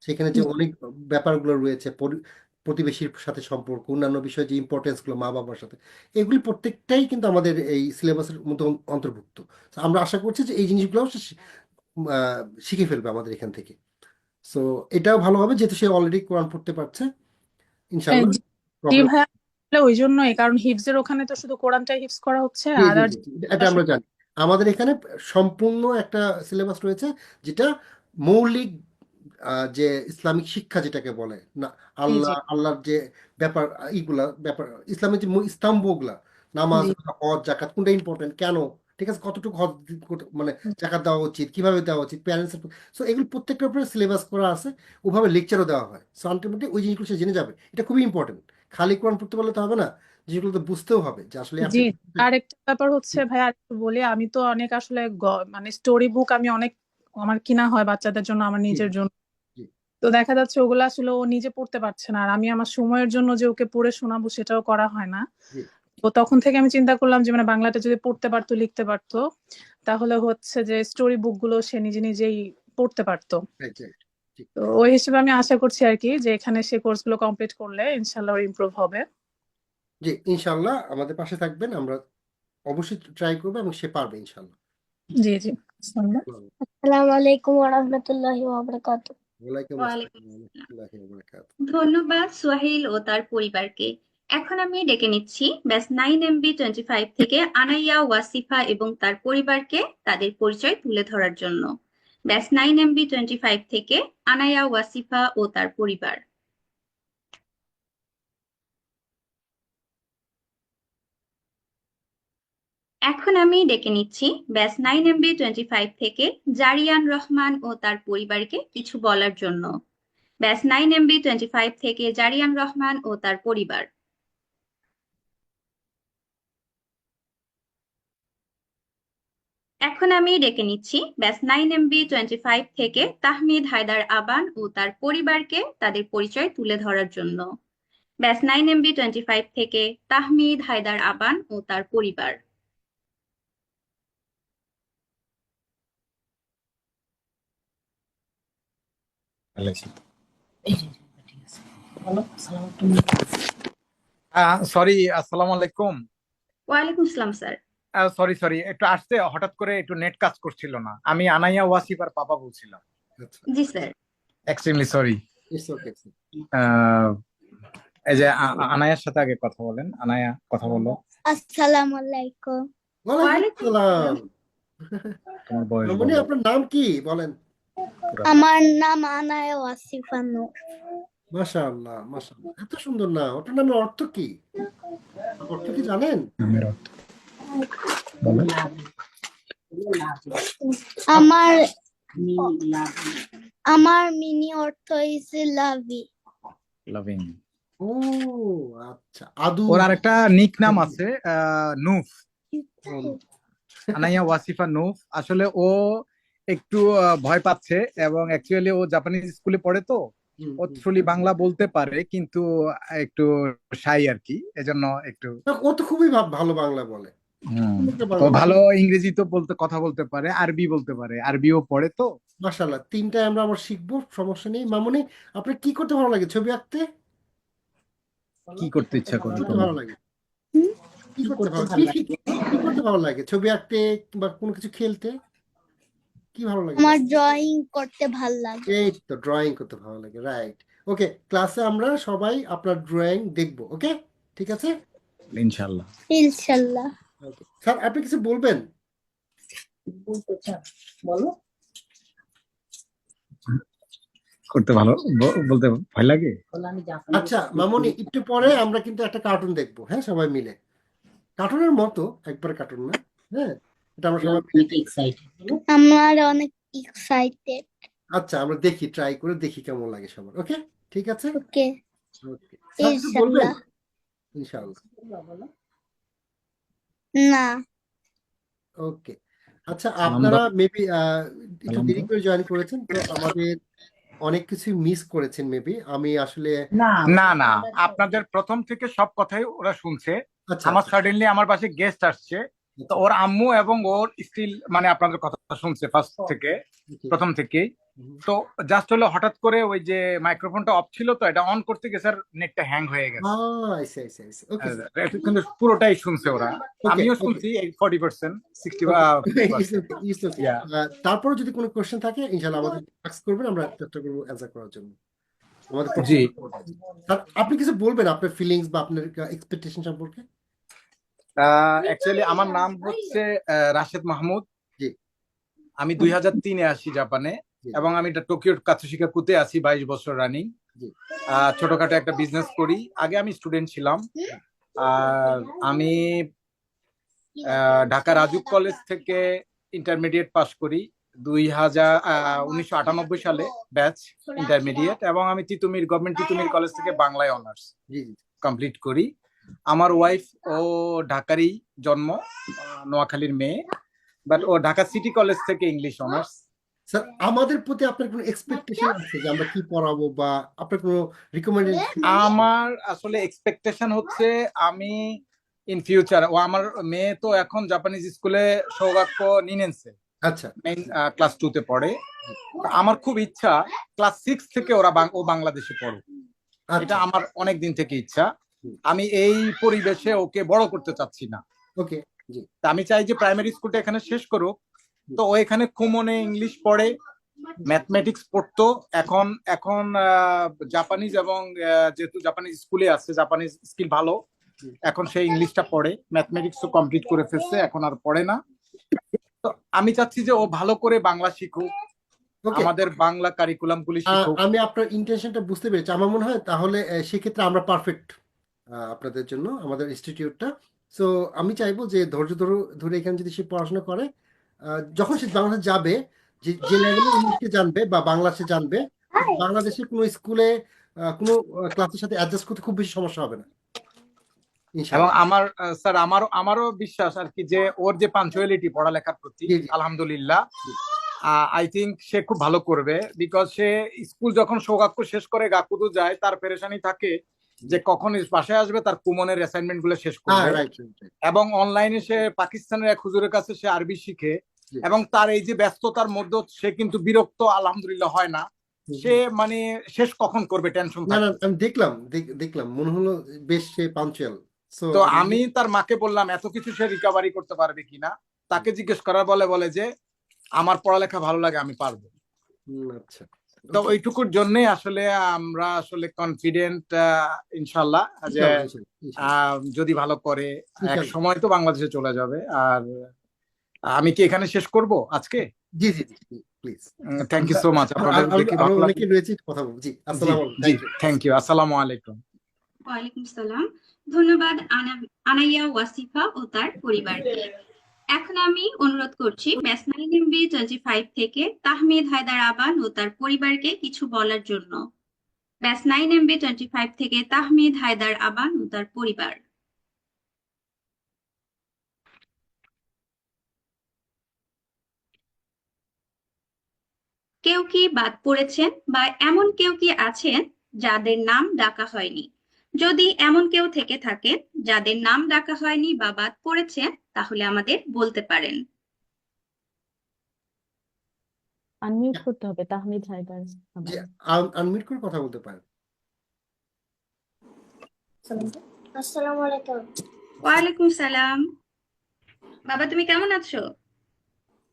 সেখানে যে অনেক ব্যাপারগুলো রয়েছে, প্রতিবেশীর সাথে সম্পর্ক, অন্যান্য বিষয়ে যে ইম্পর্টেন্স গুলো মা বাবার সাথে, এগুলি প্রত্যেকটাই কিন্তু আমাদের এই সিলেবাসের মধ্যে অন্তর্ভুক্ত। So, আমরা আশা করছি যে এই জিনিসগুলো শিখে ফেলবে আমাদের এখান থেকে। সো এটাও ভালো হবে, যেহেতু সে অলরেডি কোরআন পড়তে পারছে, ইনশাল্লাহ জি প্রবলেম। ভাইয়া, ওই জন্যই, কারণ হিফজের ওখানে তো শুধু কোরআনটাই হিফজ করা হচ্ছে, জি জি আদার জি, এটা আমরা জানি। আমাদের এখানে সম্পূর্ণ একটা সিলেবাস রয়েছে, যেটা মৌলিক যে ইসলামিক শিক্ষা যেটাকে বলে না, আল্লাহর যে ব্যাপার, ব্যাপার ইসলামের যে স্তম্ভগুলা, নামাজ, হজ, জাকাত, কোনটা ইম্পর্টেন্ট, কেন, ঠিক আছে, কতটুকু হজ মানে জাকাত দেওয়া উচিত, কিভাবে দেওয়া উচিত, প্যারেন্টস, সো এগুলো প্রত্যেকটার উপরে সিলেবাস করা আছে, ওভাবে লেকচারও দেওয়া হয়। সো আলটিমেটলি ওই জিনিসগুলো সে জেনে যাবে, এটা খুবই ইম্পর্টেন্ট। খালি কোরআন পড়তে পারলে তো হবে না, যেগুলো তো বুঝতেও হবে যে আসলে জি। আরেকটা ব্যাপার হচ্ছে ভাইয়া, আরেকটু বলি, আমি তো অনেক আসলে মানে স্টোরি বুক আমি অনেক আমার কিনা হয় বাচ্চাদের জন্য, আমার নিজের জন্য। তো দেখা যাচ্ছে ওগুলো আসলে ও নিজে পড়তে পারছে না, আর আমি আমার সময়ের জন্য যে ওকে পড়ে শোনাবো সেটাও করা হয় না। তো তখন থেকে আমি চিন্তা করলাম যে মানে বাংলাটা যদি পড়তে পারতো, লিখতে পারতো, তাহলে হচ্ছে যে স্টোরি বুক গুলো সে নিজে নিজেই পড়তে পারতো। তো ওই হিসেবে আমি আশা করছি আর কি যে এখানে সে কোর্স গুলো কমপ্লিট করলে ইনশাল্লাহ ইমপ্রুভ হবে। জি, ইনশাল্লাহ আমাদের পাশে থাকবেন, আমরা অবশ্যই ট্রাই করবো এবং সে পারবে ইনশাল্লাহ। জি জি। আসসালামু আলাইকুম ওয়া রাহমাতুল্লাহি ওয়া বারাকাতুহু। ওয়ালাইকুম ওয়ালাইকুম আসসালাম ওয়া রাহমাতুল্লাহি ওয়া বারাকাতুহু। ধন্যবাদ সোহেল ও তার পরিবারকে। এখন আমি ডেকে নিচ্ছি ব্যাচ 9MB25 থেকে আনাইয়া ওয়াসিফা এবং তার পরিবারকে তাদের পরিচয় তুলে ধরার জন্য। ব্যাচ 9MB25 থেকে আনাইয়া ওয়াসিফা ও তার পরিবার। এখন আমি ডেকে নিচ্ছি ব্যাচ 9MB25 থেকে জারিয়ান রহমান ও তার পরিবারকে কিছু বলার জন্য। ব্যাচ 9MB25 থেকে জারিয়ান রহমান ও তার পরিবার। এখন আমি ডেকে নিচ্ছি ব্যাচ 9MB25 থেকে তাহমিদ হায়দার আবান ও তার পরিবারকে তাদের পরিচয় তুলে ধরার জন্য। ব্যাচ 9MB25 থেকে তাহমিদ হায়দার আবান ও তার পরিবার। সরি, আসসালামু আলাইকুম। ওয়ালাইকুম আসসালাম স্যার। সরি, একটু আসতে হঠাৎ করে একটু নেট কাজ করছিল না। আমি আনাইয়া ওয়াসিফার পাপা বলছিলাম। জি স্যার। Extremely sorry. এই যে আনায়ার সাথে আগে কথা বলেন। আনায়া, কথা বলো। আসসালামু আলাইকুম। ওয়ালাইকুম আসসালাম। তোমার বয়স মামুনি, বলো। আপনার নাম কি বলেন? পুরা আমার নাম আনায়া ওয়াসিফা নূর। মাশাআল্লাহ, মাশাআল্লাহ, এত সুন্দর না। ওটার নামের অর্থ কি? অর্থ কি জানেন? নামের অর্থ বলো। আমার আমার মিনি অর্থ হইছে লাভি। লাভিং। ও আচ্ছা, আদু। ওর আরেকটা নিক নাম আছে নূফ। আনাইয়া ওয়াসিফা নূফ। আসলে ও একটু ভয় পাচ্ছে, এবং অ্যাকচুয়ালি ও জাপানিজ স্কুলে পড়ে, তো ও থ্রুলি বাংলা বলতে পারে কিন্তু একটু শাই আর কি, এজন্য একটু। ও তো খুবই ভালো বাংলা বলে। তো ভালো ইংরেজি তো কথা বলতে পারে, আরবি বলতে পারে, আরবিও পড়ে তো। মাশাআল্লাহ, তিনটায় আমরা আবার শিখবো, সমস্যা নেই। মামুনি, আপনার কি করতে ভালো লাগে? ছবি আঁকতে? কি করতে ইচ্ছা করে কি করতে তোমার? ভালো লাগে? কি করতে ভালো লাগে? ছবি আঁকতে বা কোনো কিছু খেলতে কি ভালো লাগে? আমার ড্রয়িং করতে ভাল লাগে। এই তো, ড্রয়িং করতে ভালো লাগে, রাইট। ওকে, ক্লাসে আমরা সবাই আপনার ড্রয়িং দেখবো। ওকে, ঠিক আছে, ইনশাআল্লাহ। ইনশাল্লাহ। ওকে স্যার, আপনি কিছু বলবেন? বলো। করতে ভালো বলতে ভয় লাগে। আচ্ছা মামুনি, একটু পরে আমরা কিন্তু একটা কার্টুন দেখবো, হ্যাঁ, সবাই মিলে। কার্টুনের মতো, একবার কার্টুন না, হ্যাঁ, এটা আমরা সবাই মিলে দেখবো। আমার অনেক এক্সাইটেড। আচ্ছা, আমরা দেখি, ট্রাই করে দেখি কেমন লাগে সবার। ওকে, ঠিক আছে, ওকে, ওকে। স্যার কিছু বলবেন? ইনশাল্লাহ। ইনশাআল্লাহ। না। ওকে, আচ্ছা, আপনারা মেবি একটু দেরি করে জয়েন করেছেন, তো আমাদের অনেক কিছু মিস করেছেন মেবি। আমি আসলে না না, আপনাদের প্রথম থেকে সব কথাই ওরা শুনছে। আচ্ছা, আমার সাডেনলি আমার পাশে গেস্ট আসছে, তো ওর আম্মু এবং ওর স্টিল মানে আপনাদের কথা শুনছে ফার্স্ট থেকে, প্রথম থেকেই। তো জাস্ট হলো হঠাৎ করে ওই যে মাইক্রোফোনটা অফ ছিল, তো এটা অন করতে গিয়ে স্যার নেটটা হ্যাং হয়ে গেছে। ওকে, কিন্তু পুরোটাই শুনছে ওরা, আমিও শুনছি 40%, 60%। তারপরে যদি কোনো কোশ্চেন থাকে ইনশাআল্লাহ আমাদের আস্ক করবেন, আমরা চেষ্টা করবো অ্যান্সার করার জন্য। আমাদের জি। স্যার, আপনি কিছু বলবেন আপনার ফিলিংস বা আপনার এক্সপেকটেশন সম্পর্কে? অ্যাকচুয়ালি আমার নাম হচ্ছে রাশেদ মাহমুদ। জি। আমি 2003-এ আসি জাপানে, এবং আমি টোকিওর কাতসুশিকাকুতে আছি 22 বছর রানিং। ছোটখাটো একটা বিজনেস করি। আগে আমি স্টুডেন্ট ছিলাম। আর আমি ঢাকা রাজুক কলেজ থেকে ইন্টারমিডিয়েট পাস করি 1998 সালে, ব্যাচ ইন্টারমিডিয়েট। এবং আমি গভর্নমেন্ট তিতুমির কলেজ থেকে বাংলায় অনার্স কমপ্লিট করি। আমার ওয়াইফ ও ঢাকারই জন্ম, নোয়াখালীর মেয়ে, বাট ও ঢাকা সিটি কলেজ থেকে ইংলিশ অনার্স। স্যার, আমাদের প্রতি আপনার কোনো এক্সপেকটেশন আছে যে আমরা কি পড়াবো, বা আপনার কোনো রিকমেন্ডেশন? আমার আসলে এক্সপেকটেশন হচ্ছে আমি ইন ফিউচার, ও আমার মেয়ে তো এখন জাপানিজ স্কুলে সৌগাক্য নিনেনসে, আচ্ছা, ক্লাস 2-তে পড়ে। আমার খুব ইচ্ছা ক্লাস 6 থেকে ও বাংলাদেশে পড়ুক। এটা আমার অনেক দিন থেকে ইচ্ছা। আমি এই পরিবেশে ওকে বড় করতে চাচ্ছি না। ওকে, জি। আমি চাই যে প্রাইমারি স্কুলটা এখানে শেষ করুক, তো ও এখানে কুমনে ইংলিশ পড়ে, ম্যাথমেটিক্স পড়তো। এখন জাপানিজ, এবং যেহেতু জাপানিজ স্কুলে আছে, জাপানিজ স্কিল ভালো, এখন সে ইংলিশটা পড়ে, ম্যাথমেটিক্সও কমপ্লিট করে ফেলছে, এখন আর পড়ে না। তো আমি চাচ্ছি যে ও ভালো করে বাংলা শিখুক, আমাদের বাংলা কারিকুলাম গুলি শিখুক। আমি আপনার ইন্টেনশনটা বুঝতে পেরেছি। আমার মনে হয় তাহলে সেক্ষেত্রে আমরা পারফেক্ট আপনাদের জন্য, আমাদের ইনস্টিটিউটটা। সো আমি চাইবো যে ধৈর্য ধরে এখানে যদি সে পড়াশোনা করে, যখন সে বাংলাদেশ যাবে, যে লেভেলে ইংলিশকে জানবে বা বাংলা সে জানবে, বাংলাদেশের কোনো স্কুলে কোনো ক্লাসের সাথে অ্যাডজাস্ট করতে খুব বেশি সমস্যা হবে না। এবং স্যার আমারও বিশ্বাস আর কি, যে ওর যে পাঞ্চুয়ালিটি পড়ালেখার প্রতি, আলহামদুলিল্লাহ, আই থিঙ্ক সে খুব ভালো করবে। বিকজ সে স্কুল যখন সৌগাক্য শেষ করে গাকুদু যায়, তার পেরেশানি থাকে যে কখন বাসায় আসবে, তার কুমনের অ্যাসাইনমেন্ট গুলো শেষ করবে। এবং অনলাইনে সে পাকিস্তানের এক হুজুরের কাছে সে আরবি শিখে, এবং তার এই যে ব্যস্ততার মধ্যে সে কিন্তু বিরক্ত আলহামদুলিল্লাহ হয় না। সে মানে শেষ কখন করবে টেনশন থাকে। আমি দেখলাম মনে হলো বেশ সে পাঞ্চুয়াল। তো আমি তার মাকে বললাম এত কিছু সে রিকভারি করতে পারবে কিনা। তাকে জিজ্ঞেস করার বলে যে আমার পড়ালেখা ভালো লাগে, আমি পারবো। আচ্ছা, তো ওইটুকুর জন্য আসলে আমরা আসলে কনফিডেন্ট ইনশাল্লাহ যে যদি ভালো করে এক সময় তো বাংলাদেশে চলে যাবে। আর আমি কি এখানে শেষ করব আজকে? জি জি জি please. Thank you so much. আপনাদের দেখে ভালো লাগলো। অনেকে রয়েছে, কথা বলবো। জি আসসালামু আলাইকুম। জি থ্যাংক ইউ। আসসালামু আলাইকুম। ওয়ালাইকুম সালাম। ধন্যবাদ আনাইয়া ওয়াসিফা ও তার পরিবারকে। এখন আমি অনুরোধ করছি ব্যাচ 9MB 25 থেকে তাহমিদ হায়দার আবান ও তার পরিবারকে কিছু বলার জন্য। ব্যাচ 9MB 25 থেকে তাহমিদ হায়দার আবান ও তার পরিবার। কেউ কি বাদ পড়েছেন বা এমন কেউ কি আছেন যাদের নাম ডাকা হয়নি? যদি এমন কেউ থেকে থাকেন যাদের নাম ডাকা হয়নি বা বাদ পড়েছেন, তাহলে আমাদের বলতে পারেন। আনমিউট করতে হবে তাহমিদ হায়দার জি আবান। আনমিউট করে কথা বলতে পারেন। আসসালামু আলাইকুম। ওয়ালাইকুম সালাম। বাবা তুমি কেমন আছো?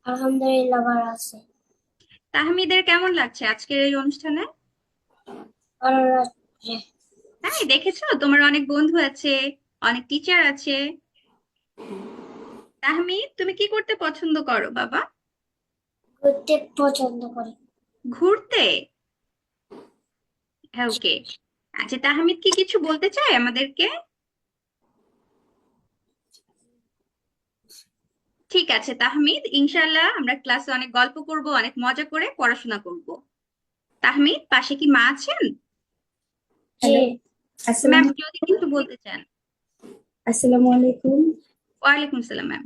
আলহামদুলিল্লাহ ভালো আছি। তাহমিদের কেমন লাগছে আজকের এই অনুষ্ঠানে? ভালো লাগছে। তাই দেখেছো তোমার অনেক বন্ধু আছে, অনেক টিচার আছে। তাহমিদ তুমি কি করতে পছন্দ করো বাবা? ঘুরতে পছন্দ করি। ঘুরতে? হ্যাঁ ওকে। আচ্ছা তাহমিদ কি কিছু বলতে চায় আমাদেরকে? ঠিক আছে তাহমিদ, ইনশাল্লাহ আমরা ক্লাসে অনেক গল্প করব, অনেক মজা করে পড়াশোনা করব। তাহমিদ পাশে কি মা আছেন? জি। ম্যাম যদি কিছু বলতে চান। আসসালামু আলাইকুম। ওয়ালাইকুম সালাম ম্যাম।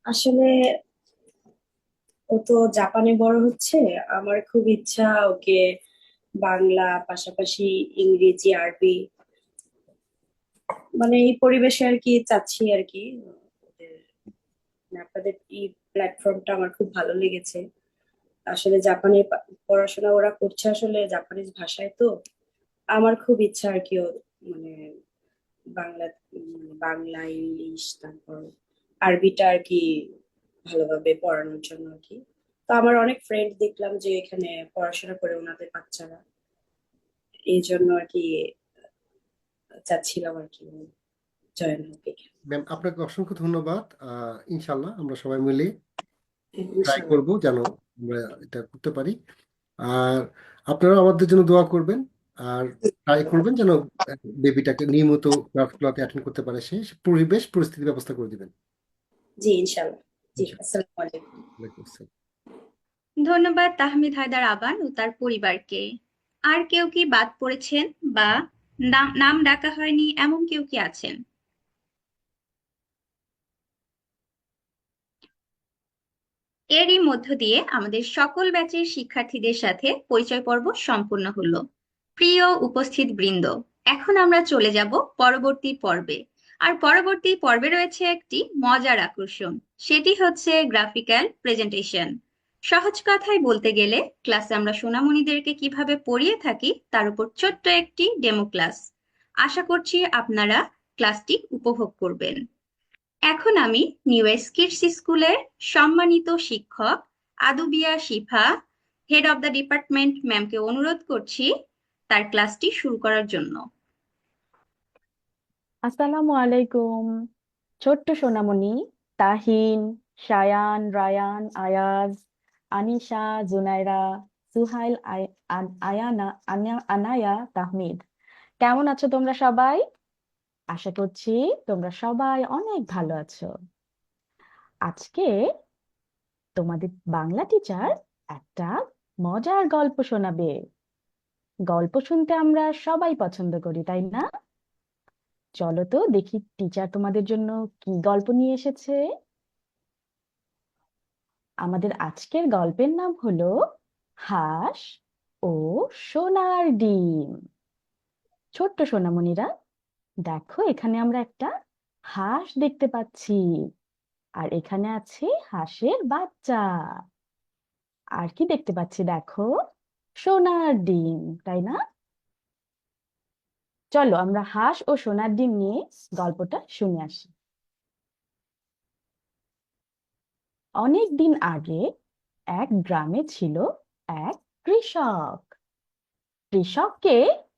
আসলে ও তো জাপানে বড় হচ্ছে, আমার খুব ইচ্ছা ওকে বাংলা পাশাপাশি ইংরেজি আরবি মানে এই পরিবেশে আর কি চাচ্ছি আর কি। আপনাদের এই প্ল্যাটফর্মটা আমার খুব ভালো লেগেছে। আসলে জাপানে পড়াশোনা ওরা করছে আসলে জাপানিজ ভাষায়, তো আমার খুব ইচ্ছা আর কি ও মানে বাংলা ইংলিশ তারপর আরবিটা আর কি ভালোভাবে পড়ানোর জন্য আর কি। তো আমার অনেক ফ্রেন্ড দেখলাম যে এখানে পড়াশোনা করে ওনাদের বাচ্চারা, এই জন্য আর কি চাচ্ছিলাম আর কি জয়েন হবে। ম্যাম আপনাকে অসংখ্য ধন্যবাদ। ইনশাল্লাহ আমরা সবাই মিলে ট্রাই করব যেন আমরা এটা করতে পারি। আর আপনারা আমাদের জন্য দোয়া করবেন আর ট্রাই করবেন যেন বেবিটাকে নিয়মিত ক্লাসগুলোতে অ্যাটেন্ড করতে পারে, সে পরিবেশ পরিস্থিতি ব্যবস্থা করে দিবেন। জি ইনশাআল্লাহ। জি আসসালামু আলাইকুম। ওয়ালাইকুম আসসালাম। ধন্যবাদ তাহমিদ হায়দার আবান ও তার পরিবারকে। আর কেউ কি বাদ পড়েছেন বা নাম ডাকা হয়নি এমন কেউ কি আছেন? এরই মধ্য দিয়ে আমাদের সকল ব্যাচের শিক্ষার্থীদের সাথে পরিচয় পর্ব সম্পূর্ণ হলো। প্রিয় উপস্থিত বৃন্দ, এখন আমরা চলে যাব পরবর্তী পর্বে। আর পরবর্তী পর্বে রয়েছে একটি মজার আকর্ষণ, সেটি হচ্ছে গ্রাফিক্যাল প্রেজেন্টেশন। সহজ কথায় বলতে গেলে ক্লাসে আমরা সোনামণিদেরকে কিভাবে পড়িয়ে থাকি তার উপর ছোট্ট একটি ডেমো ক্লাস। আশা করছি আপনারা ক্লাসটি উপভোগ করবেন। এখন আমি নিউ ওয়েস্ট কিডস স্কুলের সম্মানিত শিক্ষক আদুবিয়া শিফা, হেড অব দ্য ডিপার্টমেন্ট ম্যামকে অনুরোধ করছি তার ক্লাসটি শুরু করার জন্য। আসসালামু আলাইকুম। ছোট্ট সোনামণি তাহিন, সায়ান, রায়ান, আয়াজ, আনিশা, জুনাইরা, সুহাইল, আনায়া, তাহমিদ, কেমন আছো তোমরা সবাই? আশা করছি তোমরা সবাই অনেক ভালো আছো। আজকে তোমাদের বাংলা টিচার একটা মজার গল্প শোনাবে। গল্প শুনতে আমরা সবাই পছন্দ করি, তাই না? চলো তো দেখি টিচার তোমাদের জন্য কি গল্প নিয়ে এসেছে। আমাদের আজকের গল্পের নাম হলো হাঁস ও সোনার ডিম। ছোট্ট সোনামণিরা, দেখো এখানে আমরা একটা হাঁস দেখতে পাচ্ছি, আর এখানে আছে হাঁসের বাচ্চা। আর কি দেখতে পাচ্ছি দেখো, সোনার ডিম, তাই না? চলো আমরা হাঁস ও সোনার ডিম নিয়ে গল্পটা শুনে আসি। অনেক দিন আগে এক গ্রামে ছিল এক কৃষক। কৃষককে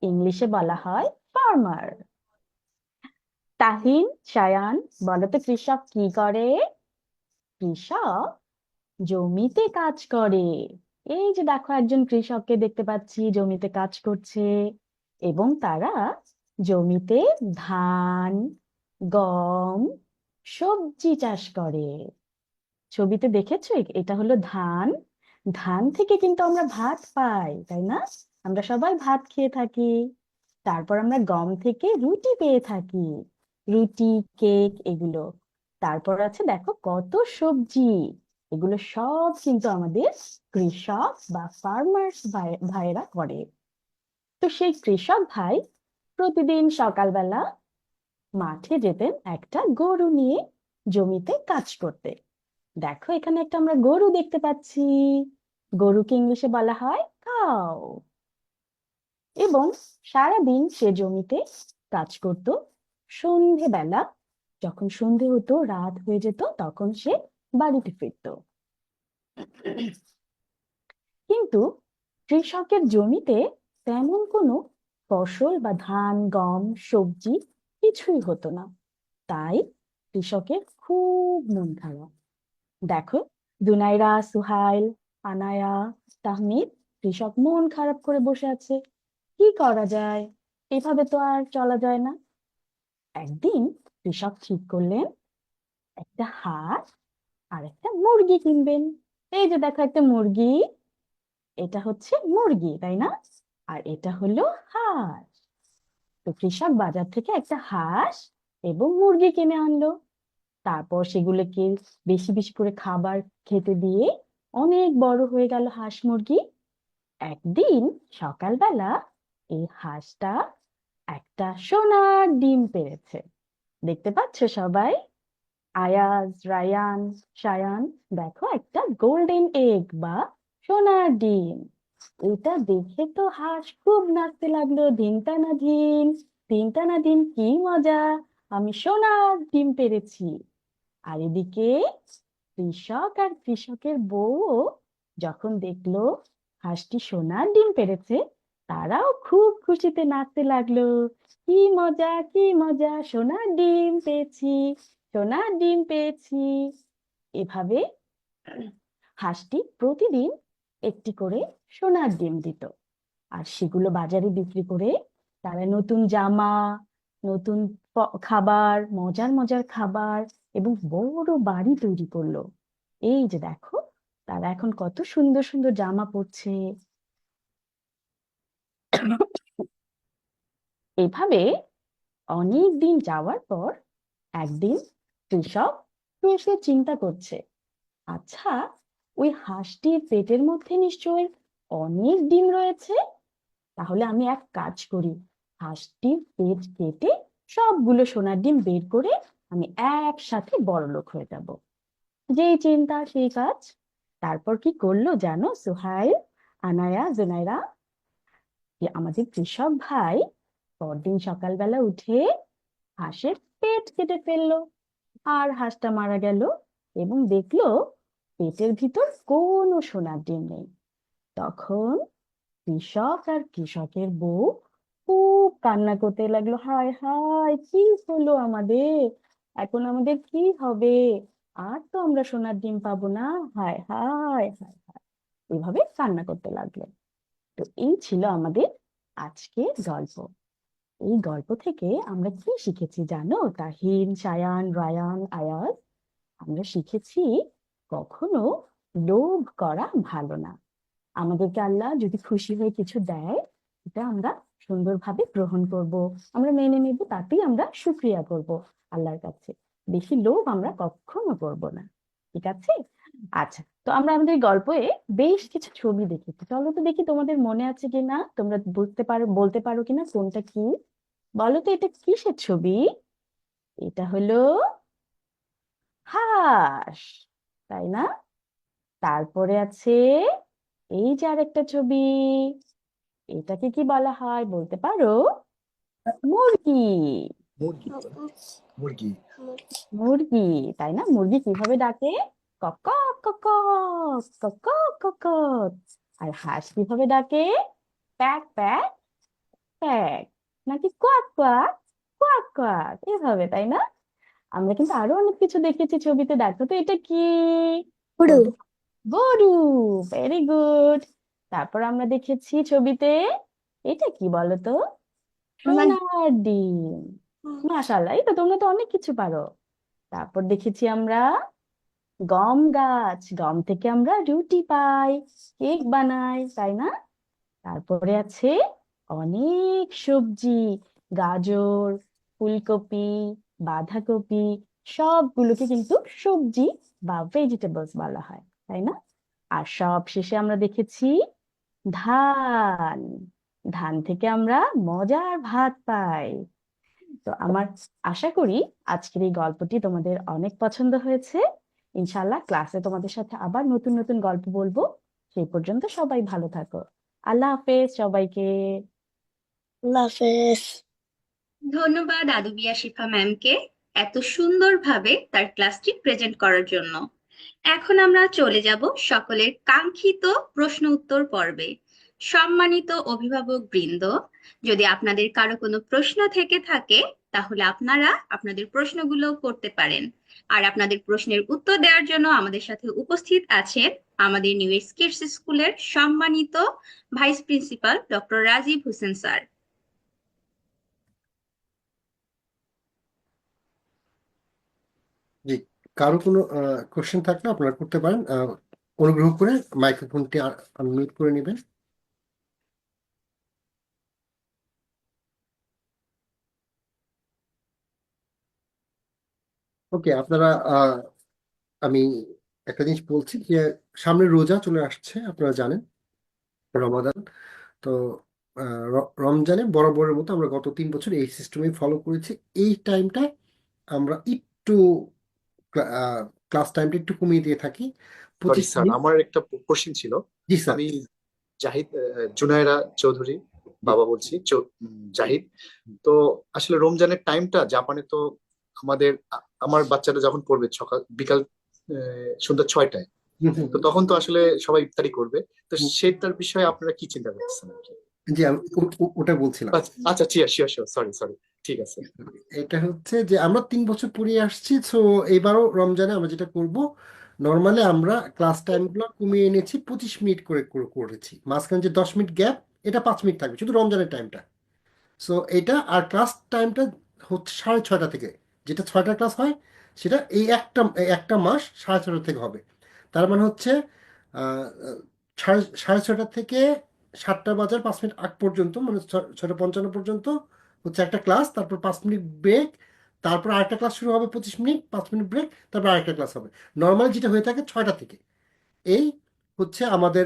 ইংলিশে বলা হয় ফার্মার। তাহিন, সায়ান, বলো তো কৃষক কি করে? কৃষক জমিতে কাজ করে। এই যে দেখো একজন কৃষককে দেখতে পাচ্ছি জমিতে কাজ করছে, এবং তারা জমিতে ধান, গম, সবজি চাষ করে। ছবিতে দেখেছো এটা হলো ধান। ধান থেকে কিন্তু আমরা ভাত পাই, তাই না? আমরা সবাই ভাত খেয়ে থাকি। তারপর আমরা গম থেকে রুটি পেয়ে থাকি, রুটি, কেক এগুলো। তারপর আছে দেখো কত সবজি। এগুলো সব কিন্তু আমাদের কৃষক বা ফার্মার্স ভাইয়েরা করে। তো সেই কৃষক ভাই প্রতিদিন সকালবেলা মাঠে যেতেন একটা গরু নিয়ে জমিতে কাজ করতে। দেখো এখানে একটা আমরা গরু দেখতে পাচ্ছি। গরুকে ইংলিশে বলা হয় কাউ। এবং সারাদিন সে জমিতে কাজ করত। সন্ধেবেলা যখন সন্ধে হতো, রাত হয়ে যেত, তখন সে বাড়িতে ফিরত। কিন্তু কৃষকের জমিতে তেমন কোনো ফসল বা ধান, গম, সবজি কিছুই হতো না। তাই কৃষকের খুব মন খারাপ। দেখো জুনাইরা, সুহাইল, আনায়া, তাহমিদ, কৃষক মন খারাপ করে বসে আছে। কি করা যায়? এভাবে তো আর চলা যায় না। একদিন কৃষক ঠিক করলেন একটা হাঁস আর একটা মুরগি কিনবেন। এই যে দেখো একটা মুরগি, এটা হচ্ছে মুরগি, তাই না? আর এটা হলো হাঁস। তো কৃষক বাজার থেকে একটা হাঁস এবং মুরগি কিনে আনলো। তারপর সেগুলোকে বেশি বেশি করে খাবার খেতে দিয়ে অনেক বড় হয়ে গেল হাঁস মুরগি। একদিন সকালবেলা এই হাঁসটা একটা সোনার ডিম পেড়েছে। দেখতে পাচ্ছ সবাই? আয়াজ, রায়ান, সায়ান, দেখো একটা গোল্ডেন এগ বা সোনার ডিম। এটা দেখে তো হাঁস খুব নাচতে লাগলো, ধিনটা না ধিন, ধিনটা না ধিন, কি মজা, আমি সোনার ডিম পেড়েছি। আর এদিকে কৃষক আর কৃষকের বউ যখন দেখলো হাঁসটি সোনার ডিম পেড়েছে, তারাও খুব খুশিতে নাচতে লাগলো, কি মজা, কি মজা, সোনার ডিম পেয়েছি, সোনার ডিম পেয়েছি। এভাবে হাঁসটি প্রতিদিন একটি করে সোনার ডিম দিত। আর সেগুলো বাজারে বিক্রি করে তারা নতুন জামা, নতুন খাবার, মজার মজার খাবার এবং বড় বাড়ি তৈরি করলো। এই যে দেখো তারা এখন কত সুন্দর সুন্দর জামা পরছে। এভাবে অনেক দিন যাওয়ার পর একদিন কৃষক এসে চিন্তা করছে, আচ্ছা ওই হাঁসটির পেটের মধ্যে নিশ্চয়ই অনেক ডিম রয়েছে। তাহলে আমি এক কাজ করি, হাঁসটির পেট কেটে সবগুলো সোনার ডিম বের করে আমি একসাথে বড়লোক হয়ে যাব। যেই চিন্তা সেই কাজ। তারপর কি করলো জানো সুহাইল, আনায়া, জুনাইরা? আমাদের কৃষক ভাই পরদিন সকালবেলা উঠে হাঁসের পেট কেটে ফেললো। আর হাঁসটা মারা গেল এবং দেখলো পেটের ভিতর কোনো সোনার ডিম নেই। তখন কৃষক আর কৃষকের বউ খুব কান্না করতে লাগলো, হায় হায়, কি হলো আমাদের, এখন আমাদের কি হবে, আর তো আমরা সোনার ডিম পাবো না, হায় হায় হায় হায়। এইভাবে কান্না করতে লাগলো। তো এই ছিল আমাদের আজকের গল্প। এই গল্প থেকে আমরা কি শিখেছি জানো তাহিন, সায়ান, রায়ান, আয়াজ? আমরা শিখেছি কখনো লোভ করা ভালো না। আমাদেরকে আল্লাহ যদি খুশি হয়ে কিছু দেয়, এটা আমরা সুন্দরভাবে গ্রহণ করব, আমরা মেনে নেব, তাতেই আমরা শুকরিয়া করব আল্লাহর কাছে। বেশি লোভ আমরা কখনো করব না, ঠিক আছে? আচ্ছা, তো আমরা আমাদের গল্পে বেশ কিছু ছবি দেখেছি। চলো তো দেখি তোমাদের মনে আছে কিনা, তোমরা বলতে পারো কিনা কোনটা কি। বলো তো এটা কিসের ছবি? এটা হলো হাঁস, তাই না? তারপরে আছে এই যে আরেকটা ছবি, এটাকে কি বলা হয় বলতে পারো? মুরগি। মুরগি মুরগি মুরগি, তাই না? মুরগি কিভাবে ডাকে? কক কক কক কক কক কক কক। আর হাঁস কিভাবে ডাকে? প্যাক প্যাক প্যাক, নাকি কোয়াক কোয়াক কোয়াক কোয়াক, এভাবে, তাই না? আমরা কিন্তু আরো অনেক কিছু দেখেছি ছবিতে, দেখো তো এটা কি? গরু। বলতে গরু। Very good. তারপর আমরা দেখেছি ছবিতে, এটা কি বলো তো? সোনার ডিম। মাশাআল্লাহ, এই তো তোমরা তো অনেক কিছু পারো। তারপর দেখেছি আমরা গম গাছ, গম থেকে আমরা রুটি পাই, কেক বানাই, তাই না? তারপরে আছে অনেক সবজি, গাজর, ফুলকপি, বাঁধাকপি, সবগুলোকে কিন্তু সবজি বা ভেজিটেবলস বলা হয়, তাই না? আর সব শেষে আমরা দেখেছি ধান, ধান থেকে আমরা মজার ভাত পাই। তো আমার আশা করি আজকের এই গল্পটি তোমাদের অনেক পছন্দ হয়েছে। ইনশাআল্লাহ ক্লাসে তোমাদের সাথে আবার নতুন নতুন গল্প বলবো। সেই পর্যন্ত সবাই ভালো থাকো। আল্লাহ হাফেজ সবাইকে। আল্লাহ হাফেজ। ধন্যবাদ আদুবিয়া শিফা ম্যামকে এত সুন্দরভাবে তার ক্লাসটি প্রেজেন্ট করার জন্য। এখন আমরা চলে যাব সকলের কাঙ্ক্ষিত প্রশ্ন উত্তর পর্বে। সম্মানিত অভিভাবক বৃন্দ, যদি আপনাদের কারো কোনো প্রশ্ন থেকে থাকে তাহলে আপনারা আপনাদের প্রশ্নগুলো করতে পারেন। আর আপনাদের প্রশ্নের উত্তর দেওয়ার জন্য আমাদের সাথে উপস্থিত আছেন আমাদের নিউ এজ কিডস স্কুলের সম্মানিত vice principal doctor Rajib Hossain sir. জি, কারো কোনো কোশ্চেন থাকলে আপনারা করতে পারেন। অনুগ্রহ করে মাইক্রোফোনটি আনমিউট করে নেবেন। ওকে, আপনারা আমি একটা জিনিস বলছি যে সামনে রোজা চলে আসছে, আপনারা জানেন রমাদান। তো রমজানে বরাবরের মতো আমরা গত 3 বছর এই সিস্টেমে ফলো করেছি। এই টাইমটা আমরা একটু ক্লাস টাইমটা একটু কমিয়ে দিয়ে থাকি। Sorry 25 sir, minute. আমার একটা কোশ্চেন ছিল। জি স্যার। আমি জাহিদ, জুনায়রা চৌধুরী বাবা বলছি, জাহিদ। তো আসলে রমজানের টাইমটা জাপানে তো আমার বাচ্চারা যখন পড়বে সকাল বিকাল সন্ধ্যা 6টায়, তো তখন তো আসলে সবাই ইফতারি করবে। তো সেটার বিষয়ে আপনারা কি চিন্তা করতেছেন আর কি? জি, আমি ওটা বলছিলাম। আচ্ছা, শিওর, সরি, ঠিক আছে। এটা হচ্ছে যে আমরা 3 বছর পড়িয়ে আসছি, তো এবারও রমজানে আমরা যেটা করব, নর্মালি আমরা ক্লাস টাইমগুলো কমিয়ে এনেছি, 25 মিনিট করে করেছি। মাঝখানে যে 10 মিনিট গ্যাপ, এটা 5 মিনিট থাকবে শুধু রমজানের টাইমটা। সো এটা আর ক্লাস টাইমটা হচ্ছে 6:30 থেকে, যেটা 6টার ক্লাস হয় সেটা এই একটা মাস 6:30 থেকে হবে। তার মানে হচ্ছে 6:30 থেকে 7:05 আগ পর্যন্ত, মানে 6:55 পর্যন্ত হচ্ছে একটা ক্লাস, তারপর 5 মিনিট ব্রেক, তারপর আরেকটা ক্লাস শুরু হবে 25 মিনিট, 5 মিনিট ব্রেক, তারপর আরেকটা ক্লাস হবে। নর্মালি যেটা হয়ে থাকে 6টা থেকে। এই হচ্ছে আমাদের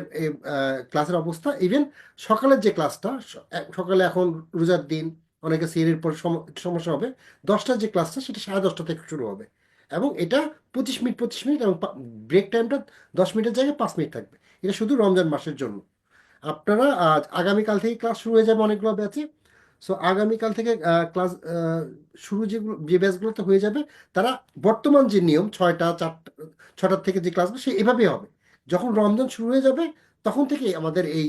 ক্লাসের অবস্থা। ইভেন সকালের যে ক্লাসটা, সকালে এখন রোজার দিন, অনেকে সিরির পর সমস্যা হবে, 10টার যে ক্লাসটা সেটা 10:30 থেকে শুরু হবে। এবং এটা 25 মিনিট এবং ব্রেক টাইমটা 10 মিনিটের জায়গায় 5 মিনিট থাকবে। এটা শুধু রমজান মাসের জন্য। আপনারা আগামীকাল থেকে ক্লাস শুরু হয়ে যাবে অনেকগুলো ব্যাচে। সো আগামীকাল থেকে ক্লাস শুরু যে ব্যাচগুলোতে হয়ে যাবে, তারা বর্তমান যে নিয়ম 6টার থেকে যে ক্লাসগুলো সে এভাবেই হবে। যখন রমজান শুরু হয়ে যাবে তখন থেকে আমাদের এই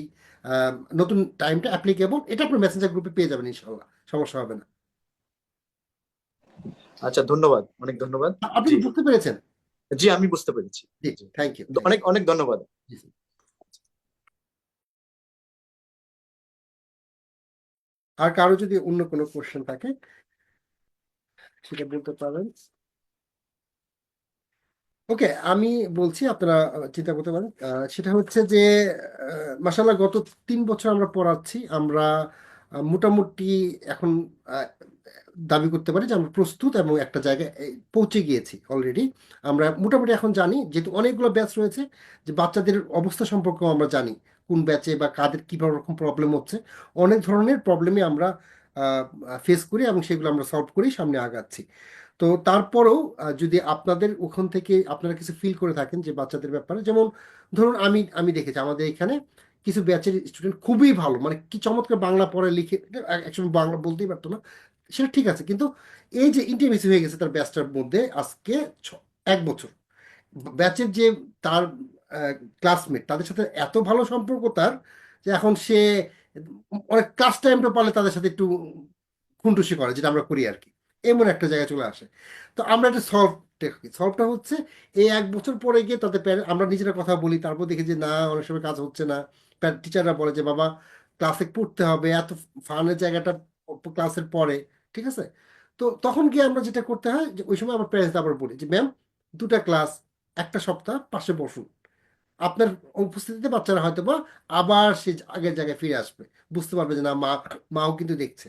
নতুন টাইমটা অ্যাপ্লিকেবল। এটা আপনার মেসেঞ্জার গ্রুপে পেয়ে যাবেন, ইনশাআল্লাহ সমস্যা হবে না। আচ্ছা, ধন্যবাদ, অনেক ধন্যবাদ। আপনি কি বুঝতে পেরেছেন? জি, আমি বুঝতে পেরেছি। জি, থ্যাংক ইউ। অনেক অনেক ধন্যবাদ। আর কারো যদি অন্য কোনো কোশ্চেন থাকে সেটা বলতে পারেন। ওকে, আমি বলছি, আপনারা চিন্তা করতে পারেন। সেটা হচ্ছে যে মাশাআল্লাহ গত 3 বছর আমরা পড়াচ্ছি। আমরা মোটামুটি এখন দাবি করতে পারি যে আমরা প্রস্তুত এবং একটা জায়গায় পৌঁছে গিয়েছি অলরেডি। আমরা মোটামুটি এখন জানি, যেহেতু অনেকগুলো ব্যাচ রয়েছে, যে বাচ্চাদের অবস্থা সম্পর্কেও আমরা জানি কোন ব্যাচে বা কাদের কী রকম প্রবলেম হচ্ছে। অনেক ধরনের প্রবলেমই আমরা ফেস করি এবং সেগুলো আমরা সলভ করেই সামনে আগাচ্ছি। তো তারপরেও যদি আপনাদের ওখান থেকে আপনারা কিছু ফিল করে থাকেন যে বাচ্চাদের ব্যাপারে, যেমন ধরুন আমি দেখেছি আমাদের এখানে কিছু ব্যাচের স্টুডেন্ট খুবই ভালো, মানে কি চমৎকার বাংলা পড়ে লিখে, একসময় বাংলা বলতেই পারতো না, সেটা ঠিক আছে, কিন্তু এই যে ইন্টিমেসি হয়ে গেছে তার ব্যাচটার মধ্যে আজকে 1 বছর, ব্যাচের যে তার ক্লাসমেট, তাদের সাথে এত ভালো সম্পর্ক তার যে এখন সে অনেক ক্লাস টাইমটা পারলে তাদের সাথে একটু খুনটুসি করে, যেটা আমরা করি আর কি, এমন একটা জায়গায় চলে আসে। তো আমরা একটা সলভটা হচ্ছে এই 1 বছর পরে গিয়ে তাদের আমরা নিজেরা কথা বলি, তারপর দেখি যে না অনেক সময় কাজ হচ্ছে না, টিচাররা বলে যে বাবা ক্লাসে পড়তে হবে, এত ফানের জায়গাটা ক্লাসের পরে, ঠিক আছে। তো তখন গিয়ে আমরা যেটা করতে হয় যে ওই সময় আমার প্যারেন্টস আবার বলি যে ম্যাম 2টা ক্লাস 1টা সপ্তাহ পাশে বসুন, আপনার উপস্থিতিতে বাচ্চারা হয়তো বা আবার সে আগের জায়গায় ফিরে আসবে, বুঝতে পারবে যে না মাও কিন্তু দেখছে,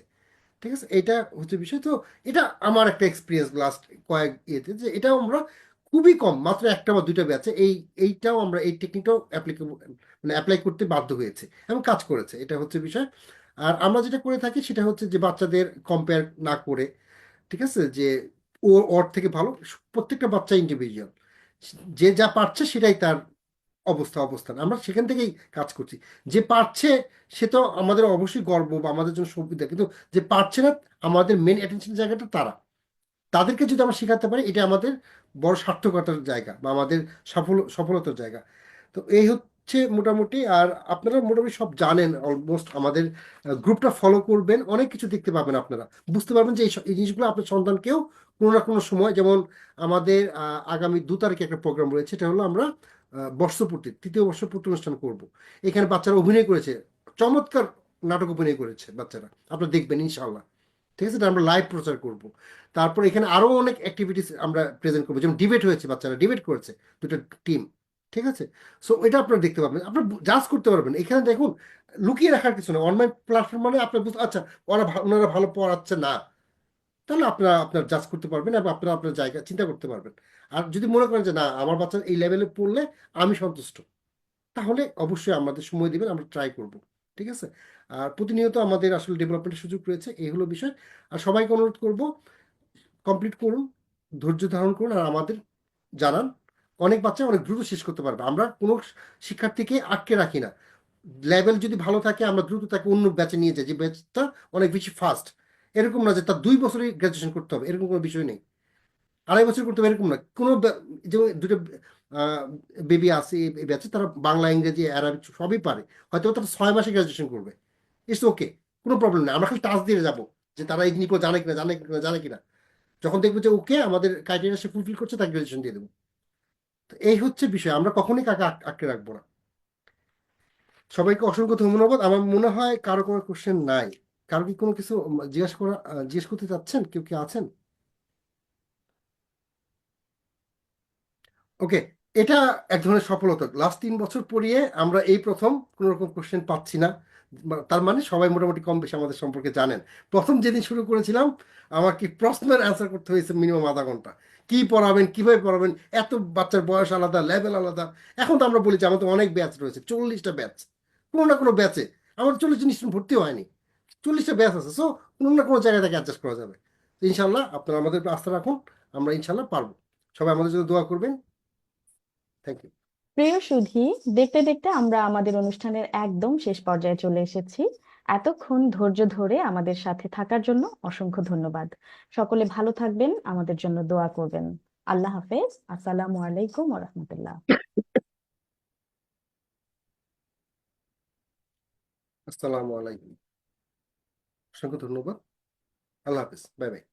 ঠিক আছে। এটা হচ্ছে বিষয়। তো এটা আমার একটা এক্সপিরিয়েন্স লাস্ট কয়েক ইয়েতে, যে এটাও আমরা খুবই কম, মাত্র 1টা বা 2টা ব্যাচে এইটাও আমরা এই টেকনিকটাও অ্যাপ্লাই করতে বাধ্য হয়েছে এবং কাজ করেছে, এটা হচ্ছে বিষয়। আর আমরা যেটা করে থাকি সেটা হচ্ছে যে বাচ্চাদের কম্পেয়ার না করে, ঠিক আছে, যে ওর থেকে ভালো, প্রত্যেকটা বাচ্চা ইন্ডিভিজুয়াল, যে যা পারছে সেটাই তার অবস্থান, আমরা সেখান থেকেই কাজ করছি। যে পারছে সে তো আমাদের অবশ্যই গর্ব বা আমাদের জন্য সুবিধা, কিন্তু যে পারছে না, আমাদের মেন অ্যাটেনশন জায়গাটা তাদেরকে যদি আমরা শেখাতে পারি, এটা আমাদের বড় সার্থকতার জায়গা বা আমাদের সফলতার জায়গা। তো এই হচ্ছে মোটামুটি। আর আপনারা মোটামুটি সব জানেন অলমোস্ট, আমাদের গ্রুপটা ফলো করবেন, অনেক কিছু দেখতে পাবেন, আপনারা বুঝতে পারবেন যে এই জিনিসগুলো আপনার সন্তানকেও কোনো না কোনো সময়, যেমন আমাদের আগামী 2 তারিখে একটা প্রোগ্রাম রয়েছে, এটা হলো আমরা বর্ষপূর্তি 3য় বর্ষপূর্তি অনুষ্ঠান করব। এখানে বাচ্চারা অভিনয় করেছে, চমৎকার নাটক অভিনয় করেছে বাচ্চারা, আপনারা দেখবেন ইনশাল্লাহ, ঠিক আছে। এটা আমরা লাইভ প্রচার করব। তারপর এখানে আরো অনেক অ্যাক্টিভিটিস আমরা প্রেজেন্ট করবো, যেমন ডিবেট হয়েছে, বাচ্চারা ডিবেট করেছে 2টা টিম, ঠিক আছে। সো এটা আপনারা দেখতে পাবেন, আপনারা জাজ করতে পারবেন। এখানে দেখুন লুকিয়ে রাখার কিছু না, অনলাইন প্ল্যাটফর্ম মানে আপনার আচ্ছা ওনারা ভালো পড়াচ্ছে না, তাহলে আপনারা আপনার জাজ করতে পারবেন এবং আপনারা আপনার জায়গা চিন্তা করতে পারবেন। আর যদি মনে করেন যে না আমার বাচ্চা এই লেভেলে পড়লে আমি সন্তুষ্ট, তাহলে অবশ্যই আমাদের সময় দিবেন, আমরা ট্রাই করব, ঠিক আছে। আর প্রতিনিয়ত আমাদের আসলে ডেভেলপমেন্টের সুযোগ রয়েছে, এই হলো বিষয়। আর সবাইকে অনুরোধ করব, কমপ্লিট করুন, ধৈর্য ধারণ করুন, আর আমাদের জানান। অনেক বাচ্চা অনেক দ্রুত শেষ করতে পারবে, আমরা কোনো শিক্ষার্থীকে আটকে রাখি না। লেভেল যদি ভালো থাকে আমরা দ্রুত তাকে অন্য ব্যাচে নিয়ে যাই, যে ব্যাচটা অনেক বেশি ফাস্ট। এরকম না যে তার 2 বছরই গ্রাজুয়েশন করতে হবে, এরকম কোনো বিষয় নেই। 2.5 বছর করতে হবে এরকম না। কোনো যে 2টা বেবি আছে এই ব্যাচে, তারা বাংলা, ইংরেজি, আরবিক সবই পারে, হয়তো তারা 6 মাসে গ্রাজুয়েশন করবে, ইটস ওকে, কোনো প্রবলেম নেই। আমরা খালি টাচ দিয়ে যাবো যে তারা এই জিনিসগুলো জানে কিনা। যখন দেখবো যে ওকে আমাদের ক্রাইটেরিয়া সে ফুলফিল করছে, তাকে গ্রাজুয়েশন দিয়ে দেবো। তো এই হচ্ছে বিষয়, আমরা কখনোই কাকে আটকে রাখবো না। সবাইকে অসংখ্য ধন্যবাদ। আমার মনে হয় কারো কোনো কোশ্চেন নাই। কারো কি কোনো কিছু জিজ্ঞেস করতে চাচ্ছেন? কেউ কি আছেন? ওকে, এটা এক ধরনের সফলতা। লাস্ট 3 বছর পরিয়ে আমরা এই প্রথম কোনো রকম কোশ্চেন পাচ্ছি না, তার মানে সবাই মোটামুটি কম বেশি আমাদের সম্পর্কে জানেন। প্রথম যেদিন শুরু করেছিলাম আমার কি প্রশ্নের অ্যান্সার করতে হয়েছে মিনিমাম আধা ঘন্টা, কি পড়াবেন, কিভাবে পড়াবেন, এত বাচ্চার বয়স আলাদা, লেভেল আলাদা। এখন তো আমরা বলি যে আমাদের অনেক ব্যাচ রয়েছে, 40টা ব্যাচ, কোনো না কোনো ব্যাচে আমাদের 40 স্টুডেন্ট ভর্তি হয়নি, 40টা ব্যাচ আছে। সো কোনো না কোনো জায়গা থেকে অ্যাডজাস্ট করা যাবে। তো ইনশাল্লাহ আপনারা আমাদের উপর আস্থা রাখুন, আমরা ইনশাল্লাহ পারবো। সবাই আমাদের জন্য দোয়া করবেন। Thank you. প্রিয় সুধী, দেখতে দেখতে আমরা আমাদের অনুষ্ঠানের একদম শেষ পর্যায়ে চলে এসেছি। এতক্ষণ ধৈর্য ধরে আমাদের সাথে থাকার জন্য অসংখ্য ধন্যবাদ। সকলে ভালো থাকবেন, আমাদের জন্য দোয়া করবেন। আল্লাহ হাফেজ। আসসালামু আলাইকুম ওয়া রাহমাতুল্লাহ। আসসালামু আলাইকুম, অসংখ্য ধন্যবাদ, আল্লাহ হাফিজ, বাই বাই।